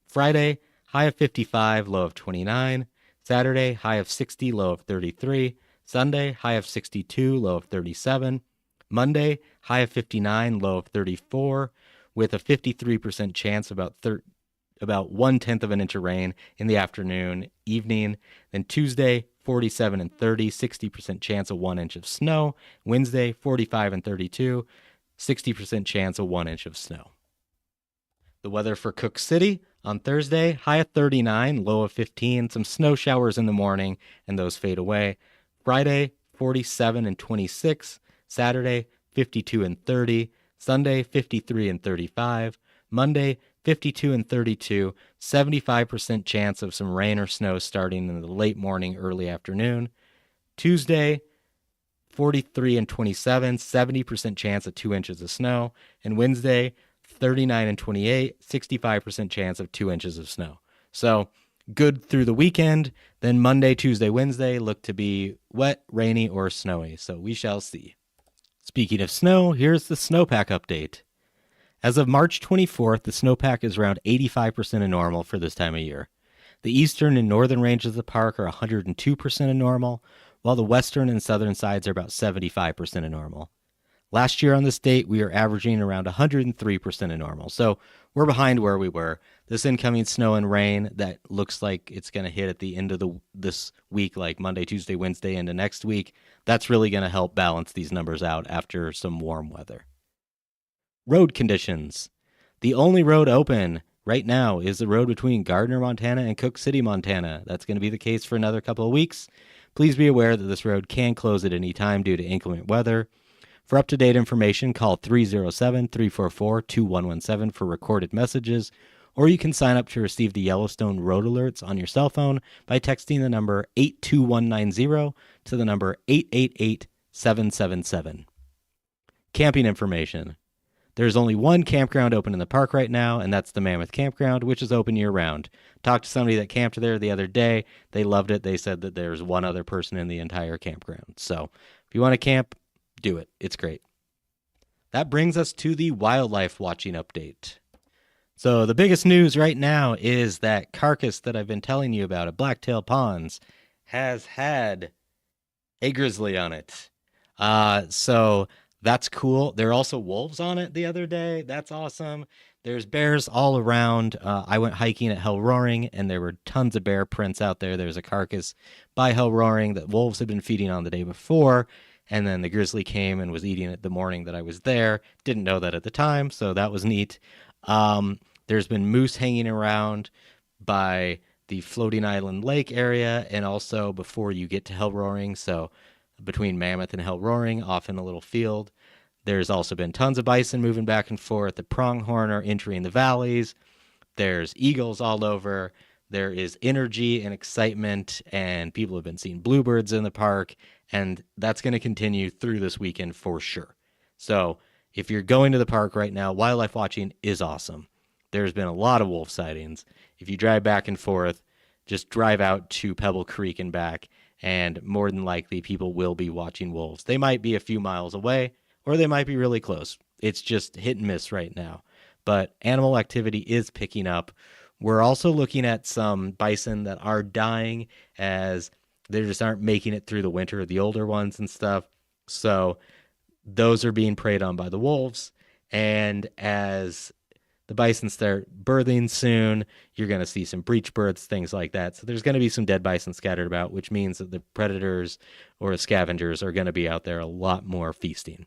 Friday, high of 55, low of 29. Saturday, high of 60, low of 33. Sunday, high of 62, low of 37. Monday, high of 59, low of 34, with a 53% chance about 1/10 of an inch of rain in the afternoon, evening. Then Tuesday, 47 and 30, 60% chance of 1 inch of snow. Wednesday, 45 and 32, 60% chance of 1 inch of snow. The weather for Cook City on Thursday, high of 39, low of 15, some snow showers in the morning, and those fade away. Friday, 47 and 26. Saturday, 52 and 30. Sunday, 53 and 35. Monday, 52 and 32, 75% chance of some rain or snow starting in the late morning, early afternoon. Tuesday, 43 and 27, 70% chance of 2 inches of snow. And Wednesday, 39 and 28, 65% chance of 2 inches of snow. So good through the weekend. Then Monday, Tuesday, Wednesday look to be wet, rainy, or snowy. So we shall see. Speaking of snow, here's the snowpack update. As of March 24th, the snowpack is around 85% of normal for this time of year. The eastern and northern ranges of the park are 102% of normal, while the western and southern sides are about 75% of normal. Last year on this date, we are averaging around 103% of normal, so we're behind where we were. This incoming snow and rain that looks like it's going to hit at the end of this week, like Monday, Tuesday, Wednesday, into next week, that's really going to help balance these numbers out after some warm weather. Road conditions. The only road open right now is the road between Gardner, Montana and Cook City, Montana. That's going to be the case for another couple of weeks. Please be aware that this road can close at any time due to inclement weather. For up-to-date information, call 307-344-2117 for recorded messages, or you can sign up to receive the Yellowstone road alerts on your cell phone by texting the number 82190 to the number 888777. Camping information. There's only one campground open in the park right now, and that's the Mammoth Campground, which is open year-round. Talked to somebody that camped there the other day. They loved it. They said that there's one other person in the entire campground. So if you want to camp, do it. It's great. That brings us to the wildlife watching update. So the biggest news right now is that carcass that I've been telling you about at Blacktail Ponds has had a grizzly on it. So that's cool. There are also wolves on it the other day. That's awesome. There's bears all around. I went hiking at Hell Roaring, and there were tons of bear prints out there. There's a carcass by Hell Roaring that wolves had been feeding on the day before, and then the grizzly came and was eating it the morning that I was there. Didn't know that at the time, so that was neat. There's been moose hanging around by the Floating Island Lake area, and also before you get to Hell Roaring, so between Mammoth and Hell Roaring, off in a little field. There's also been tons of bison moving back and forth. The pronghorn are entering the valleys. There's eagles all over. There is energy and excitement, and people have been seeing bluebirds in the park, and that's going to continue through this weekend for sure. So if you're going to the park right now, wildlife watching is awesome. There's been a lot of wolf sightings. If you drive back and forth, just drive out to Pebble Creek and back, and more than likely people will be watching wolves. They might be a few miles away, or they might be really close. It's just hit and miss right now. But animal activity is picking up. We're also looking at some bison that are dying as they just aren't making it through the winter, the older ones and stuff. So those are being preyed on by the wolves. And as The bison start birthing soon. You're going to see some breech births, things like that. So there's going to be some dead bison scattered about, which means that the predators or scavengers are going to be out there a lot more feasting.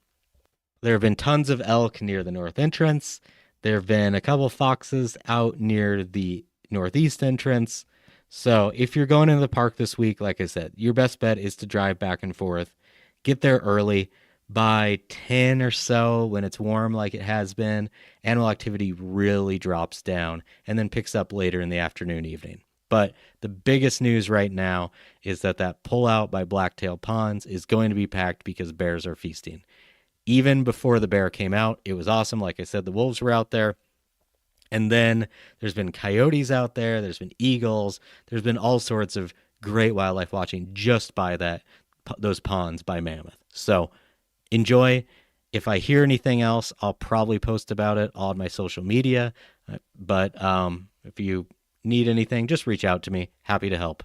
There have been tons of elk near the north entrance. There have been a couple foxes out near the northeast entrance. So if you're going into the park this week, like I said, your best bet is to drive back and forth. Get there early. By 10 or so, when it's warm like it has been, animal activity really drops down and then picks up later in the afternoon, evening. But the biggest news right now is that pullout by Blacktail Ponds is going to be packed because bears are feasting. Even before the bear came out, it was awesome. Like I said, the wolves were out there. And then there's been coyotes out there. There's been eagles. There's been all sorts of great wildlife watching just by those ponds by Mammoth. So enjoy. If I hear anything else, I'll probably post about it on my social media. But if you need anything, just reach out to me. Happy to help.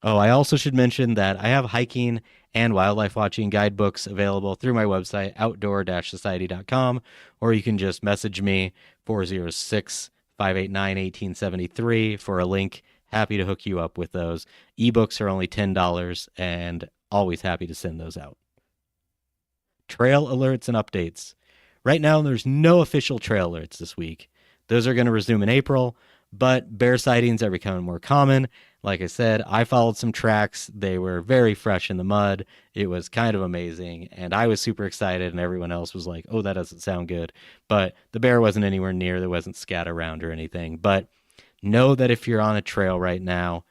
Oh, I also should mention that I have hiking and wildlife watching guidebooks available through my website, outdoor-society.com, or you can just message me, 406-589-1873, for a link. Happy to hook you up with those. Ebooks are only $10, and always happy to send those out. Trail alerts and updates. Right now, there's no official trail alerts this week. Those are going to resume in April, but bear sightings are becoming more common. Like I said, I followed some tracks. They were very fresh in the mud. It was kind of amazing, and I was super excited, and everyone else was like, oh, that doesn't sound good. But the bear wasn't anywhere near. There wasn't scat around or anything. But know that if you're on a trail right now,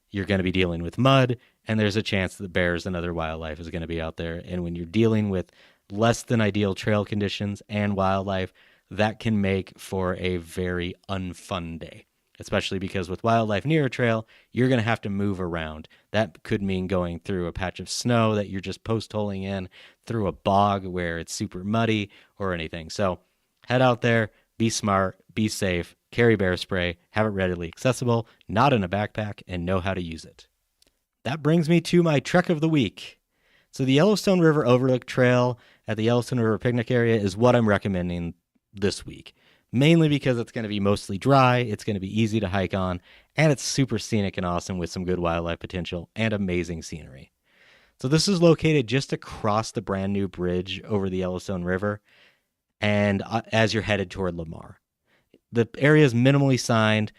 you're going to be dealing with mud, and there's a chance that bears and other wildlife is going to be out there. And when you're dealing with less than ideal trail conditions and wildlife, that can make for a very unfun day, especially because with wildlife near a trail, you're going to have to move around. That could mean going through a patch of snow that you're just post-holing in, through a bog where it's super muddy or anything. So head out there, be smart, be safe, carry bear spray, have it readily accessible, not in a backpack, and know how to use it. That brings me to my trek of the week. So the Yellowstone River Overlook Trail at the Yellowstone River Picnic Area is what I'm recommending this week, mainly because it's going to be mostly dry, it's going to be easy to hike on, and it's super scenic and awesome with some good wildlife potential and amazing scenery. So this is located just across the brand new bridge over the Yellowstone River, and as you're headed toward Lamar. The area is minimally signed,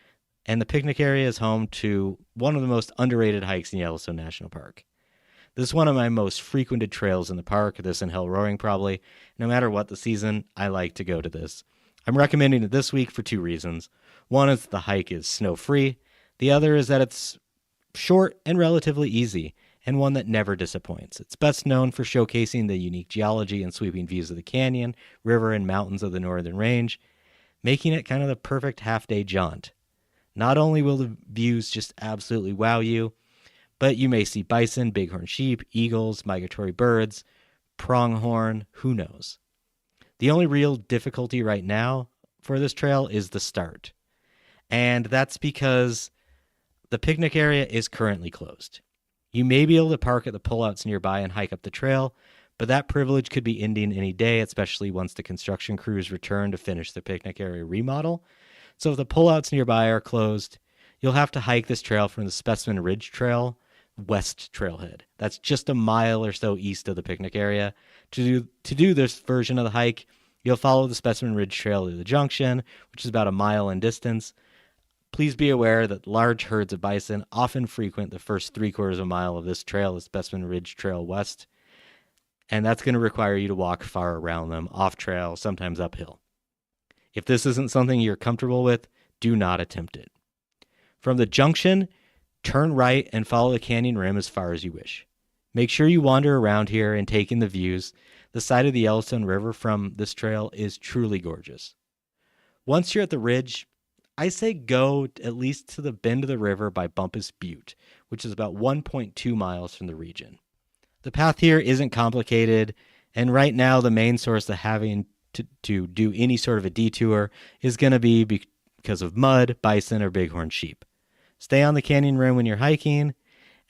and the picnic area is home to one of the most underrated hikes in Yellowstone National Park. This is one of my most frequented trails in the park, this and Hill Roaring probably. No matter what the season, I like to go to this. I'm recommending it this week for two reasons. One is the hike is snow-free. The other is that it's short and relatively easy, and one that never disappoints. It's best known for showcasing the unique geology and sweeping views of the canyon, river, and mountains of the Northern Range, making it kind of the perfect half-day jaunt. Not only will the views just absolutely wow you, but you may see bison, bighorn sheep, eagles, migratory birds, pronghorn, who knows. The only real difficulty right now for this trail is the start. And that's because the picnic area is currently closed. You may be able to park at the pullouts nearby and hike up the trail, but that privilege could be ending any day, especially once the construction crews return to finish the picnic area remodel. So if the pullouts nearby are closed, you'll have to hike this trail from the Specimen Ridge Trail west trailhead. That's just a mile or so east of the picnic area. To do this version of the hike, you'll follow the Specimen Ridge Trail to the junction, which is about a mile in distance. Please be aware that large herds of bison often frequent the first 3/4 of a mile of this trail, the Specimen Ridge Trail west, and that's going to require you to walk far around them, off trail, sometimes uphill. If this isn't something you're comfortable with, do not attempt it. From the junction, turn right and follow the canyon rim as far as you wish. Make sure you wander around here and take in the views. The side of the Yellowstone River from this trail is truly gorgeous. Once you're at the ridge, I say go at least to the bend of the river by Bumpus Butte, which is about 1.2 miles from the region. The path here isn't complicated, and right now the main source of having to do any sort of a detour is going to be because of mud, bison, or bighorn sheep. Stay on the canyon rim when you're hiking,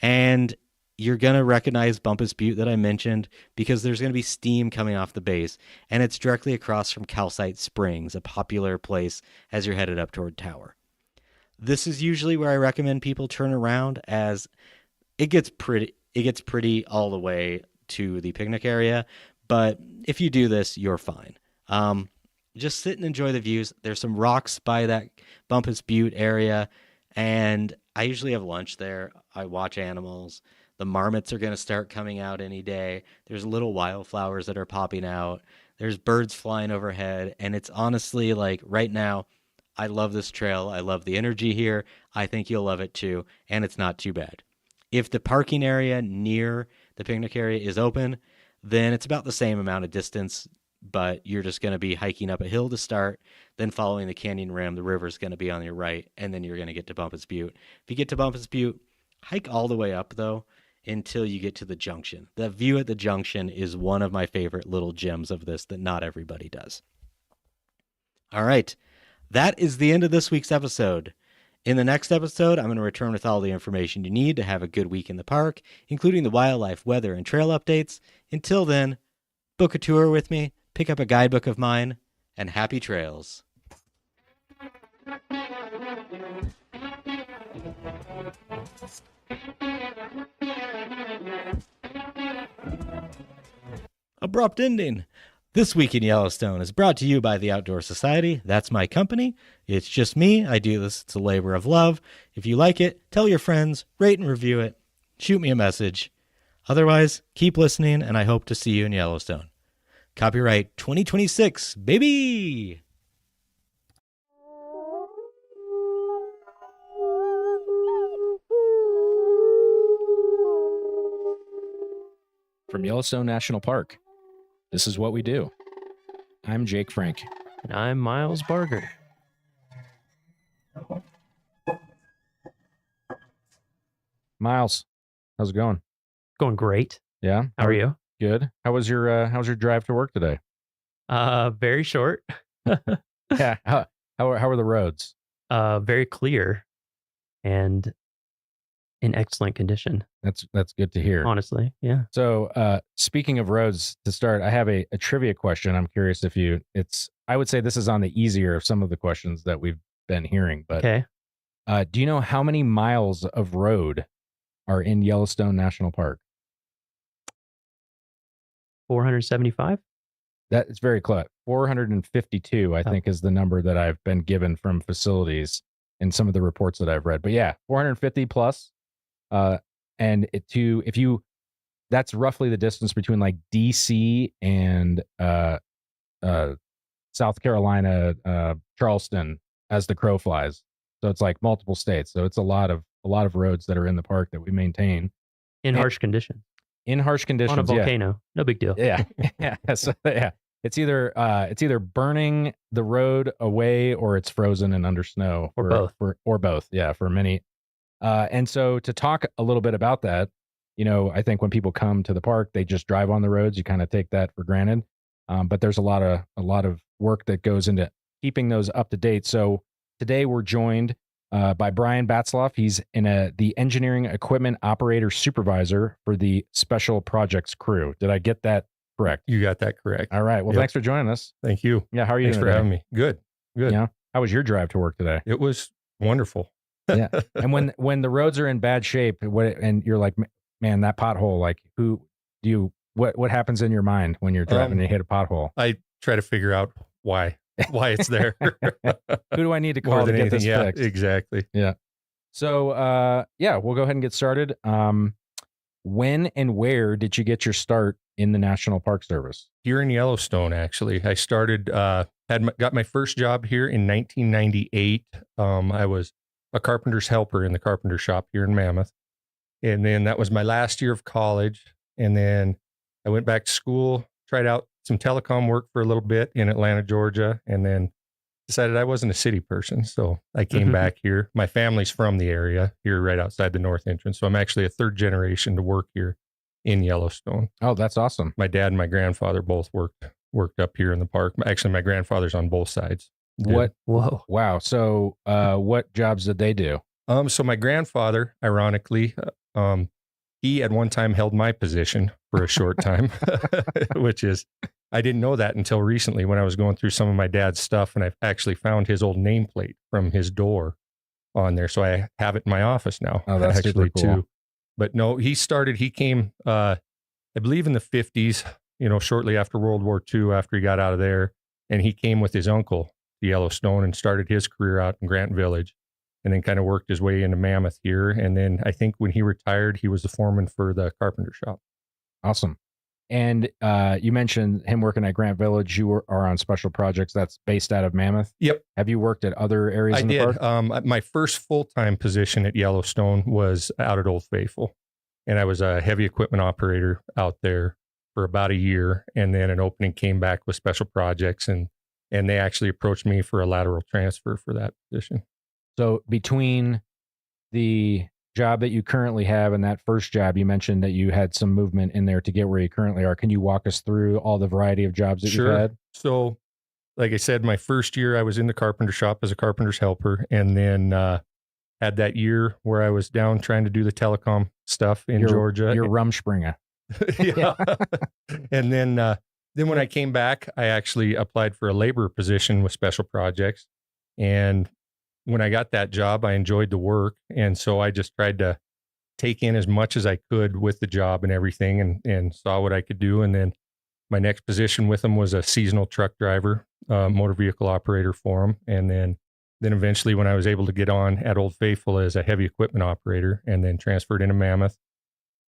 and you're going to recognize Bumpus Butte that I mentioned because there's going to be steam coming off the base, and it's directly across from Calcite Springs, a popular place as you're headed up toward Tower. This is usually where I recommend people turn around, as it gets pretty all the way to the picnic area, but if you do this, you're fine. Just sit and enjoy the views. There's some rocks by that Bumpus Butte area, and I usually have lunch there. I watch animals. The marmots are going to start coming out any day. There's little wildflowers that are popping out. There's birds flying overhead. And it's honestly like right now, I love this trail. I love the energy here. I think you'll love it too. And it's not too bad. If the parking area near the picnic area is open, then it's about the same amount of distance, but you're just going to be hiking up a hill to start, then following the canyon rim. The river's going to be on your right, and then you're going to get to Bumpus Butte. If you get to Bumpus Butte, hike all the way up, though, until you get to the junction. The view at the junction is one of my favorite little gems of this that not everybody does. All right, that is the end of this week's episode. In the next episode, I'm going to return with all the information you need to have a good week in the park, including the wildlife, weather, and trail updates. Until then, book a tour with me, pick up a guidebook of mine, and happy trails. Abrupt ending. This Week in Yellowstone is brought to you by the Outdoor Society. That's my company. It's just me. I do this. It's a labor of love. If you like it, tell your friends, rate and review it. Shoot me a message. Otherwise, keep listening, and I hope to see you in Yellowstone. Copyright 2026, baby! From Yellowstone National Park, this is what we do. I'm Jake Frank. And I'm Miles Barger. Miles, how's it going? Going great. Yeah? How are you? Good. How's your drive to work today? Very short. Yeah. How are the roads? Very clear and in excellent condition. That's good to hear. Honestly, yeah. So, speaking of roads, to start, I have a trivia question. I'm curious if I would say this is on the easier of some of the questions that we've been hearing, but okay. Do you know how many miles of road are in Yellowstone National Park? 475? That is very close. 452, I think, is the number that I've been given from facilities in some of the reports that I've read. But yeah, 450 plus. And that's roughly the distance between like DC and South Carolina, Charleston, as the crow flies. So it's like multiple states. So it's a lot of roads that are in the park that we maintain in harsh conditions. In harsh conditions, on a volcano, no big deal. Yeah, yeah. So yeah, it's either burning the road away or it's frozen and under snow, or both. Or both. Yeah, for many. And so to talk a little bit about that, I think when people come to the park, they just drive on the roads. You kind of take that for granted, but there's a lot of work that goes into keeping those up to date. So today we're joined by Brian Batzloff. He's the engineering equipment operator supervisor for the special projects crew. Did I get that correct? You got that correct. All right. Well, Thanks for joining us. Thank you. Yeah. How are you Thanks doing for today? having me. Good. Yeah. How was your drive to work today? It was wonderful. Yeah. And when the roads are in bad shape, and you're like, man, that pothole, like what happens in your mind when you're driving and you hit a pothole? I try to figure out why it's there. Who do I need to call to get this fixed? Exactly. Yeah. So, we'll go ahead and get started. When and where did you get your start in the National Park Service? Here in Yellowstone, actually. I started, got my first job here in 1998. I was a carpenter's helper in the carpenter shop here in Mammoth. And then that was my last year of college. And then I went back to school, tried out some telecom work for a little bit in Atlanta, Georgia, and then decided I wasn't a city person. So I came back here. My family's from the area here right outside the north entrance. So I'm actually a third generation to work here in Yellowstone. Oh, that's awesome. My dad and my grandfather both worked up here in the park. Actually, my grandfather's on both sides. What? Whoa. Wow. So what jobs did they do? So my grandfather, ironically, he at one time held my position for a short time, which is, I didn't know that until recently when I was going through some of my dad's stuff, and I actually found his old nameplate from his door on there. So I have it in my office now. Oh, that's actually super cool. too. But no, he came, I believe in the 50s, shortly after World War II, after he got out of there. And he came with his uncle to Yellowstone and started his career out in Grant Village, and then kind of worked his way into Mammoth here. And then I think when he retired, he was the foreman for the carpenter shop. Awesome. And you mentioned him working at Grant Village. You are on special projects that's based out of Mammoth. Yep. Have you worked at other areas in the park? My first full-time position at Yellowstone was out at Old Faithful. And I was a heavy equipment operator out there for about a year. And then an opening came back with special projects, and they actually approached me for a lateral transfer for that position. So between the job that you currently have and that first job, you mentioned that you had some movement in there to get where you currently are. Can you walk us through all the variety of jobs that you've had? So, like I said, my first year I was in the carpenter shop as a carpenter's helper, and then had that year where I was down trying to do the telecom stuff in Georgia. You're Rumspringa. Yeah. And then when I came back, I actually applied for a labor position with special projects. And when I got that job, I enjoyed the work. And so I just tried to take in as much as I could with the job and everything, and saw what I could do. And then my next position with them was a seasonal truck driver, motor vehicle operator for them. And then eventually when I was able to get on at Old Faithful as a heavy equipment operator, and then transferred into Mammoth,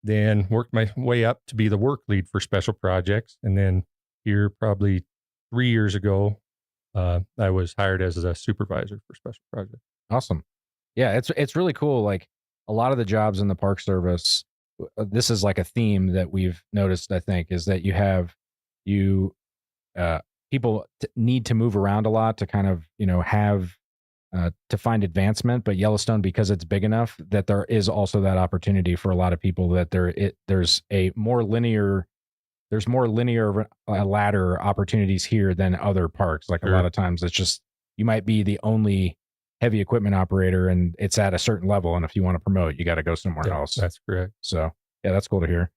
then worked my way up to be the work lead for special projects. And then here probably 3 years ago, I was hired as a supervisor for special projects. Awesome. Yeah, it's really cool. Like a lot of the jobs in the Park Service, this is like a theme that we've noticed, I think, is that people need to move around a lot to kind of, have to find advancement. But Yellowstone, because it's big enough, that there is also that opportunity for a lot of people, that there's more linear ladder opportunities here than other parks. Like a lot of times it's just, you might be the only heavy equipment operator and it's at a certain level. And if you want to promote, you got to go somewhere else. That's correct. So yeah, that's cool to hear.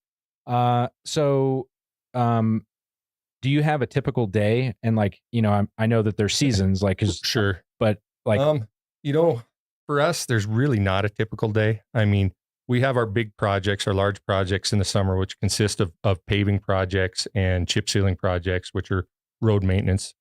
Do you have a typical day? And I know that there's seasons, sure. But for us, there's really not a typical day. I mean, we have our big projects, our large projects in the summer, which consist of paving projects and chip sealing projects, which are road maintenance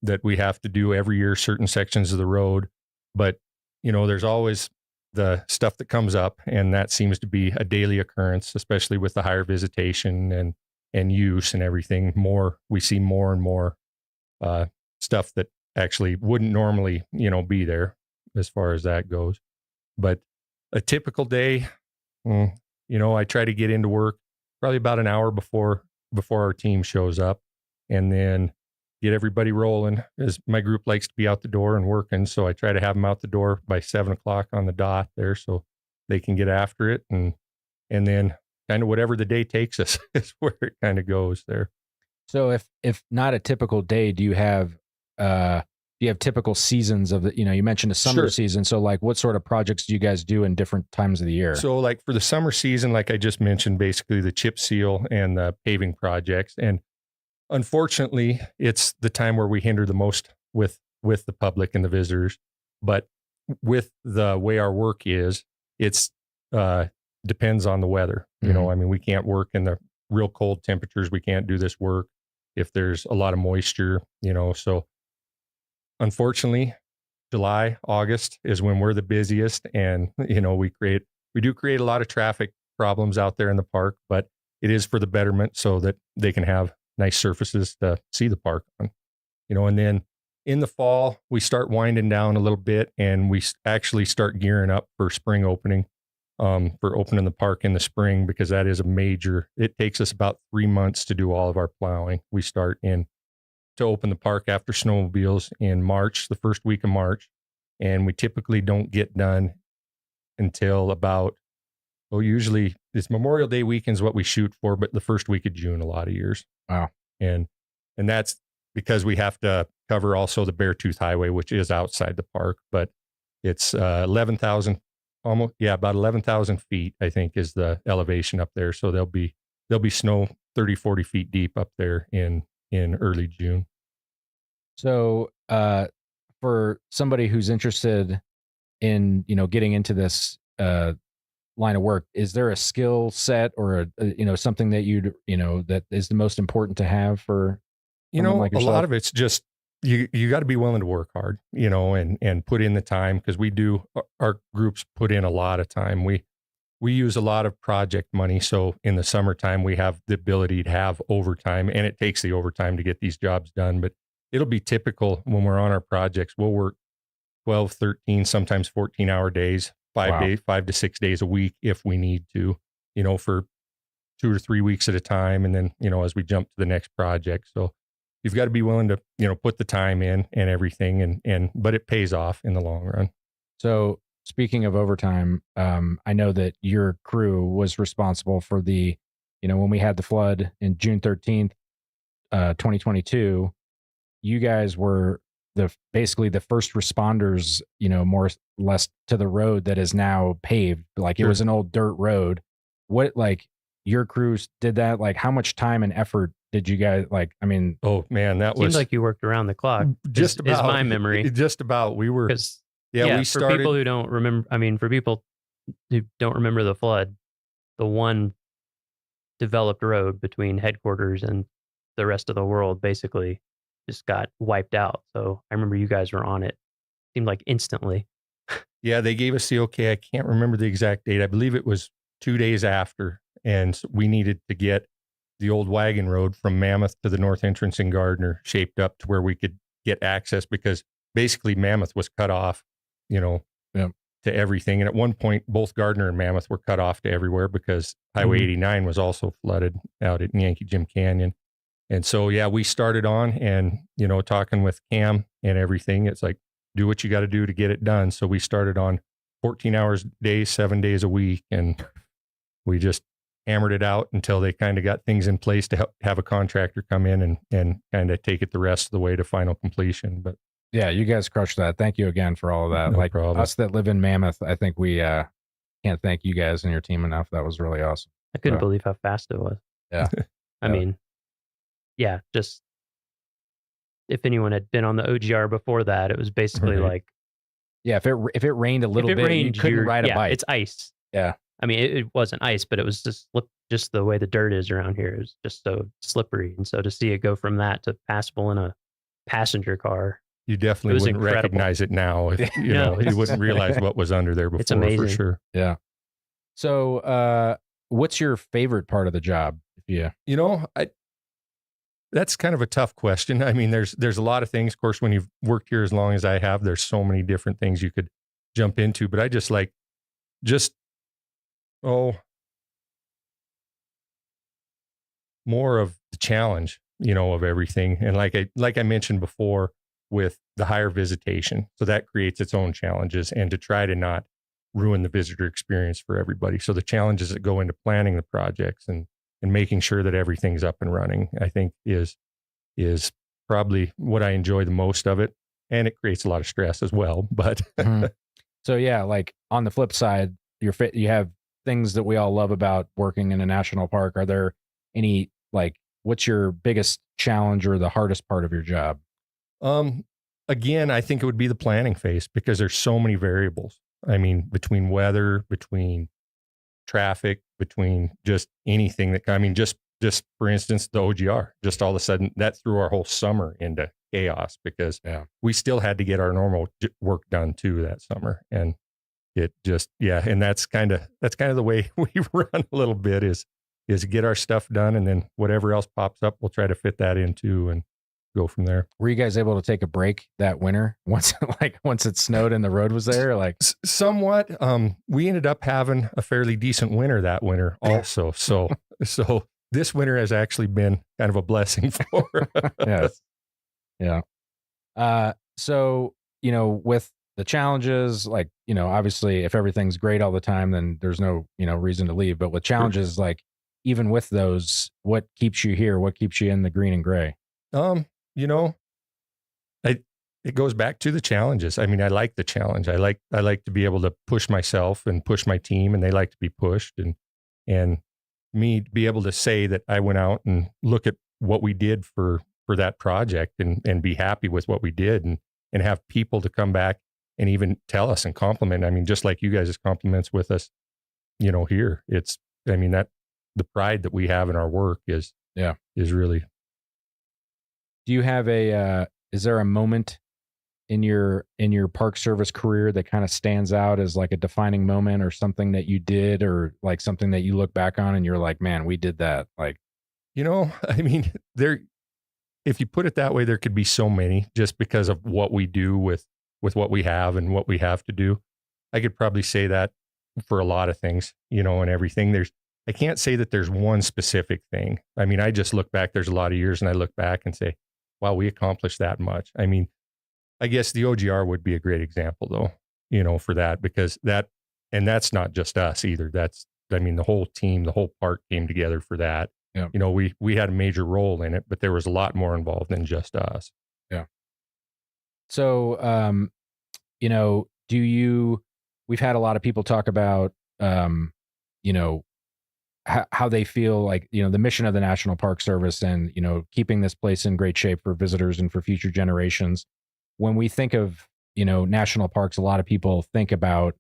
that we have to do every year, certain sections of the road. But, there's always the stuff that comes up, and that seems to be a daily occurrence, especially with the higher visitation and use and everything. We see more and more stuff that actually wouldn't normally, be there as far as that goes. But a typical day, I try to get into work probably about an hour before our team shows up, and then get everybody rolling, as my group likes to be out the door and working. So I try to have them out the door by 7:00 on the dot there, so they can get after it. And then kind of whatever the day takes us is where it kind of goes there. So if not a typical day, do you have typical seasons of the, you mentioned a summer season. So what sort of projects do you guys do in different times of the year? So for the summer season, like I just mentioned, basically the chip seal and the paving projects. And unfortunately, it's the time where we hinder the most with the public and the visitors. But with the way our work is, it's depends on the weather. I mean, we can't work in the real cold temperatures. We can't do this work if there's a lot of moisture, so unfortunately, July, August is when we're the busiest, and we do create a lot of traffic problems out there in the park, but it is for the betterment so that they can have nice surfaces to see the park on. And then in the fall, we start winding down a little bit, and we actually start gearing up for spring opening, for opening the park in the spring, because that is it takes us about 3 months to do all of our plowing. We start to open the park after snowmobiles in March, the first week of March. And we typically don't get done until usually it's Memorial Day weekend is what we shoot for, but the first week of June, a lot of years. Wow. And that's because we have to cover also the Beartooth Highway, which is outside the park, but it's 11,000 almost, yeah, about 11,000 feet, I think, is the elevation up there. So there'll be snow 30, 40 feet deep up there in early June. So, for somebody who's interested in, getting into this line of work, is there a skill set or something that that is the most important to have for someone like a yourself? lot of it's just you got to be willing to work hard, and put in the time, because our groups put in a lot of time. We use a lot of project money, so in the summertime we have the ability to have overtime, and it takes the overtime to get these jobs done. But it'll be typical when we're on our projects. We'll work 12, 13, sometimes 14-hour days, 5 to 6 days a week if we need to, for 2 or 3 weeks at a time. And then, as we jump to the next project. So you've got to be willing to, put the time in and everything, but it pays off in the long run. So speaking of overtime, I know that your crew was responsible for when we had the flood in June 13th, 2022, you guys were basically the first responders, more or less, to the road that is now paved. Like, it was an old dirt road. What, your crews did that? Like, how much time and effort did you guys, oh man, that seems like you worked around the clock. Just is my memory. Just about. We were, we started. For people who don't remember, for people who don't remember the flood, the one developed road between headquarters and the rest of the world basically just got wiped out. So I remember you guys were on it. Seemed like instantly. Yeah, they gave us the okay. I can't remember the exact date. I believe it was 2 days after, and we needed to get the old wagon road from Mammoth to the north entrance in Gardner shaped up to where we could get access, because basically Mammoth was cut off, to everything. And at one point, both Gardner and Mammoth were cut off to everywhere, because Highway 89 was also flooded out at Yankee Jim Canyon. And so, we started on, and, talking with Cam and everything, it's like, do what you got to do to get it done. So we started on 14 hours a day, 7 days a week. And we just hammered it out until they kind of got things in place to have a contractor come in and kind of take it the rest of the way to final completion. But yeah, you guys crushed that. Thank you again for all of that. No problem. Us that live in Mammoth, I think we can't thank you guys and your team enough. That was really awesome. I couldn't believe how fast it was. Yeah. I mean, just if anyone had been on the OGR before that, it was basically like, if it rained a little bit, you couldn't ride a bike. It's ice. Yeah. I mean, it wasn't ice, but it was just the way the dirt is around here. It was just so slippery. And so to see it go from that to passable in a passenger car, you definitely wouldn't recognize it now. If, you wouldn't realize what was under there before. It's amazing. For sure. Yeah. So, what's your favorite part of the job? Yeah. That's kind of a tough question. I mean, there's a lot of things. Of course, when you've worked here as long as I have, there's so many different things you could jump into. But I just like, more of the challenge, of everything. And like I mentioned before, with the higher visitation, so that creates its own challenges, and to try to not ruin the visitor experience for everybody. So the challenges that go into planning the projects and making sure that everything's up and running, I think is probably what I enjoy the most of it. And it creates a lot of stress as well. But so like on the flip side, you have things that we all love about working in a national park. Are there any, what's your biggest challenge or the hardest part of your job? Again, I think it would be the planning phase, because there's so many variables. I mean, between weather, between traffic, between just anything just for instance, the OGR, just all of a sudden that threw our whole summer into chaos, because we still had to get our normal work done too that summer. And it just, and that's kind of the way we run a little bit, is get our stuff done, and then whatever else pops up, we'll try to fit that into and go from there. Were you guys able to take a break that winter once it snowed and the road was there? Somewhat. We ended up having a fairly decent winter that winter also. So this winter has actually been kind of a blessing for us. Yes. Yeah. So, with the challenges, obviously if everything's great all the time, then there's no, reason to leave. But with challenges, even with those, what keeps you here? What keeps you in the green and gray? it goes back to the challenges. I mean, I like the challenge. I like to be able to push myself and push my team, and they like to be pushed, and me to be able to say that I went out and look at what we did for that project and be happy with what we did, and have people to come back and even tell us and compliment. I mean, just like you guys' compliments with us, here, that the pride that we have in our work is really. Do you have is there a moment in your Park Service career that kind of stands out as like a defining moment, or something that you did, or like something that you look back on and you're like, man, we did that? Like, if you put it that way, there could be so many, just because of what we do with what we have and what we have to do. I could probably say that for a lot of things, and everything. I can't say that there's one specific thing. I mean, I just look back, there's a lot of years, and I look back and say, wow, we accomplished that much. I mean, I guess the OGR would be a great example though, for that, because that's not just us either. The whole team, the whole park came together for that. Yeah. We had a major role in it, but there was a lot more involved than just us. Yeah. So, we've had a lot of people talk about, how they feel like, the mission of the National Park Service and, keeping this place in great shape for visitors and for future generations. When we think of, national parks, a lot of people think about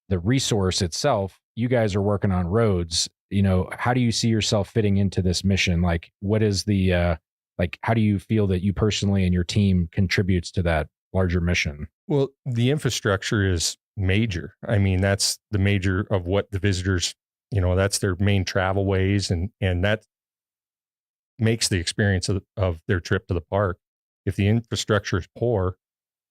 the resource itself. You guys are working on roads. How do you see yourself fitting into this mission? Like, what is the, how do you feel that you personally and your team contributes to that larger mission? Well, the infrastructure is major. I mean, that's the major of what the visitors, that's their main travel ways, and that makes the experience of their trip to the park. If the infrastructure is poor,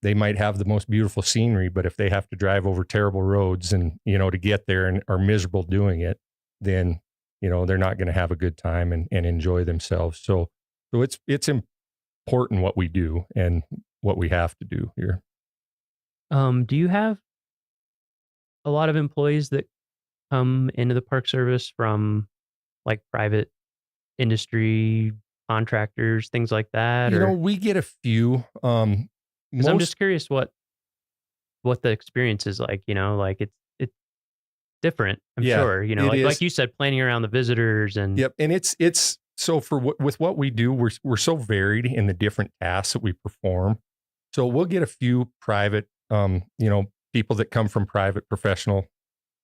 they might have the most beautiful scenery, but if they have to drive over terrible roads and, to get there and are miserable doing it, then, they're not going to have a good time and enjoy themselves. So it's important what we do and what we have to do here. Do you have a lot of employees that come into the Park Service from like private industry, contractors, things like that? We get a few. Because I'm just curious what the experience is like. Like it's different. I'm sure. Like you said, planning around the visitors and. Yep, and it's so with what we do, we're so varied in the different tasks that we perform. So we'll get a few private, people that come from private professional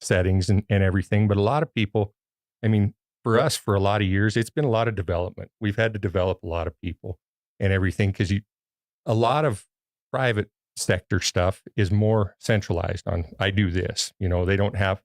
settings and everything. But a lot of people, for us, for a lot of years, it's been a lot of development. We've had to develop a lot of people and everything, because a lot of private sector stuff is more centralized on, I do this. They don't have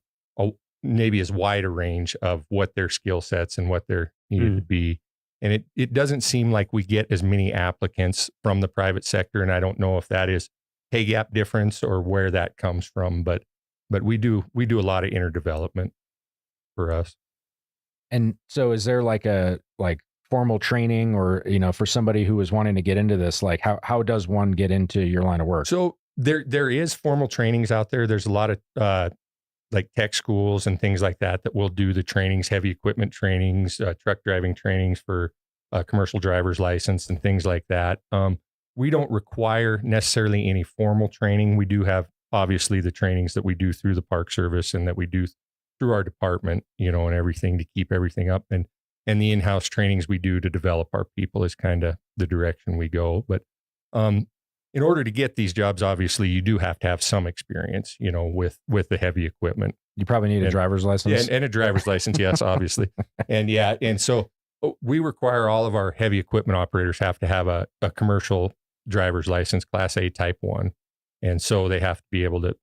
maybe as wide a range of what their skill sets and what they're needed to be. And it doesn't seem like we get as many applicants from the private sector. And I don't know if that is pay gap difference or where that comes from, but we do a lot of inner development for us. And so is there like a formal training, or, for somebody who is wanting to get into this, like how does one get into your line of work? So there is formal trainings out there. There's a lot of like tech schools and things like that will do the trainings, heavy equipment trainings, truck driving trainings for commercial driver's license and things like that. We don't require necessarily any formal training. We do have obviously the trainings that we do through the Park Service and that we do through our department, and everything to keep everything up. And the in-house trainings we do to develop our people is kind of the direction we go. But in order to get these jobs, obviously, you do have to have some experience, with the heavy equipment. You probably need a driver's license. And a driver's license, yes, obviously. And so we require all of our heavy equipment operators have to have a commercial driver's license, Class A Type 1. And so they have to be able to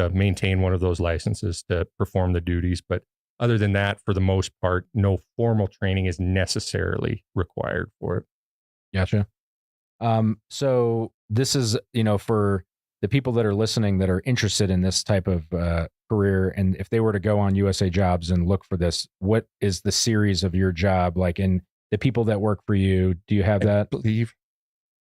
maintain one of those licenses to perform the duties. But other than that, for the most part, no formal training is necessarily required for it. Gotcha. So this is, for the people that are listening that are interested in this type of career, and if they were to go on USA Jobs and look for this, what is the series of your job like? And the people that work for you, do you have that? I believe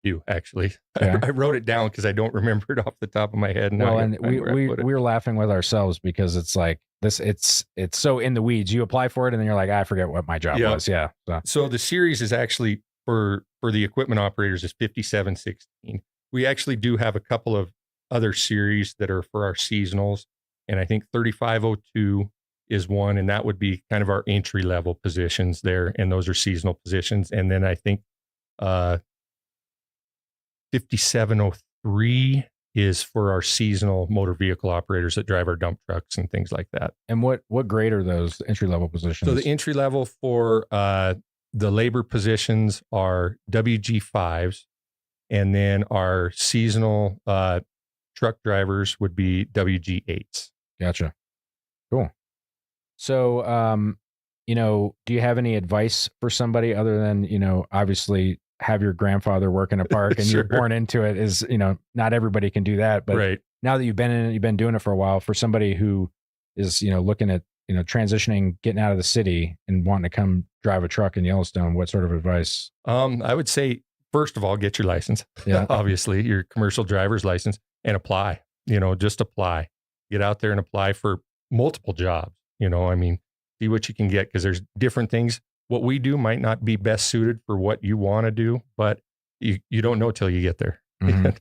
you actually. Yeah. I wrote it down because I don't remember it off the top of my head. Well, and we're laughing with ourselves because it's like this. It's so in the weeds. You apply for it and then you're like, I forget what my job was. Yeah. So the series is actually for the equipment operators is 5716. we actually do have a couple of other series that are for our seasonals. And I think 3502 is one, and that would be kind of our entry level positions there. And those are seasonal positions. And then I think 5703 is for our seasonal motor vehicle operators that drive our dump trucks and things like that. And what grade are those entry level positions? So the entry level for the labor positions are WG5s, and then our seasonal truck drivers would be WG8s. Gotcha. Cool. So, do you have any advice for somebody other than, obviously have your grandfather work in a park and Sure. you're born into it is, not everybody can do that. But Right. now that you've been in it, you've been doing it for a while, for somebody who is, looking at, transitioning, getting out of the city and wanting to come drive a truck in Yellowstone, what sort of advice? I would say, first of all, get your license. Yeah. Obviously, your commercial driver's license, and apply. Just apply. Get out there and apply for multiple jobs. See what you can get, because there's different things. What we do might not be best suited for what you want to do, but you don't know till you get there. Mhm.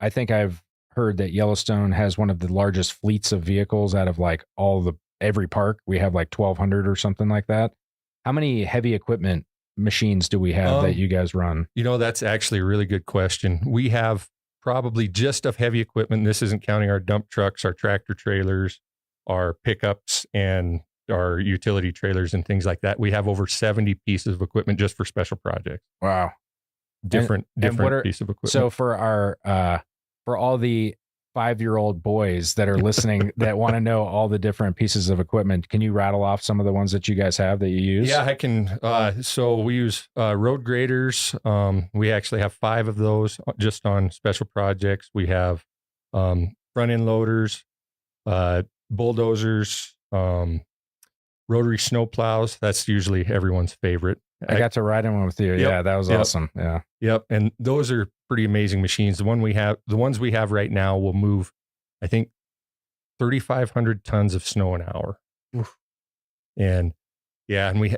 I think I've heard that Yellowstone has one of the largest fleets of vehicles out of like every park. We have like 1,200 or something like that. How many heavy equipment machines do we have that you guys run? That's actually a really good question. We have probably just of heavy equipment. This isn't counting our dump trucks, our tractor trailers, our pickups, and our utility trailers and things like that. We have over 70 pieces of equipment just for special projects. Wow. Different what piece of equipment. So for for all the 5-year-old boys that are listening that want to know all the different pieces of equipment, can you rattle off some of the ones that you guys have that you use? Yeah, I can. So we use road graders. We actually have 5 of those just on special projects. We have front end loaders, bulldozers, rotary snow plows. That's usually everyone's favorite. I got to ride in one with you. Yep, Yeah, that was yep. awesome. Yeah. Yep. And those are pretty amazing machines. The ones we have right now will move, I think, 3,500 tons of snow an hour. Oof. And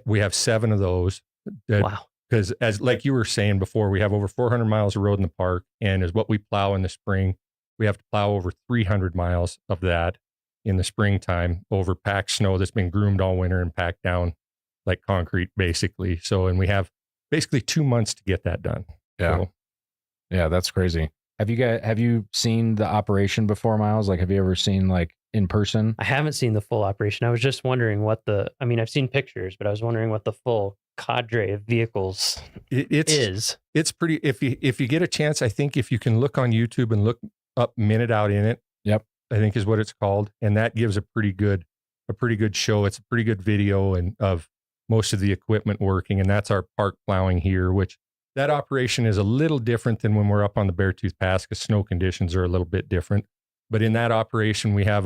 we have 7 of those. Wow. Because like you were saying before, we have over 400 miles of road in the park, and as what we plow in the spring, we have to plow over 300 miles of that in the springtime over packed snow that's been groomed all winter and packed down like concrete, basically. So, and we have basically 2 months to get that done. Yeah. So, Yeah, that's crazy. Have you seen the operation before, Miles? Like, have you ever seen like in person? I haven't seen the full operation. I was just wondering I've seen pictures, but I was wondering what the full cadre of vehicles is. It's pretty, if you get a chance, I think if you can look on YouTube and look up Minute Out in It. Yep. I think is what it's called. And that gives a pretty good show. It's a pretty good video of most of the equipment working. And that's our park plowing here, which that operation is a little different than when we're up on the Beartooth Pass, because snow conditions are a little bit different. But in that operation, we have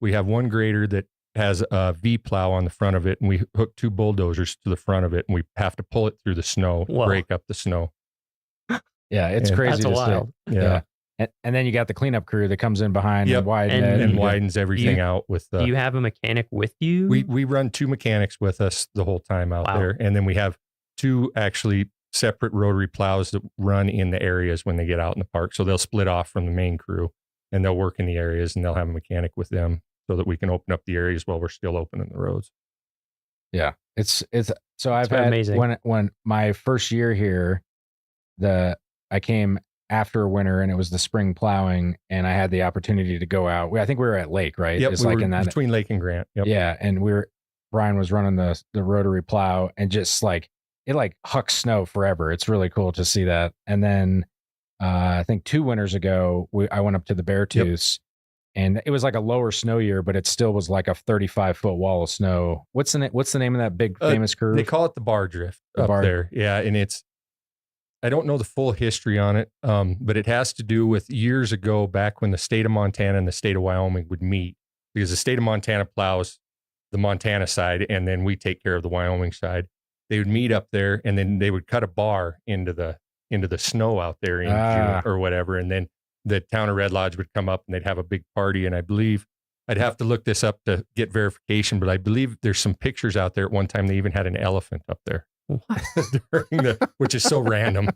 one grader that has a V plow on the front of it, and we hook 2 bulldozers to the front of it, and we have to pull it through the snow, Whoa. break up the snow. Yeah, it's crazy. That's wild. Yeah. And then you got the cleanup crew that comes in behind Yep. and widens and widens everything out with Do you have a mechanic with you? We run 2 mechanics with us the whole time out Wow. there. And then we have 2 actually separate rotary plows that run in the areas when they get out in the park. So they'll split off from the main crew and they'll work in the areas, and they'll have a mechanic with them so that we can open up the areas while we're still opening the roads. Yeah. It's so I've been had amazing. when my first year here, I came after winter and it was the spring plowing, and I had the opportunity to go out. I think we were at Lake, right? Yep, It's we like were in that between Lake and Grant. Yep. Yeah, and Brian was running the rotary plow, and just like it like hucks snow forever. It's really cool to see that. And then I think 2 winters ago, I went up to the Beartooths, and it was like a lower snow year, but it still was like a 35-foot wall of snow. What's the name of that big famous curve? They call it the bar drift there. Yeah, and I don't know the full history on it, but it has to do with years ago, back when the state of Montana and the state of Wyoming would meet, because the state of Montana plows the Montana side, and then we take care of the Wyoming side. They would meet up there, and then they would cut a bar into the snow out there in June or whatever, and then the town of Red Lodge would come up and they'd have a big party. And I believe, I'd have to look this up to get verification, but I believe there's some pictures out there. At one time, they even had an elephant up there. which is so random.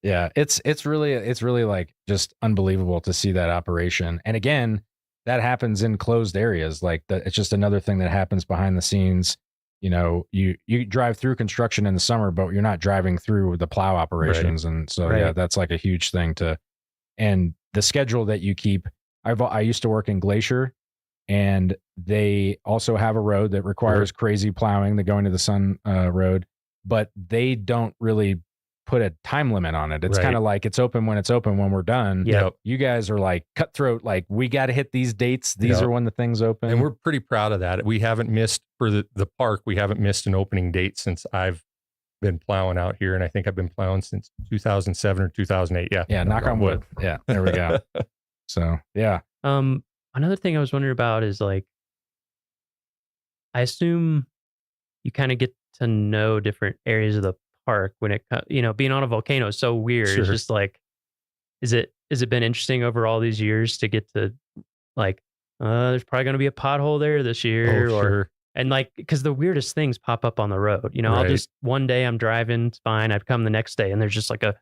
Yeah, it's really like just unbelievable to see that operation. And again, that happens in closed areas. Like it's just another thing that happens behind the scenes. You drive through construction in the summer, but you're not driving through the plow operations. Right. And so yeah, that's like a huge thing and the schedule that you keep. I used to work in Glacier, and they also have a road that requires crazy plowing, the Going to the Sun road, but they don't really put a time limit on it. It's kind of like it's open when we're done. Yeah. You guys are like cutthroat, like we got to hit these dates. These are when the things open. And we're pretty proud of that. We haven't missed for the park. We haven't missed an opening date since I've been plowing out here. And I think I've been plowing since 2007 or 2008. Yeah. Yeah. Knock on wood. Yeah. There we go. So, yeah. Another thing I was wondering about is like, I assume you kind of get to know different areas of the park when it, being on a volcano is so weird. Sure. It's just like, has it been interesting over all these years to get to like, there's probably going to be a pothole there this year and like, because the weirdest things pop up on the road, I'll just, one day I'm driving, it's fine. I'd come the next day and there's just like a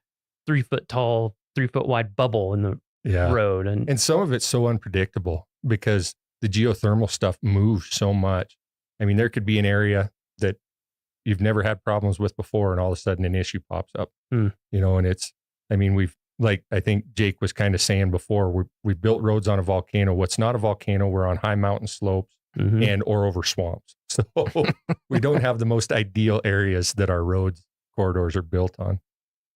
3 foot tall, 3 foot wide bubble in the road. And some of it's so unpredictable because the geothermal stuff moves so much. I mean, there could be an area that you've never had problems with before, and all of a sudden an issue pops up, and it's, I mean, I think Jake was kind of saying before, we built roads on a volcano. What's not a volcano, we're on high mountain slopes or over swamps. So we don't have the most ideal areas that our roads corridors are built on.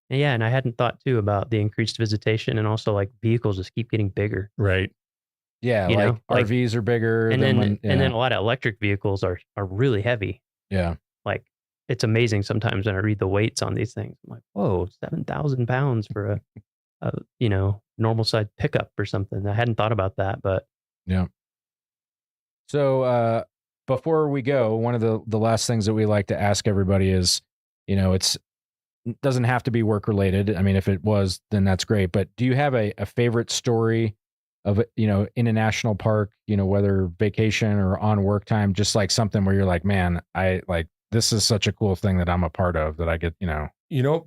Yeah. And I hadn't thought too about the increased visitation, and also like vehicles just keep getting bigger. Right. Yeah. Like RVs are bigger. And then a lot of electric vehicles are really heavy. Yeah. Like it's amazing sometimes when I read the weights on these things. I'm like, whoa, 7,000 pounds for a normal size pickup or something. I hadn't thought about that, but yeah. So before we go, one of the last things that we like to ask everybody is, it doesn't have to be work related. I mean, if it was, then that's great. But do you have a favorite story of, in a national park, whether vacation or on work time, just like something where you're like, man, this is such a cool thing that I'm a part of that I get,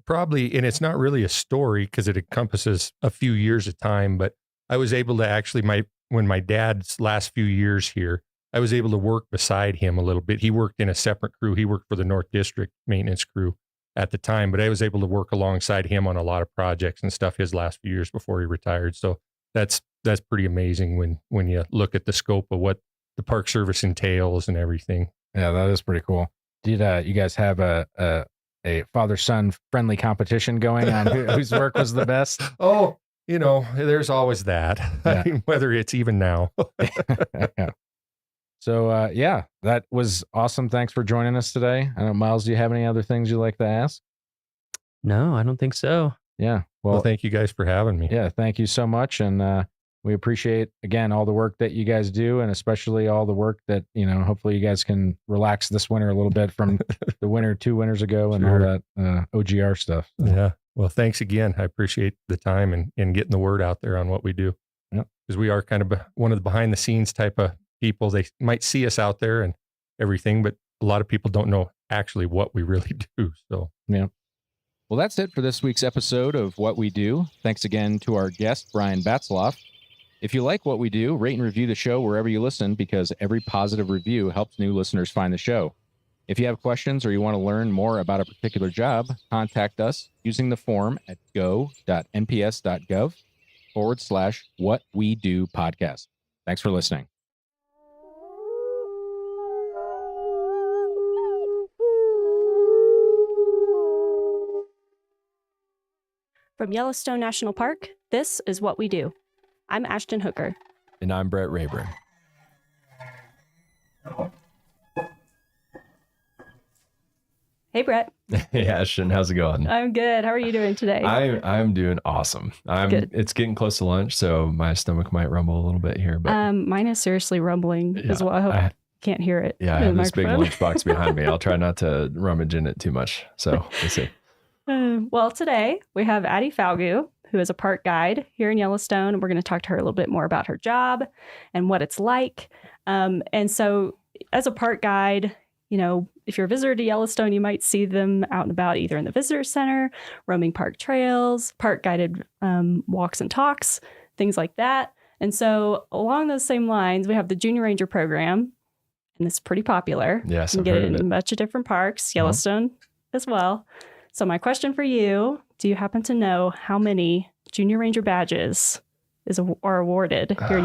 probably, and it's not really a story because it encompasses a few years of time, but I was able to actually, when my dad's last few years here, I was able to work beside him a little bit. He worked in a separate crew. He worked for the North District maintenance crew at the time, but I was able to work alongside him on a lot of projects and stuff his last few years before he retired. So that's pretty amazing when you look at the scope of what the Park Service entails and everything. Yeah, that is pretty cool. Did you guys have a father-son friendly competition going on whose work was the best? Oh, there's always that. Yeah. I mean, whether it's even now. Yeah. So, that was awesome. Thanks for joining us today. I don't know, Miles, do you have any other things you'd like to ask? No, I don't think so. Yeah. Well, thank you guys for having me. Yeah, thank you so much. And we appreciate, again, all the work that you guys do, and especially all the work that, hopefully you guys can relax this winter a little bit from the winter 2 winters ago and all that OGR stuff. So. Yeah. Well, thanks again. I appreciate the time and getting the word out there on what we do. Yeah. Because we are kind of one of the behind the scenes type of people. They might see us out there and everything, but a lot of people don't know actually what we really do. So, yeah. Well, that's it for this week's episode of What We Do. Thanks again to our guest, Brian Batzloff. If you like what we do, rate and review the show wherever you listen, because every positive review helps new listeners find the show. If you have questions or you want to learn more about a particular job, contact us using the form at go.nps.gov/whatwedopodcast. Thanks for listening. From Yellowstone National Park, this is What We Do. I'm Ashton Hooker. And I'm Brett Rayburn. Hey, Brett. Hey, Ashton. How's it going? I'm good. How are you doing today? I'm doing awesome. Good. It's getting close to lunch, so my stomach might rumble a little bit here. But mine is seriously rumbling as well. I hope you can't hear it. Yeah, I have this big lunchbox behind me. I'll try not to rummage in it too much. So we'll see. Well, today we have Addie Falgu, who is a park guide here in Yellowstone. We're going to talk to her a little bit more about her job and what it's like. And so as a park guide, if you're a visitor to Yellowstone, you might see them out and about either in the visitor center, roaming park trails, park guided walks and talks, things like that. And so along those same lines, we have the Junior Ranger program, and it's pretty popular. Yes, you can I've get heard it of in it. a bunch of different parks, Yellowstone as well. So my question for you, do you happen to know how many Junior Ranger badges are awarded here in Yellowstone?